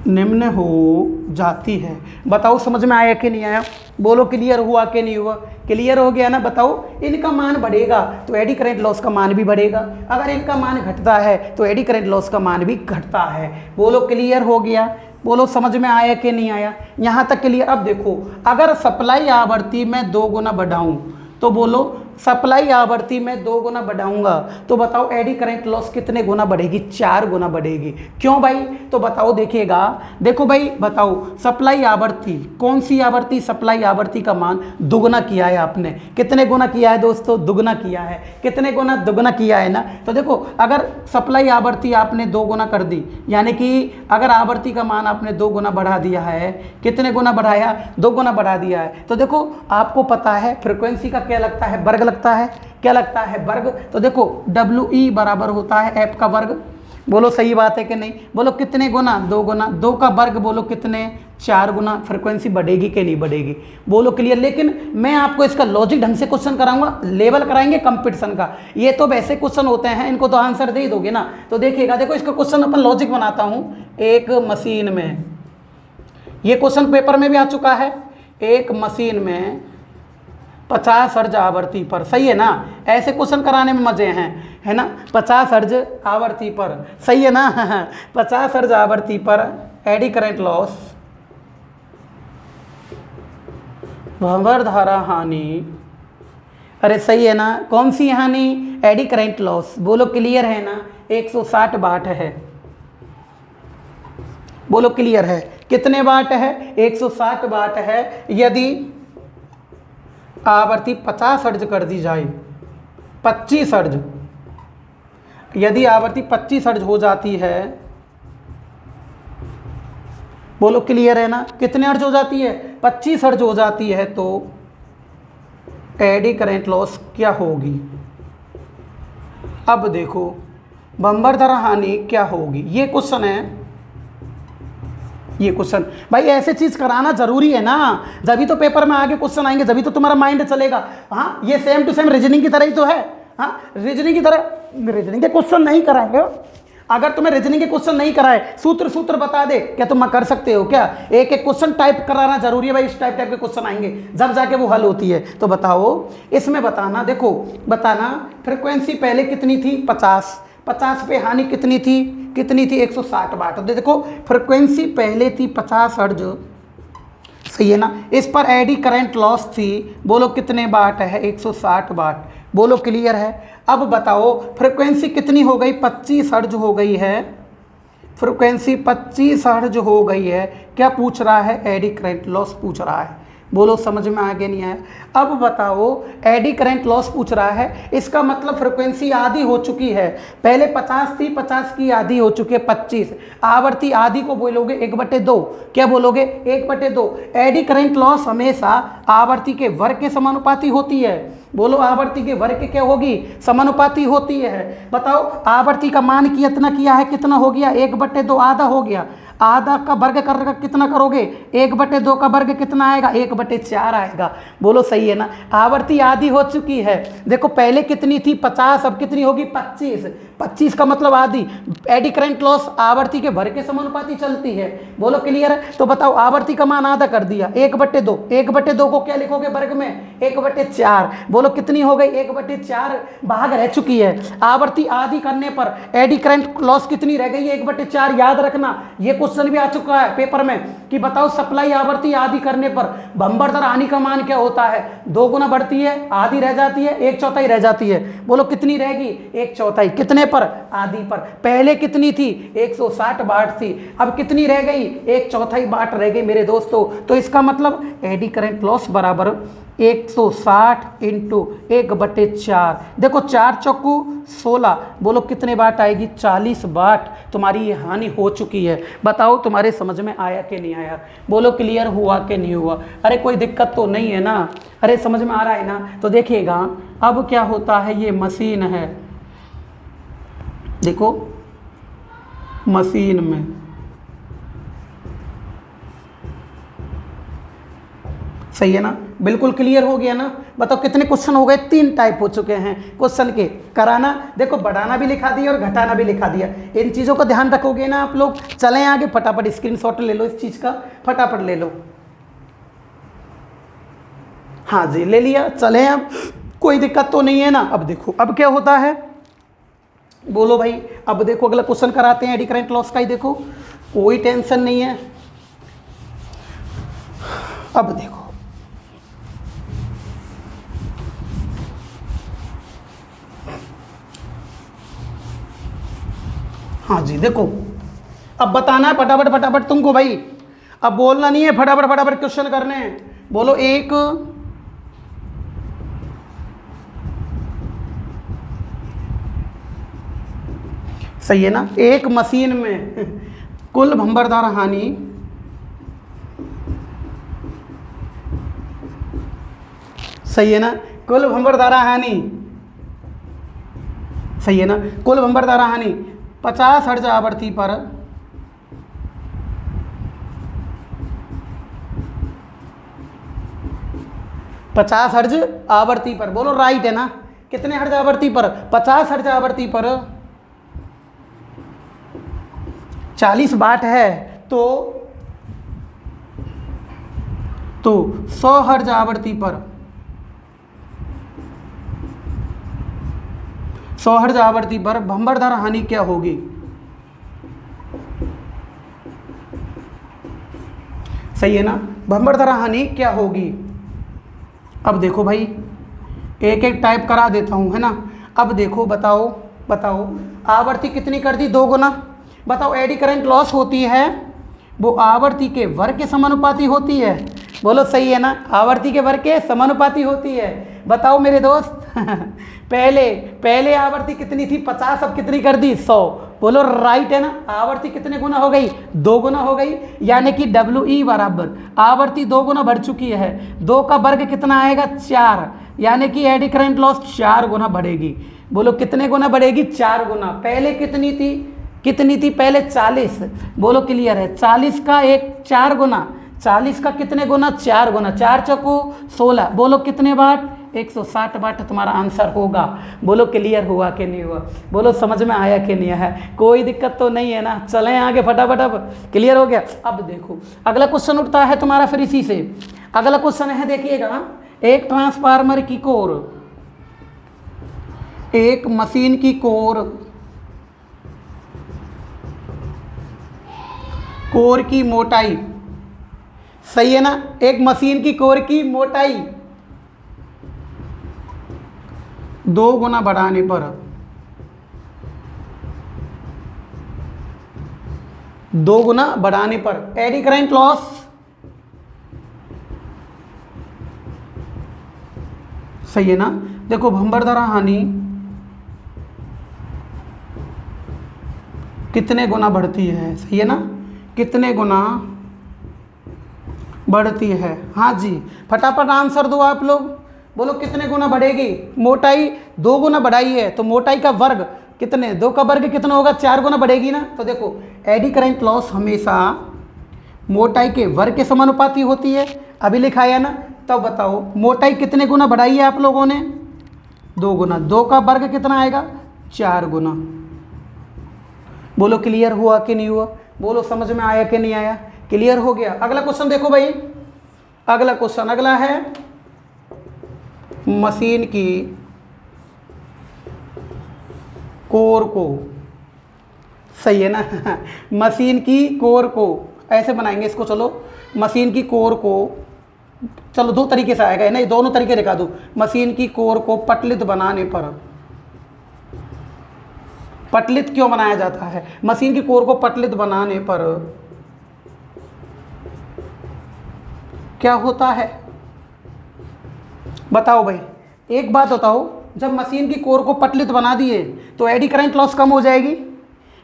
निम्न हो जाती है। बताओ समझ में आया कि नहीं आया? बोलो क्लियर हुआ कि नहीं हुआ? क्लियर हो गया ना? बताओ इनका मान बढ़ेगा तो एडी करंट लॉस का मान भी बढ़ेगा, अगर इनका मान घटता है तो एडी करंट लॉस का मान भी घटता है। बोलो क्लियर हो गया? बोलो समझ में आया कि नहीं आया? यहाँ तक क्लियर? अब देखो अगर सप्लाई आवृत्ति में 2 गुना बढ़ाऊँ तो बोलो सप्लाई आवृत्ति में 2 गुना बढ़ाऊंगा तो बताओ एडी करंट लॉस कितने गुना बढ़ेगी? 4 गुना बढ़ेगी। क्यों भाई? तो बताओ, देखिएगा, देखो भाई बताओ, सप्लाई आवृत्ति, कौन सी आवृत्ति? सप्लाई आवृत्ति का मान दुगना किया है आपने। कितने गुना किया है दोस्तों? दुगना किया है। कितने गुना? दुगना किया है ना? तो देखो अगर सप्लाई आवृत्ति आपने 2 गुना कर दी, यानी कि अगर आवृत्ति का मान आपने 2 गुना बढ़ा दिया है, कितने गुना बढ़ाया? 2 गुना बढ़ा दिया है। तो देखो आपको पता है फ्रिक्वेंसी का क्या लगता है? वर्ग लगता है। क्या लगता है? वर्ग। तो देखो WE बराबर होता है F का वर्ग। बोलो सही बात है कि नहीं? बोलो कितने गुना? 2 गुना। 2 का वर्ग बोलो कितने? 4 गुना। फ्रिक्वेंसी बढ़ेगी कि नहीं बढ़ेगी? बोलो क्लियर। लेकिन मैं आपको इसका लॉजिक ढंग से क्वेश्चन कराऊंगा, लेवल कराएंगे कंपटीशन का। ये तो वैसे क्वेश्चन होते हैं, इनको तो आंसर दे ही दोगे ना। तो देखिएगा, देखो इसका क्वेश्चन अपन लॉजिक बनाता हूँ। एक मशीन में, ये क्वेश्चन पेपर में भी आ चुका है, एक मशीन में 50 हर्ट्ज आवृत्ति पर, सही है ना? ऐसे क्वेश्चन कराने में मजे हैं, है ना? 50 हर्ट्ज आवृत्ति पर, सही है ना? 50 हर्ट्ज आवृत्ति पर एडी करंट लॉस, भंवर धारा हानि, अरे सही है ना? कौन सी हानि? AD current loss. बोलो क्लियर है ना? 160 वाट है। बोलो क्लियर है? कितने वाट है? 160 वाट है। यदि आवृत्ति 50 हर्ट्ज कर दी जाए, 25 हर्ट्ज, यदि आवृत्ति 25 हर्ट्ज हो जाती है, बोलो क्लियर है ना? कितने हर्ट्ज हो जाती है? 25 हर्ट्ज हो जाती है, तो एडी करंट लॉस क्या होगी? अब देखो बम्पर धारा हानि क्या होगी, ये क्वेश्चन है। ये क्वेश्चन भाई ऐसे चीज कराना जरूरी है ना, जभी तो पेपर में आगे क्वेश्चन आएंगे, जभी तो तुम्हारा माइंड चलेगा। हाँ, ये सेम टू सेम रीजनिंग की तरह ही तो है। हाँ, रीजनिंग की तरह, रीजनिंग के क्वेश्चन नहीं कराएंगे। अगर तुम्हें रीजनिंग के क्वेश्चन नहीं कराए, सूत्र बता दे, क्या तुम कर सकते हो क्या? एक एक क्वेश्चन टाइप कराना जरूरी है भाई। इस टाइप के क्वेश्चन आएंगे, जब जाके वो हल होती है। तो बताओ इसमें, बताना, देखो बताना, फ्रिक्वेंसी पहले कितनी थी? 50 पे हानि कितनी थी? 160 वाट। देखो फ्रिक्वेंसी पहले थी 50 हर्ट्ज, सही है ना? इस पर एडी करंट लॉस थी, बोलो कितने वाट है? 160 वाट। बोलो क्लियर है? अब बताओ फ्रिक्वेंसी कितनी हो गई? 25 हर्ट्ज हो गई है। फ्रिक्वेंसी 25 हर्ट्ज हो गई है। क्या पूछ रहा है? एडी करंट लॉस पूछ रहा है। बोलो समझ में आगे नहीं आया? अब बताओ एडी करंट लॉस पूछ रहा है, इसका मतलब फ्रिक्वेंसी आधी हो चुकी है। पहले 50 थी, 50 की आधी हो चुकी है 25। आवृत्ति आधी को बोलोगे 1/2। क्या बोलोगे? 1/2। एडी करंट लॉस हमेशा आवृत्ति के वर्ग के समानुपाती होती है। बोलो आवृत्ति के वर्ग क्या होगी? समानुपाती होती है। बताओ आवृत्ति का मान कितना किया है? कितना हो गया? 1/2, आधा हो गया। आधा का वर्ग कर कितना करोगे, 1/2 का वर्ग कितना आएगा, 1/4 आएगा। बोलो सही है ना। आवर्ती आधी हो चुकी है। देखो पहले कितनी थी 50, अब कितनी होगी 25। 25 का मतलब आधी। एडी करंट लॉस आवर्ती के वर्ग के समानुपाती चलती है। बोलो क्लियर है। तो बताओ आवर्ती का मान आधा कर दिया, 1/2। 1/2 को क्या लिखोगे वर्ग में, 1/4। बोलो कितनी हो गई, 1/4 भाग रह चुकी है। आवर्ती आधी करने पर एडी करंट लॉस कितनी रह गई है, 1/4। याद रखना ये क्वेश्चन भी आ चुका है पेपर में कि बताओ सप्लाई आवर्ती आधी करने पर बम्बर दर हानि का मान क्या होता है। 2 गुना बढ़ती है, आधी रह जाती है, 1/4 रह जाती है। बोलो कितनी रहेगी, 1/4। कितने पर, आधी पर। पहले कितनी थी, 160 वाट थी, अब कितनी रह गई, 1/4 वाट रह गई मेरे दोस्तों। तो इसका मतलब एडी करंट लॉस बराबर 160 इंटू 1/4। देखो 4 चौकू 16, बोलो कितने वाट आएगी, 40 वाट तुम्हारी ये हानि हो चुकी है। बताओ तुम्हारे समझ में आया कि नहीं आया, बोलो क्लियर हुआ कि नहीं हुआ। अरे कोई दिक्कत तो नहीं है ना, अरे समझ में आ रहा है ना। तो देखिएगा अब क्या होता है, ये मशीन है, देखो मशीन में सही है ना, बिल्कुल क्लियर हो गया ना। बताओ कितने क्वेश्चन हो गए, 3 टाइप हो चुके हैं क्वेश्चन के। कराना, देखो बढ़ाना भी लिखा दिया और घटाना भी लिखा दिया। इन चीज़ों का ध्यान रखोगे ना आप लोग। चलें आगे, फटाफट स्क्रीनशॉट ले लो इस चीज़ का, फटाफट ले लो। हाँ जी ले लिया, चलें अब, कोई दिक्कत तो नहीं है ना। अब देखो अब क्या होता है, बोलो भाई। अब देखो अगला क्वेश्चन कराते हैं एडी करंट लॉस का ही। देखो कोई टेंशन नहीं है। अब देखो हाँ जी, देखो अब बताना है फटाफट फटाफट तुमको भाई। अब बोलना नहीं है, फटाफट फटाफट क्वेश्चन करने हैं। बोलो एक सही है ना, एक मशीन में कुल भंबरदार हानि सही है ना, कुल भंबरदार हानि सही है ना, कुल भंबरदार हानि 50 हर्ट्ज आवृत्ति पर 50 हर्ट्ज आवृत्ति पर, बोलो राइट है ना। कितने हर्ट्ज आवृत्ति पर, 50 हर्ट्ज आवृत्ति पर 40 वाट है, तो 100 हर्ट्ज आवृत्ति पर 100 हर्ट्ज आवृत्ति पर भंबरदार हानि क्या होगी। सही है ना, भंबरदार हानि क्या होगी। अब देखो भाई एक एक टाइप करा देता हूँ, है ना। अब देखो बताओ बताओ, आवृत्ति कितनी कर दी, 2 गुना। बताओ एडी करंट लॉस होती है वो आवृत्ति के वर्ग के समानुपाती होती है। बोलो सही है ना, आवृत्ति के वर्ग के समानुपाती होती है। बताओ मेरे दोस्त पहले आवृत्ति कितनी थी 50, अब कितनी कर दी 100। बोलो राइट है ना, आवृत्ति कितने गुना हो गई, 2 गुना हो गई। यानी कि WE बराबर आवृत्ति 2 गुना बढ़ चुकी है, 2 का वर्ग कितना आएगा 4, यानी कि एडी करंट लॉस 4 गुना बढ़ेगी। बोलो कितने गुना बढ़ेगी, 4 गुना। पहले कितनी थी पहले 40। बोलो क्लियर है, 40 का 4 गुना, 40 का कितने गुना, 4 गुना। 4 चौको 16, बोलो कितने वाट, 160 वाट तुम्हारा आंसर होगा। बोलो क्लियर हुआ कि नहीं हुआ, बोलो समझ में आया कि नहीं है, कोई दिक्कत तो नहीं है ना। चलें आगे फटाफट, अब क्लियर हो गया। अब देखो अगला क्वेश्चन उठता है तुम्हारा फिर इसी से। अगला क्वेश्चन है, देखिएगा, एक ट्रांसफार्मर की कोर, एक मशीन की कोर की मोटाई, सही है ना, एक मशीन की कोर की मोटाई 2 गुना बढ़ाने पर 2 गुना बढ़ाने पर एडी करंट लॉस सही है ना। देखो भंबरदार हानि कितने गुना बढ़ती है, सही है ना, कितने गुना बढ़ती है। हाँ जी फटाफट आंसर दो आप लोग। बोलो कितने गुना बढ़ेगी, मोटाई 2 गुना बढ़ाई है तो मोटाई का वर्ग कितने, 2 का वर्ग कितना होगा, 4 गुना बढ़ेगी ना। तो देखो एडी करंट लॉस हमेशा मोटाई के वर्ग के समानुपाती होती है, अभी लिखा है ना। तब बताओ मोटाई कितने गुना बढ़ाई है आप लोगों ने, 2 गुना। 2 का वर्ग कितना आएगा, 4 गुना। बोलो क्लियर हुआ कि नहीं हुआ, बोलो समझ में आया कि नहीं आया, क्लियर हो गया। अगला क्वेश्चन देखो भाई, अगला क्वेश्चन अगला है मशीन की कोर को, सही है ना मशीन की कोर को ऐसे बनाएंगे इसको, चलो मशीन की कोर को, चलो 2 तरीके से आएगा, है ना, ये दोनों तरीके दिखा दो। मशीन की कोर को पटलित बनाने पर, पटलित क्यों बनाया जाता है, मशीन की कोर को पटलित बनाने पर क्या होता है, बताओ भाई। एक बात बताओ, जब मशीन की कोर को पटलित बना दिए तो एडी करंट लॉस कम हो जाएगी,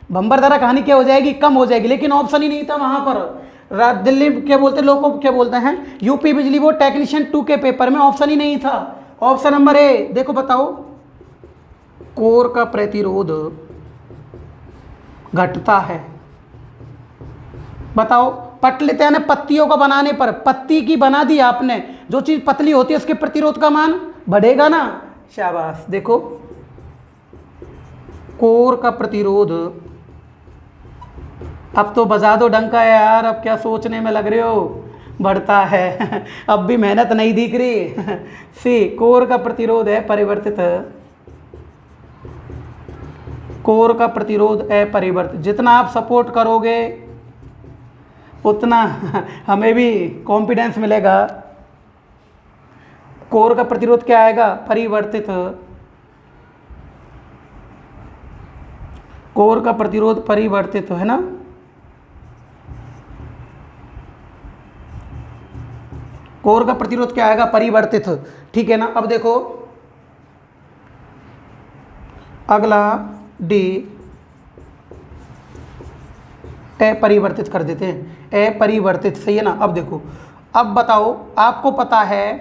बम्पर धारा कहानी क्या हो जाएगी, कम हो जाएगी। लेकिन ऑप्शन ही नहीं था वहां पर, दिल्ली क्या बोलते हैं, लोग को क्या बोलते हैं, यूपी बिजली बोर्ड टेक्नीशियन 2 के पेपर में ऑप्शन ही नहीं था। ऑप्शन नंबर ए देखो, बताओ कोर का प्रतिरोध घटता है। बताओ पटलित यानी पत्तियों का बनाने पर, पत्ती की बना दी आपने, जो चीज पतली होती है उसके प्रतिरोध का मान बढ़ेगा ना, शाबाश। देखो कोर का प्रतिरोध, अब तो बजा दो डंका यार, अब क्या सोचने में लग रहे हो, बढ़ता है अब भी मेहनत नहीं दिख रही सी, कोर का प्रतिरोध है परिवर्तित, कोर का प्रतिरोध अपरिवर्तित। जितना आप सपोर्ट करोगे उतना हमें भी कॉन्फिडेंस मिलेगा। कोर का प्रतिरोध क्या आएगा, परिवर्तित, कोर का प्रतिरोध परिवर्तित, है ना। कोर का प्रतिरोध क्या आएगा, परिवर्तित, ठीक है ना। अब देखो अगला डी, अपरिवर्तित कर देते हैं, अपरिवर्तित, सही है ना। अब देखो, अब बताओ आपको पता है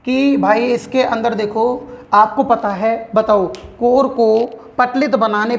कि भाई इसके अंदर देखो, आपको पता है, बताओ कोर को पटलित बनाने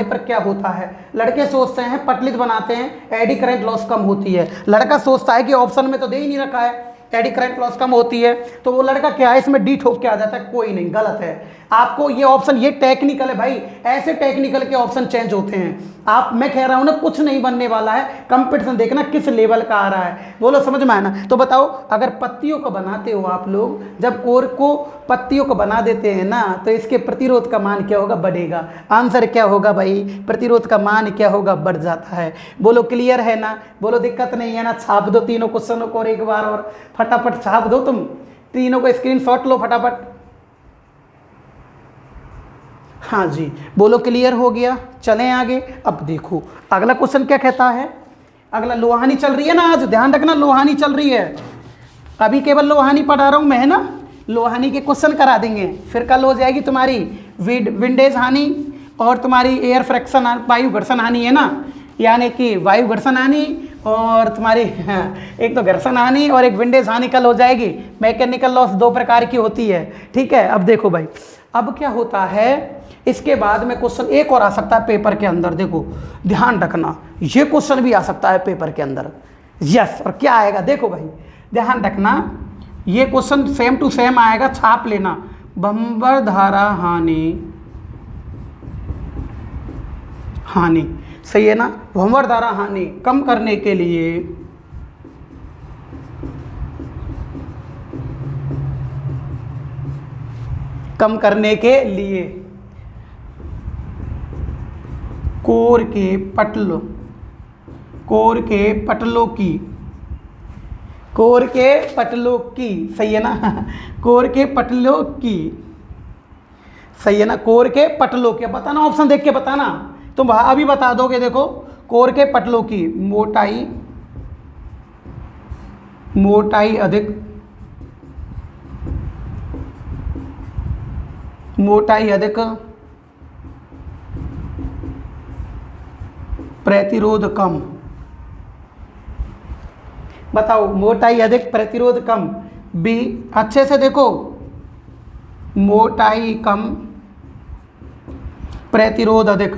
पर क्या होता है। लड़के सोचते हैं पटलित बनाते हैं एडी करंट लॉस कम होती है, लड़का सोचता है कि ऑप्शन में तो दे ही नहीं रखा है एडी करंट लॉस कम होती है, तो वो लड़का क्या है इसमें डी ठोक के आ जाता है। कोई नहीं, गलत है। आपको ये ऑप्शन, ये टेक्निकल है भाई, ऐसे टेक्निकल के ऑप्शन चेंज होते हैं। आप, मैं कह रहा हूं ना कुछ नहीं बनने वाला है, कंपटीशन देखना किस लेवल का आ रहा है, बोलो समझ में आया ना। तो बताओ अगर पत्तियों को बनाते हो आप लोग, जब कोर को पत्तियों को बना देते हैं ना, तो इसके प्रतिरोध का मान क्या होगा, बढ़ेगा। आंसर क्या होगा भाई, प्रतिरोध का मान क्या होगा, बढ़ जाता है। बोलो क्लियर है ना, बोलो दिक्कत नहीं है ना। छाप दो तीनों क्वेश्चनों को और एक बार, और फटाफट छाप दो, तुम तीनों को स्क्रीनशॉट लो फटाफट। हाँ जी, बोलो क्लियर हो गया, चलें आगे। अब देखो अगला क्वेश्चन क्या कहता है, अगला लोहानी चल रही है ना, आज ध्यान रखना लोहानी चल रही है, अभी केवल लोहानी पढ़ा रहा हूँ मैं, है ना। लोहानी के क्वेश्चन करा देंगे, फिर कल हो जाएगी तुम्हारी विंडेज हानि और तुम्हारी एयर फ्रैक्शन, वायु घर्षण हानि, है ना, यानी कि वायु घर्षण हानि और तुम्हारी एक तो घर्षण हानि और एक विंडेज हानि कल हो जाएगी। मैकेनिकल लॉस 2 प्रकार की होती है, ठीक है। अब देखो भाई, अब क्या होता है, इसके बाद में क्वेश्चन एक और आ सकता है पेपर के अंदर, देखो ध्यान रखना, ये क्वेश्चन भी आ सकता है पेपर के अंदर। यस, और क्या आएगा देखो भाई, ध्यान रखना, ये क्वेश्चन सेम टू सेम आएगा, छाप लेना। बम्पर धारा हानि, सही है ना। बम्पर धारा हानि कम करने के लिए कोर के पटलों की, सही है ना, कोर के पटलों की, सही है ना, कोर के पटलों के, बताना ऑप्शन देख के बताना, तुम अभी बता दोगे। देखो कोर के पटलों की मोटाई अधिक, प्रतिरोध कम। बताओ मोटाई अधिक, प्रतिरोध कम। बी, अच्छे से देखो, मोटाई कम प्रतिरोध अधिक।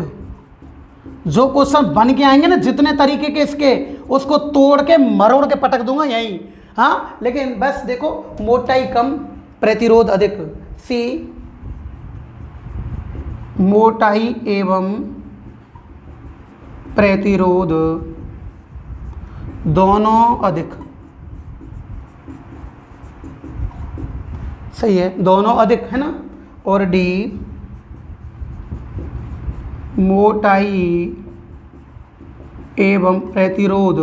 जो क्वेश्चन बन के आएंगे ना जितने तरीके के इसके, उसको तोड़ के मरोड़ के पटक दूंगा यहीं। हाँ, लेकिन बस देखो मोटाई कम प्रतिरोध अधिक। सी मोटाई एवं प्रतिरोध दोनों अधिक। सही है, दोनों अधिक है ना। और डी मोटाई एवं प्रतिरोध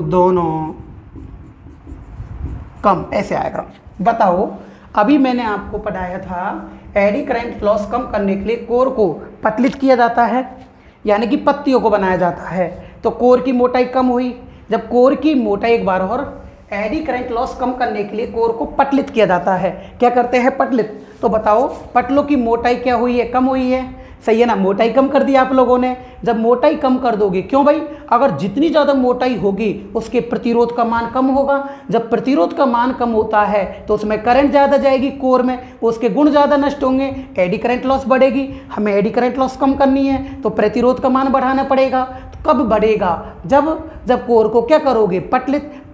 दोनों कम, ऐसे आएगा। बताओ, अभी मैंने आपको पढ़ाया था एडी करंट लॉस कम करने के लिए कोर को पतलित किया जाता है, यानी कि पत्तियों को बनाया जाता है। तो कोर की मोटाई कम हुई। जब कोर की मोटाई, एक बार और, एडी करंट लॉस कम करने के लिए कोर को पतलित किया जाता है। क्या करते हैं? पतलित। तो बताओ पटलों की मोटाई क्या हुई है? कम हुई है। सही है ना, मोटाई कम कर दी आप लोगों ने। जब मोटाई कम कर दोगे, क्यों भाई? अगर जितनी ज़्यादा मोटाई होगी उसके प्रतिरोध का मान कम होगा। जब प्रतिरोध का मान कम होता है तो उसमें करंट ज़्यादा जाएगी कोर में, उसके गुण ज़्यादा नष्ट होंगे, एडी करंट लॉस बढ़ेगी। हमें एडी करंट लॉस कम करनी है तो प्रतिरोध का मान बढ़ाना पड़ेगा। तो कब बढ़ेगा? जब कोर को क्या करोगे?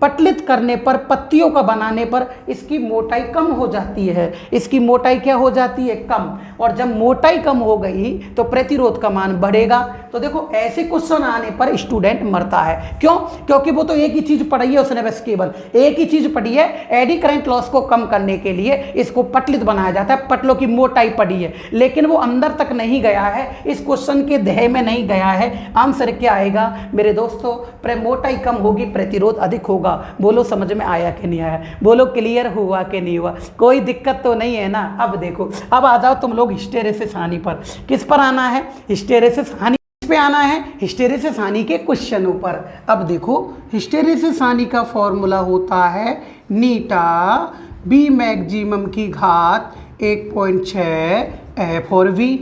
पतलित करने पर, पत्तियों का बनाने पर इसकी मोटाई कम हो जाती है। इसकी मोटाई क्या हो जाती है? कम। और जब मोटाई कम हो गई तो प्रतिरोध का मान बढ़ेगा। तो देखो ऐसे क्वेश्चन आने पर स्टूडेंट मरता है। क्यों? क्योंकि वो तो एक ही चीज पढ़ी है उसने, बस केवल एक ही चीज पढ़ी है। एडी करंट लॉस को कम करने के लिए इसको पतलित बनाया जाता है, पटलों की मोटाई पढ़ी है, लेकिन वो अंदर तक नहीं गया है, इस क्वेश्चन के ध्येय में नहीं गया है। आंसर क्या आएगा मेरे दोस्तों? मोटाई कम होगी, प्रतिरोध अधिक होगा। बोलो समझ में आया कि नहीं आया? बोलो क्लियर हुआ कि नहीं हुआ? कोई दिक्कत तो नहीं है ना? अब देखो, अब आ जाओ तुम लोग हिस्टेरेसिस हानि पर। किस पर आना है? हिस्टेरेसिस हानि पे आना है, हिस्टेरेसिस हानि के क्वेश्चनों पर। अब देखो, हिस्टेरेसिस हानि का फॉर्मूला होता है नीटा बी मैक्सिमम की घात 1.6 एफ और वी।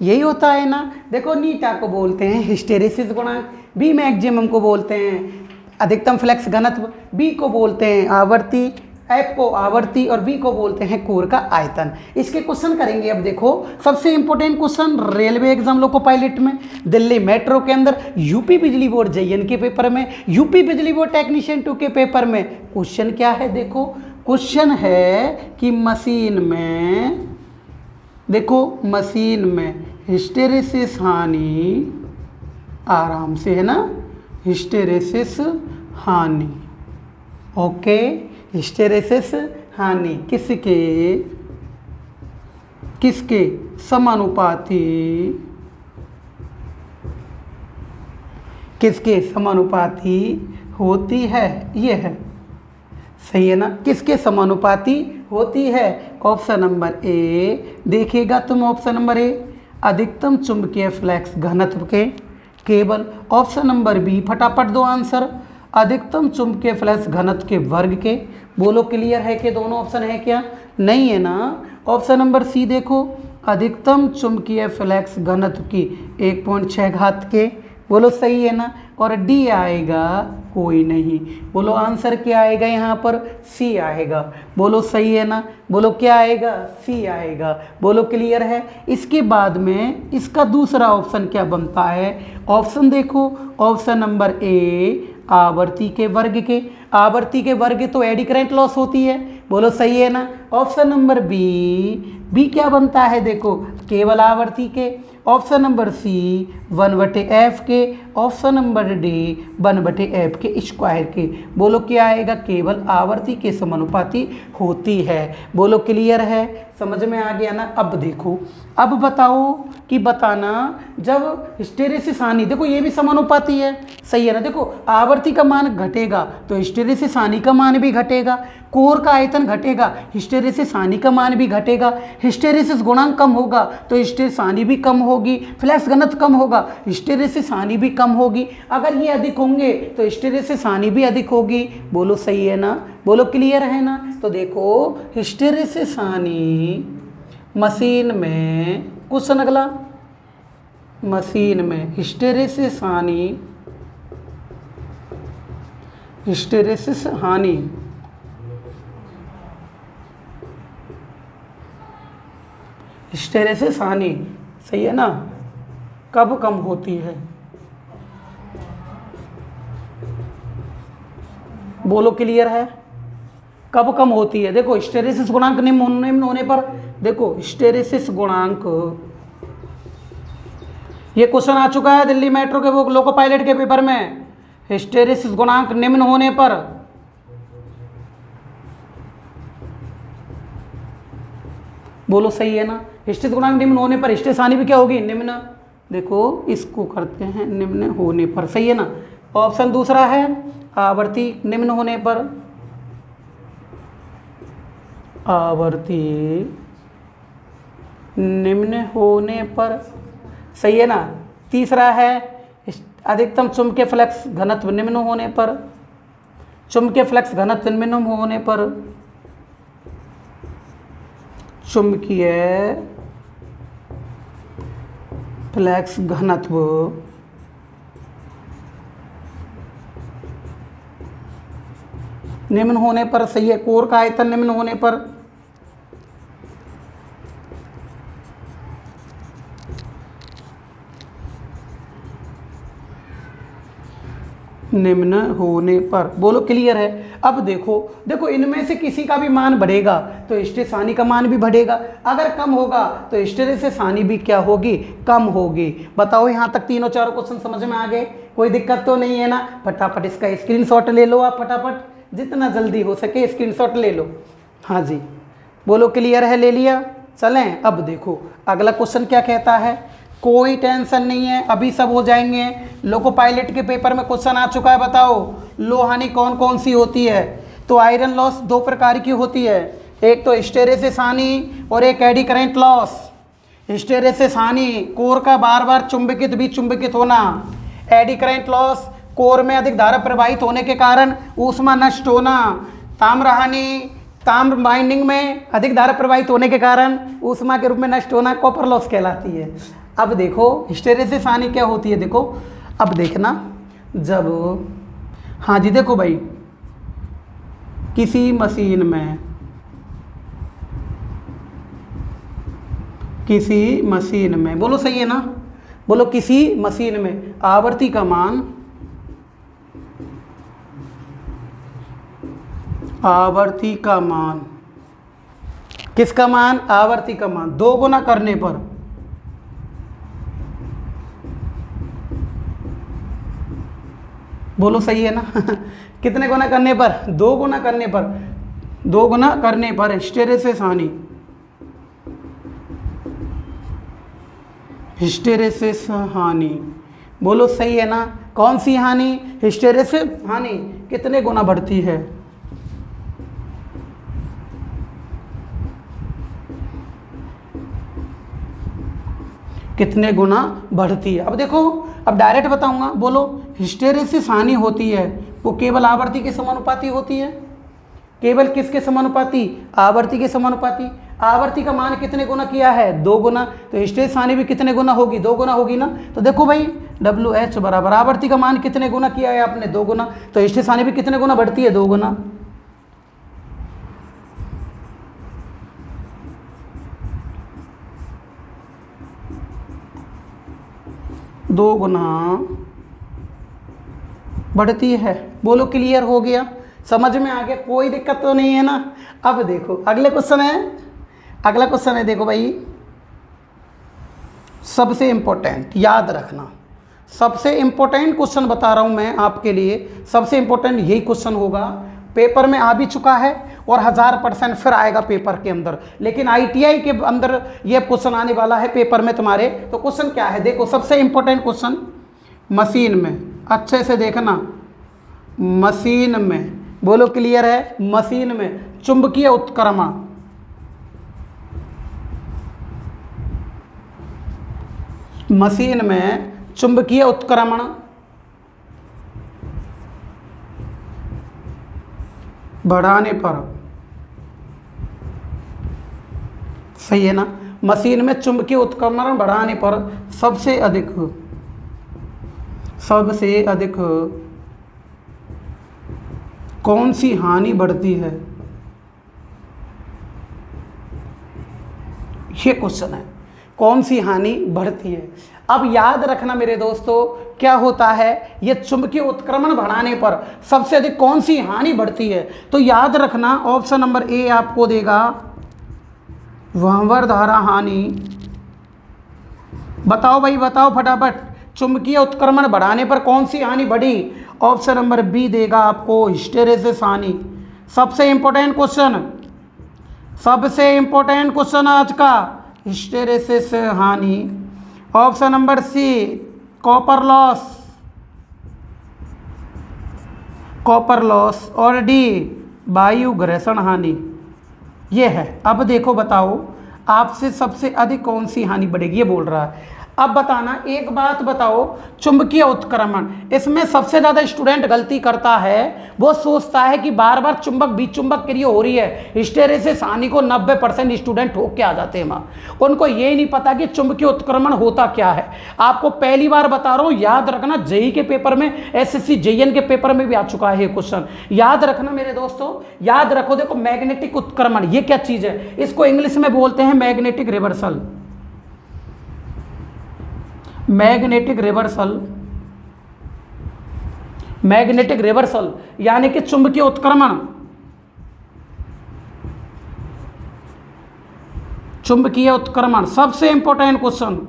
यही होता है ना। देखो, नीटा को बोलते हैं हिस्टेरेसिस गुणांक, बी मैक्सिमम को बोलते हैं अधिकतम फ्लक्स घनत्व, बी को बोलते हैं आवर्ती, एफ को आवर्ती, और बी को बोलते हैं कोर का आयतन। इसके क्वेश्चन करेंगे। अब देखो, सबसे important question railway exam loco pilot में, दिल्ली मेट्रो के अंदर, यूपी बिजली बोर्ड JN के पेपर में, यूपी बिजली बोर्ड टेक्नीशियन 2 के पेपर में क्वेश्चन क्या है? देखो, क्वेश्चन है कि मशीन में, देखो मशीन में हिस्टेरेसिस हानि, आराम से है ना, हिस्टेरेसिस हानि, ओके, हिस्टेरेसिस हानि किसके समानुपाती, किसके समानुपाती होती है? ये है, सही है ना, किसके समानुपाती होती है? ऑप्शन नंबर ए देखिएगा तुम, ऑप्शन नंबर ए अधिकतम चुंबकीय फ्लक्स घनत्व के, केवल। ऑप्शन नंबर बी, फटाफट दो आंसर, अधिकतम चुंबकीय फ्लक्स घनत्व के वर्ग के। बोलो क्लियर है कि दोनों ऑप्शन है क्या? नहीं है ना। ऑप्शन नंबर सी देखो, अधिकतम चुंबकीय फ्लक्स घनत्व की 1.6 घात के। बोलो सही है ना। और डी आएगा कोई नहीं। बोलो आंसर क्या आएगा यहाँ पर? सी आएगा। बोलो सही है ना। बोलो क्या आएगा? सी आएगा। बोलो क्लियर है। इसके बाद में इसका दूसरा ऑप्शन क्या बनता है? ऑप्शन देखो, ऑप्शन नंबर ए आवर्ती के वर्ग के। आवर्ती के वर्ग तो एडी करंट लॉस होती है। बोलो सही है ना। ऑप्शन नंबर बी क्या बनता है? देखो केवल आवर्ती के। ऑप्शन नंबर सी 1/f के। ऑप्शन नंबर डी 1/f के स्क्वायर के। बोलो क्या आएगा? केवल आवर्ती के समानुपाती होती है। बोलो क्लियर है, समझ में आ गया ना। अब देखो, अब बताओ कि बताना जब हिस्टेरेसिस हानि, देखो ये भी समानुपाती है, सही है ना। देखो आवर्ती का मान घटेगा तो हिस्टेरेसिस हानि का मान भी घटेगा, कोर का आयतन घटेगा, हिस्टेरेसिस हानि का मान भी घटेगा, हिस्टेरेसिस गुणांक कम होगा तो हिस्टेरेसिस हानि भी कम होगी, फ्लक्स घनत्व कम होगा, हिस्टेरेसिस हानि भी कम होगी। अगर ये अधिक होंगे तो हिस्टेरेसिस हानि भी अधिक होगी। बोलो सही है ना। बोलो क्लियर है ना। तो देखो हिस्टेरेसिस हानि मशीन में, क्वेश्चन अगला, मशीन में हिस्टेरेसिस हानि, हिस्टेरेसिस हानि हिस्टेरेसिस हानि, सही है ना, कब कम होती है? बोलो क्लियर है? कब कम होती है? देखो हिस्टेरेसिस गुणांक निम्न होने पर, देखो हिस्टेरेसिस गुणांक, ये क्वेश्चन आ चुका है दिल्ली मेट्रो के वो लोको पायलट के पेपर में। हिस्टेरेसिस गुणांक निम्न होने पर, बोलो सही है ना, हिस्टेरेसिस गुणांक निम्न होने पर हिस्टेरेसिस हानि भी क्या होगी? निम्न। देखो इसको करते हैं निम्न होने पर, सही है ना। ऑप्शन दूसरा है आवर्ती निम्न होने पर, आवर्ती निम्न होने पर, सही है ना। तीसरा है अधिकतम चुंबकीय फ्लक्स घनत्व निम्न होने पर, चुंबकीय फ्लक्स घनत्व निम्न होने पर, चुंबकीय फ्लक्स घनत्व निम्न होने पर, सही है। कोर का आयतन निम्न होने पर, निम्न होने पर, बोलो क्लियर है। अब देखो देखो इनमें से किसी का भी मान बढ़ेगा तो हिस्टेरेसिस हानि का मान भी बढ़ेगा, अगर कम होगा तो हिस्टेरेसिस हानि भी क्या होगी? कम होगी। बताओ यहाँ तक तीनों चारों क्वेश्चन समझ में आ गए? कोई दिक्कत तो नहीं है ना? फटाफट इसका स्क्रीनशॉट ले लो आप, फटाफट जितना जल्दी हो सके स्क्रीनशॉट ले लो। हाँ जी, बोलो क्लियर है? ले लिया? चलें अब देखो अगला क्वेश्चन क्या कहता है। कोई टेंशन नहीं है, अभी सब हो जाएंगे। लोको पायलट के पेपर में क्वेश्चन आ चुका है, बताओ लो हानि कौन कौन सी होती है? तो आयरन लॉस दो प्रकार की होती है, एक तो हिस्टेरेसिस हानि और एक एडी करंट लॉस। हिस्टेरेसिस हानि कोर का बार बार चुंबकित भी चुंबकित होना, एडी करंट लॉस कोर में अधिक धारा प्रवाहित होने के कारण ऊष्मा नष्ट होना, ताम्र हानि ताम्र बाइंडिंग में अधिक धारा प्रवाहित होने के कारण ऊष्मा के रूप में नष्ट होना कॉपर लॉस कहलाती है। अब देखो हिस्टेरेसिस हानि क्या होती है, देखो अब देखना, जब, हाँ जी देखो भाई, किसी मशीन में, किसी मशीन में, बोलो सही है ना, बोलो किसी मशीन में आवर्ती का मान, आवर्ती का मान, किसका मान? आवर्ती का मान दो गुना करने पर, बोलो सही है ना कितने गुना करने पर? दो गुना करने पर, दो गुना करने पर हिस्टेरेसिस हानि, हिस्टेरेसिस हानि, बोलो सही है ना। कौन सी हानि? हिस्टेरेसिस हानि कितने गुना बढ़ती है? कितने गुना बढ़ती है? अब देखो अब डायरेक्ट बताऊंगा, बोलो हिस्टेरेसिस हानि होती है वो केवल आवर्ती के समानुपाती होती है। केवल किसके समानुपाती? आवर्ती के समानुपाती। आवर्ती का मान कितने गुना किया है? दो गुना, तो हिस्टेरेसिस हानि भी कितने गुना होगी? दो गुना होगी ना। तो देखो भाई WH बराबर आवर्ती का मान कितने गुना किया है आपने? दो गुना, तो हिस्टेरेसिस हानि भी कितने गुना बढ़ती है? दो गुना। दो गुना बढ़ती है। बोलो क्लियर हो गया? समझ में आ गया? कोई दिक्कत तो नहीं है ना? अब देखो अगले क्वेश्चन है, अगला क्वेश्चन है, देखो भाई सबसे इंपॉर्टेंट, याद रखना सबसे इंपॉर्टेंट क्वेश्चन बता रहा हूं मैं आपके लिए, सबसे इंपॉर्टेंट यही क्वेश्चन होगा। पेपर में आ भी चुका है और 1000% फिर आएगा पेपर के अंदर, लेकिन ITI के अंदर ये क्वेश्चन आने वाला है पेपर में तुम्हारे। तो क्वेश्चन क्या है देखो, सबसे इंपॉर्टेंट क्वेश्चन, मशीन में, अच्छे से देखना, मशीन में, बोलो क्लियर है? मशीन में चुंबकीय उत्क्रमण, मशीन में चुंबकीय उत्क्रमण बढ़ाने पर, सही है ना, मशीन में चुंबकीय उत्क्रमण बढ़ाने पर सबसे अधिक कौन सी हानि बढ़ती है? ये क्वेश्चन है, कौन सी हानि बढ़ती है। अब याद रखना मेरे दोस्तों, क्या होता है, ये चुंबकीय उत्क्रमण बढ़ाने पर सबसे अधिक कौन सी हानि बढ़ती है। तो याद रखना ऑप्शन नंबर ए आपको देगा वहंवर धारा हानि। बताओ भाई बताओ फटाफट, चुंबकीय उत्क्रमण बढ़ाने पर कौन सी हानि बढ़ी। ऑप्शन नंबर बी देगा आपको हिस्टेरेसिस हानि। सबसे इंपॉर्टेंट क्वेश्चन, सबसे इंपॉर्टेंट क्वेश्चन आज का, हिस्टेरेसिस हानि। Option number C copper loss, copper loss. और डी वायु घर्षण हानि। ये है। अब देखो बताओ आपसे सबसे अधिक कौन सी हानि बढ़ेगी, ये बोल रहा है। अब बताना एक बात बताओ, चुंबकीय उत्क्रमण, इसमें सबसे ज़्यादा स्टूडेंट गलती करता है, वो सोचता है कि बार बार चुंबक बीच चुंबक क्रिया हो रही है, हिस्टेरेसिस हानि को 90% स्टूडेंट होके आ जाते हैं वहाँ। उनको ये नहीं पता कि चुंबकीय उत्क्रमण होता क्या है। आपको पहली बार बता रहा हूँ, याद रखना, जेई के पेपर में, एसएससी जेईएन के पेपर में भी आ चुका है ये क्वेश्चन। याद रखना मेरे दोस्तों, याद रखो। देखो मैग्नेटिक उत्क्रमण ये क्या चीज़ है, इसको इंग्लिश में बोलते हैं magnetic reversal. Magnetic reversal, magnetic reversal यानी कि चुंबकीय उत्क्रमण। चुंबकीय उत्क्रमण सबसे इंपॉर्टेंट क्वेश्चन,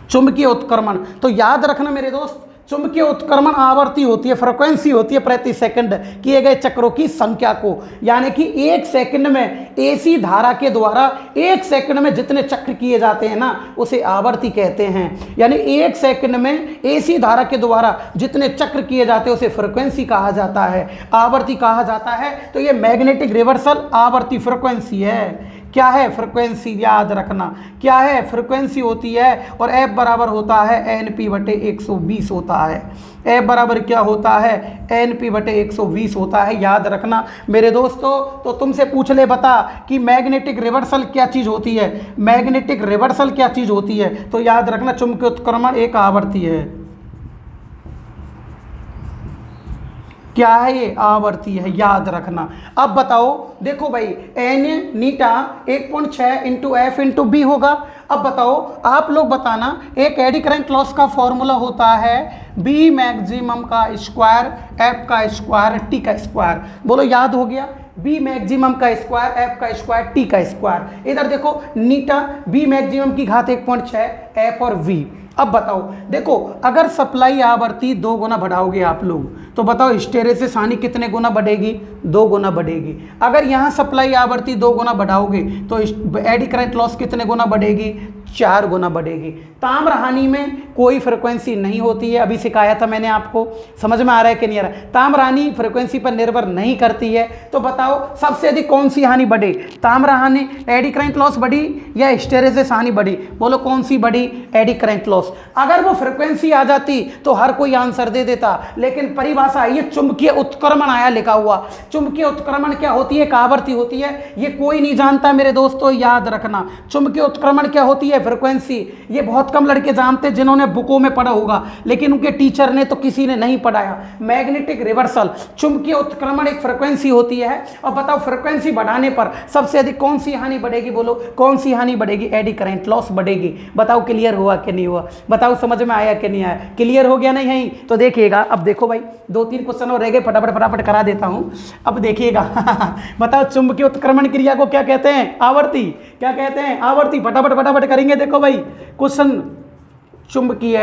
चुंबकीय उत्क्रमण। तो याद रखना मेरे दोस्त, चुंबकीय उत्क्रमण आवर्ती होती है, फ्रीक्वेंसी होती है प्रति सेकंड किए गए चक्रों की संख्या को, यानी कि एक सेकंड में एसी धारा के द्वारा एक सेकंड में जितने चक्र किए जाते हैं ना, उसे आवर्ती कहते हैं। यानी एक सेकंड में एसी धारा के द्वारा जितने चक्र किए जाते हैं उसे फ्रीक्वेंसी कहा जाता है, आवर्ती कहा जाता है। तो ये मैग्नेटिक रिवर्सल आवर्ती फ्रीक्वेंसी है। क्या है, फ्रीक्वेंसी। याद रखना क्या है, फ्रीक्वेंसी होती है। और एफ बराबर होता है NP/120 होता है। एफ बराबर क्या होता है, NP/120 होता है। याद रखना मेरे दोस्तों। तो तुमसे पूछ ले बता कि मैग्नेटिक रिवर्सल क्या चीज़ होती है, मैग्नेटिक रिवर्सल क्या चीज़ होती है। तो याद रखना चुंबकीय उत्क्रमण एक आवर्ती है। क्या है ये, आवर्ती है। याद रखना। अब बताओ, देखो भाई एन नीटा 1.6 इंटू एफ इंटू बी होगा। अब बताओ आप लोग बताना, एक एडी करंट लॉस का फॉर्मूला होता है बी मैक्सिमम का स्क्वायर एफ का स्क्वायर टी का स्क्वायर। बोलो याद हो गया, बी मैक्सिमम का स्क्वायर एफ का स्क्वायर टी का स्क्वायर। इधर देखो नीटा बी मैक्सिमम की घात 1.6 एफ और वी। अब बताओ, देखो अगर सप्लाई आवृत्ति 2 गुना बढ़ाओगे आप लोग, तो बताओ हिस्टेरेसिस हानि कितने गुना बढ़ेगी, 2 गुना बढ़ेगी। अगर यहाँ सप्लाई आवृत्ति 2 गुना बढ़ाओगे तो एडी करंट लॉस कितने गुना बढ़ेगी, 4 गुना बढ़ेगी। ताम्र हानि में कोई फ्रिक्वेंसी नहीं होती है, अभी सिखाया था मैंने आपको, समझ में आ रहा है कि नहीं आ रहा है। ताम्र हानि फ्रिक्वेंसी पर निर्भर नहीं करती है। तो बताओ सबसे अधिक कौन सी हानि बढ़ी, ताम्र हानि, एडी करंट लॉस बढ़ी या हिस्टेरेसिस हानि बढ़ी। बोलो कौन सी बढ़ी, एडी करंट लॉस। अगर वो फ्रिक्वेंसी आ जाती तो हर कोई आंसर दे देता, लेकिन परिभाषा ये चुंबकीय उत्क्रमण आया लिखा हुआ। चुंबकीय उत्क्रमण क्या होती है, एक आवृत्ति होती है, ये कोई नहीं जानता मेरे दोस्तों, याद रखना। चुंबकीय उत्क्रमण क्या होती है, फ्रिक्वेंसी। ये बहुत कम लड़के जानते जिन्होंने बुकों में पढ़ा होगा, लेकिन उनके टीचर ने तो किसी ने नहीं पढ़ाया। मैग्नेटिक रिवर्सल, चुंबकीय उत्क्रमण एक फ्रिक्वेंसी होती है। और बताओ फ्रिक्वेंसी बढ़ाने पर सबसे अधिक कौन सी हानि बढ़ेगी, बोलो कौन सी हानि बढ़ेगी, एडी करंट लॉस बढ़ेगी। बताओ क्लियर हुआ कि नहीं हुआ, बताओ समझ में आया कि नहीं आया, क्लियर हो गया नहीं है तो देखिएगा। अब देखो भाई 2-3 क्वेश्चन और रह गए, फटाफट फटाफट करा देता हूं। अब देखिएगा बताओ चुंबकीय उत्क्रमण क्रिया को क्या कहते हैं, आवर्ती। क्या कहते हैं, आवर्ती। फटाफट फटाफट करेंगे। देखो भाई क्वेश्चन चुंबकीय,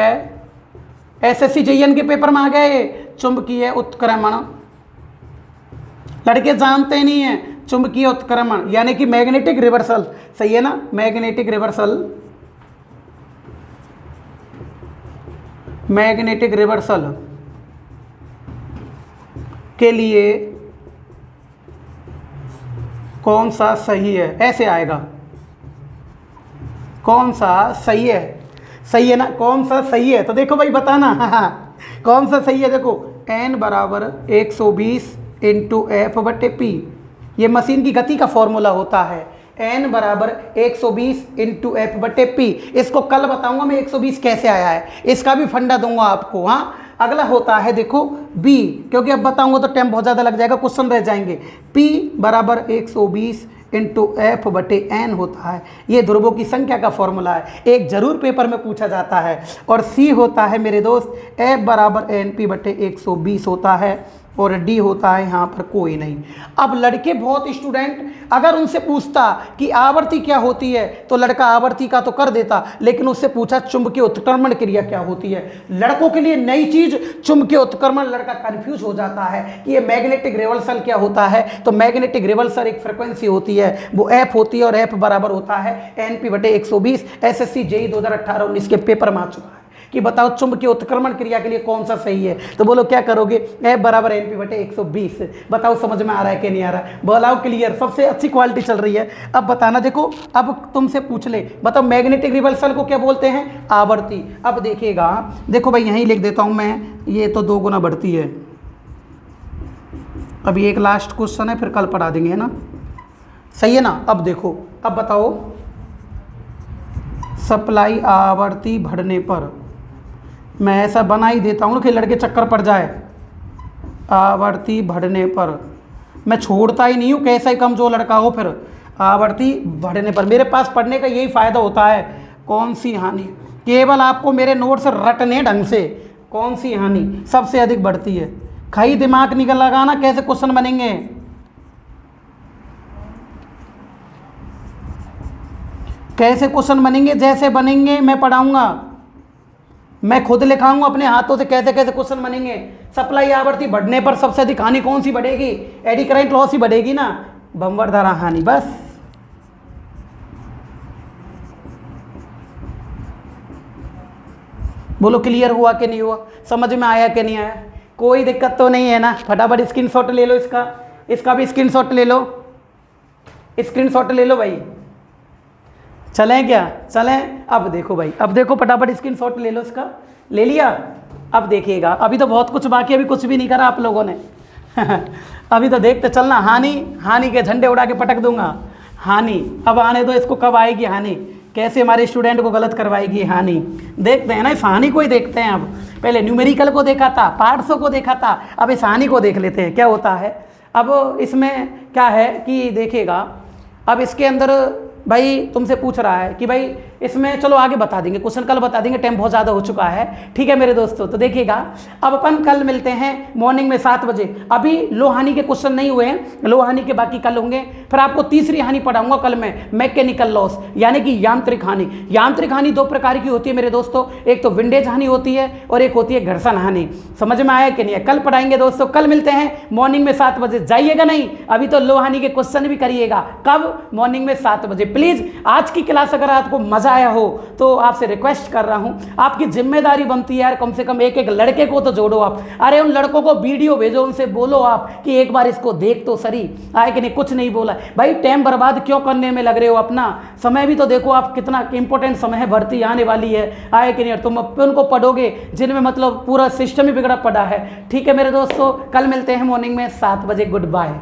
एसएससी जेईएन के पेपर में आ गए, चुंबकीय उत्क्रमण, लड़के जानते नहीं है चुंबकीय उत्क्रमण यानी कि मैग्नेटिक रिवर्सल, सही है ना, मैग्नेटिक रिवर्सल, मैग्नेटिक रिवर्सल के लिए कौन सा सही है, ऐसे आएगा, कौन सा सही है, सही है ना, कौन सा सही है। तो देखो भाई बताना कौन सा सही है। देखो n बराबर 120 इंटू एफ बटे पी, ये मशीन की गति का फॉर्मूला होता है। n बराबर 120 इंटू एफ बटे पी। इसको कल बताऊंगा मैं 120 कैसे आया है, इसका भी फंडा दूंगा आपको। हाँ, अगला होता है देखो b, क्योंकि अब बताऊंगा तो टाइम बहुत ज़्यादा लग जाएगा, क्वेश्चन रह जाएंगे। p बराबर 120 इंटू एफ बटे एन होता है। ये ध्रुवों की संख्या का फॉर्मूला है, एक जरूर पेपर में पूछा जाता है। और सी होता है मेरे दोस्त एफ बराबर एन पी बटे 120 होता है, और डी होता है यहाँ पर कोई नहीं। अब लड़के बहुत स्टूडेंट अगर उनसे पूछता कि आवर्ती क्या होती है तो लड़का आवर्ती का तो कर देता, लेकिन उससे पूछा चुंबकीय उत्क्रमण क्रिया क्या होती है, लड़कों के लिए नई चीज चुंबकीय उत्क्रमण, लड़का कंफ्यूज हो जाता है कि ये मैग्नेटिक रिवल्सल क्या होता है। तो मैग्नेटिक रिवल्सल एक फ्रिक्वेंसी होती है, वो एफ होती है, और एफ बराबर होता है एन पी बटे 120। एसएससी जेई 2018-19 के पेपर में आ चुका है कि बताओ चुंबकीय उत्क्रमण क्रिया के लिए कौन सा सही है। तो बोलो क्या करोगे, एफ बराबर एन पी बटे 120। बताओ समझ में आ रहा है कि नहीं आ रहा है, बोलाओ क्लियर, सबसे अच्छी क्वालिटी चल रही है। अब बताना, देखो अब तुमसे पूछ ले, बताओ मैग्नेटिक रिवल्सल को क्या बोलते हैं, आवर्ती। अब देखिएगा, देखो भाई यहीं लिख देता हूं मैं, ये तो 2 गुना बढ़ती है। अभी एक लास्ट क्वेश्चन है, फिर कल पढ़ा देंगे, है ना, सही है ना। अब देखो, अब बताओ सप्लाई आवर्ती बढ़ने पर, मैं ऐसा बना ही देता हूँ कि लड़के चक्कर पड़ जाए, आवर्ती बढ़ने पर, मैं छोड़ता ही नहीं हूँ, कैसा ही कमजोर लड़का हो, फिर आवर्ती बढ़ने पर मेरे पास पढ़ने का यही फ़ायदा होता है। कौन सी हानि, केवल आपको मेरे नोट से रटने ढंग से, कौन सी हानि सबसे अधिक बढ़ती है, खाई दिमाग निकल लगाना कैसे क्वेश्चन बनेंगे। कैसे क्वेश्चन बनेंगे, जैसे बनेंगे मैं पढ़ाऊंगा, मैं खुद लिखाऊंगा अपने हाथों से कैसे कैसे क्वेश्चन बनेंगे। सप्लाई आवर्ती बढ़ने पर सबसे अधिक हानि कौन सी बढ़ेगी, एडी करंट लॉस ही बढ़ेगी ना, बम्पर धारा हानि। बस बोलो क्लियर हुआ कि नहीं हुआ, समझ में आया कि नहीं आया, कोई दिक्कत तो नहीं है ना। फटाफट स्क्रीनशॉट ले लो इसका, इसका भी स्क्रीनशॉट ले लो, स्क्रीनशॉट ले लो भाई। चलें क्या, चलें। अब देखो भाई, अब देखो फटाफट स्क्रीनशॉट ले लो इसका, ले लिया। अब देखिएगा, अभी तो बहुत कुछ बाकी, अभी कुछ भी नहीं करा आप लोगों ने अभी तो देखते चलना, हानि, हानि के झंडे उड़ा के पटक दूंगा। हानि अब आने दो, इसको कब आएगी हानि, कैसे हमारे स्टूडेंट को गलत करवाएगी हानि, देखते हैं ना, इस हानि को ही देखते हैं। अब पहले न्यूमेरिकल को देखा था, पार्ट्सों को देखा था, अब इस हानि को देख लेते हैं क्या होता है। अब इसमें क्या है कि देखिएगा, अब इसके अंदर भाई तुमसे पूछ रहा है कि भाई इसमें, चलो आगे बता देंगे, क्वेश्चन कल बता देंगे, टाइम बहुत ज़्यादा हो चुका है, ठीक है मेरे दोस्तों। तो देखिएगा, अब अपन कल मिलते हैं मॉर्निंग में 7 बजे। अभी लो हानि के क्वेश्चन नहीं हुए हैं, लो हानि के बाकी कल होंगे। फिर आपको तीसरी हानि पढ़ाऊंगा कल मैं, मैकेनिकल लॉस, यानी कि यांत्रिक हानि। यांत्रिक हानि 2 प्रकार की होती है मेरे दोस्तों, एक तो विंडेज हानि होती है और एक होती है घर्षण हानि। समझ में आया कि नहीं है, कल पढ़ाएंगे दोस्तों, कल मिलते हैं मॉर्निंग में 7 बजे। जाइएगा नहीं, अभी तो लो हानि के क्वेश्चन भी करिएगा, कब, मॉर्निंग में 7 बजे। प्लीज़ आज की क्लास अगर आपको मजा आया हो तो आपसे रिक्वेस्ट कर रहा हूं, आपकी जिम्मेदारी बनती है यार, कम से कम एक एक लड़के को तो जोड़ो आप। अरे उन लड़कों को वीडियो भेजो, उनसे बोलो आप कि एक बार इसको देख तो सही, आए कि नहीं, कुछ नहीं बोला भाई, टाइम बर्बाद क्यों करने में लग रहे हो, अपना समय भी तो देखो आप, कितना इंपॉर्टेंट समय है, भर्ती आने वाली है, आए कि नहीं, तुम उनको पढ़ोगे जिनमें मतलब पूरा सिस्टम ही बिगड़ा पड़ा है। ठीक है मेरे दोस्तों, कल मिलते हैं मॉर्निंग में 7 बजे, गुड बाय।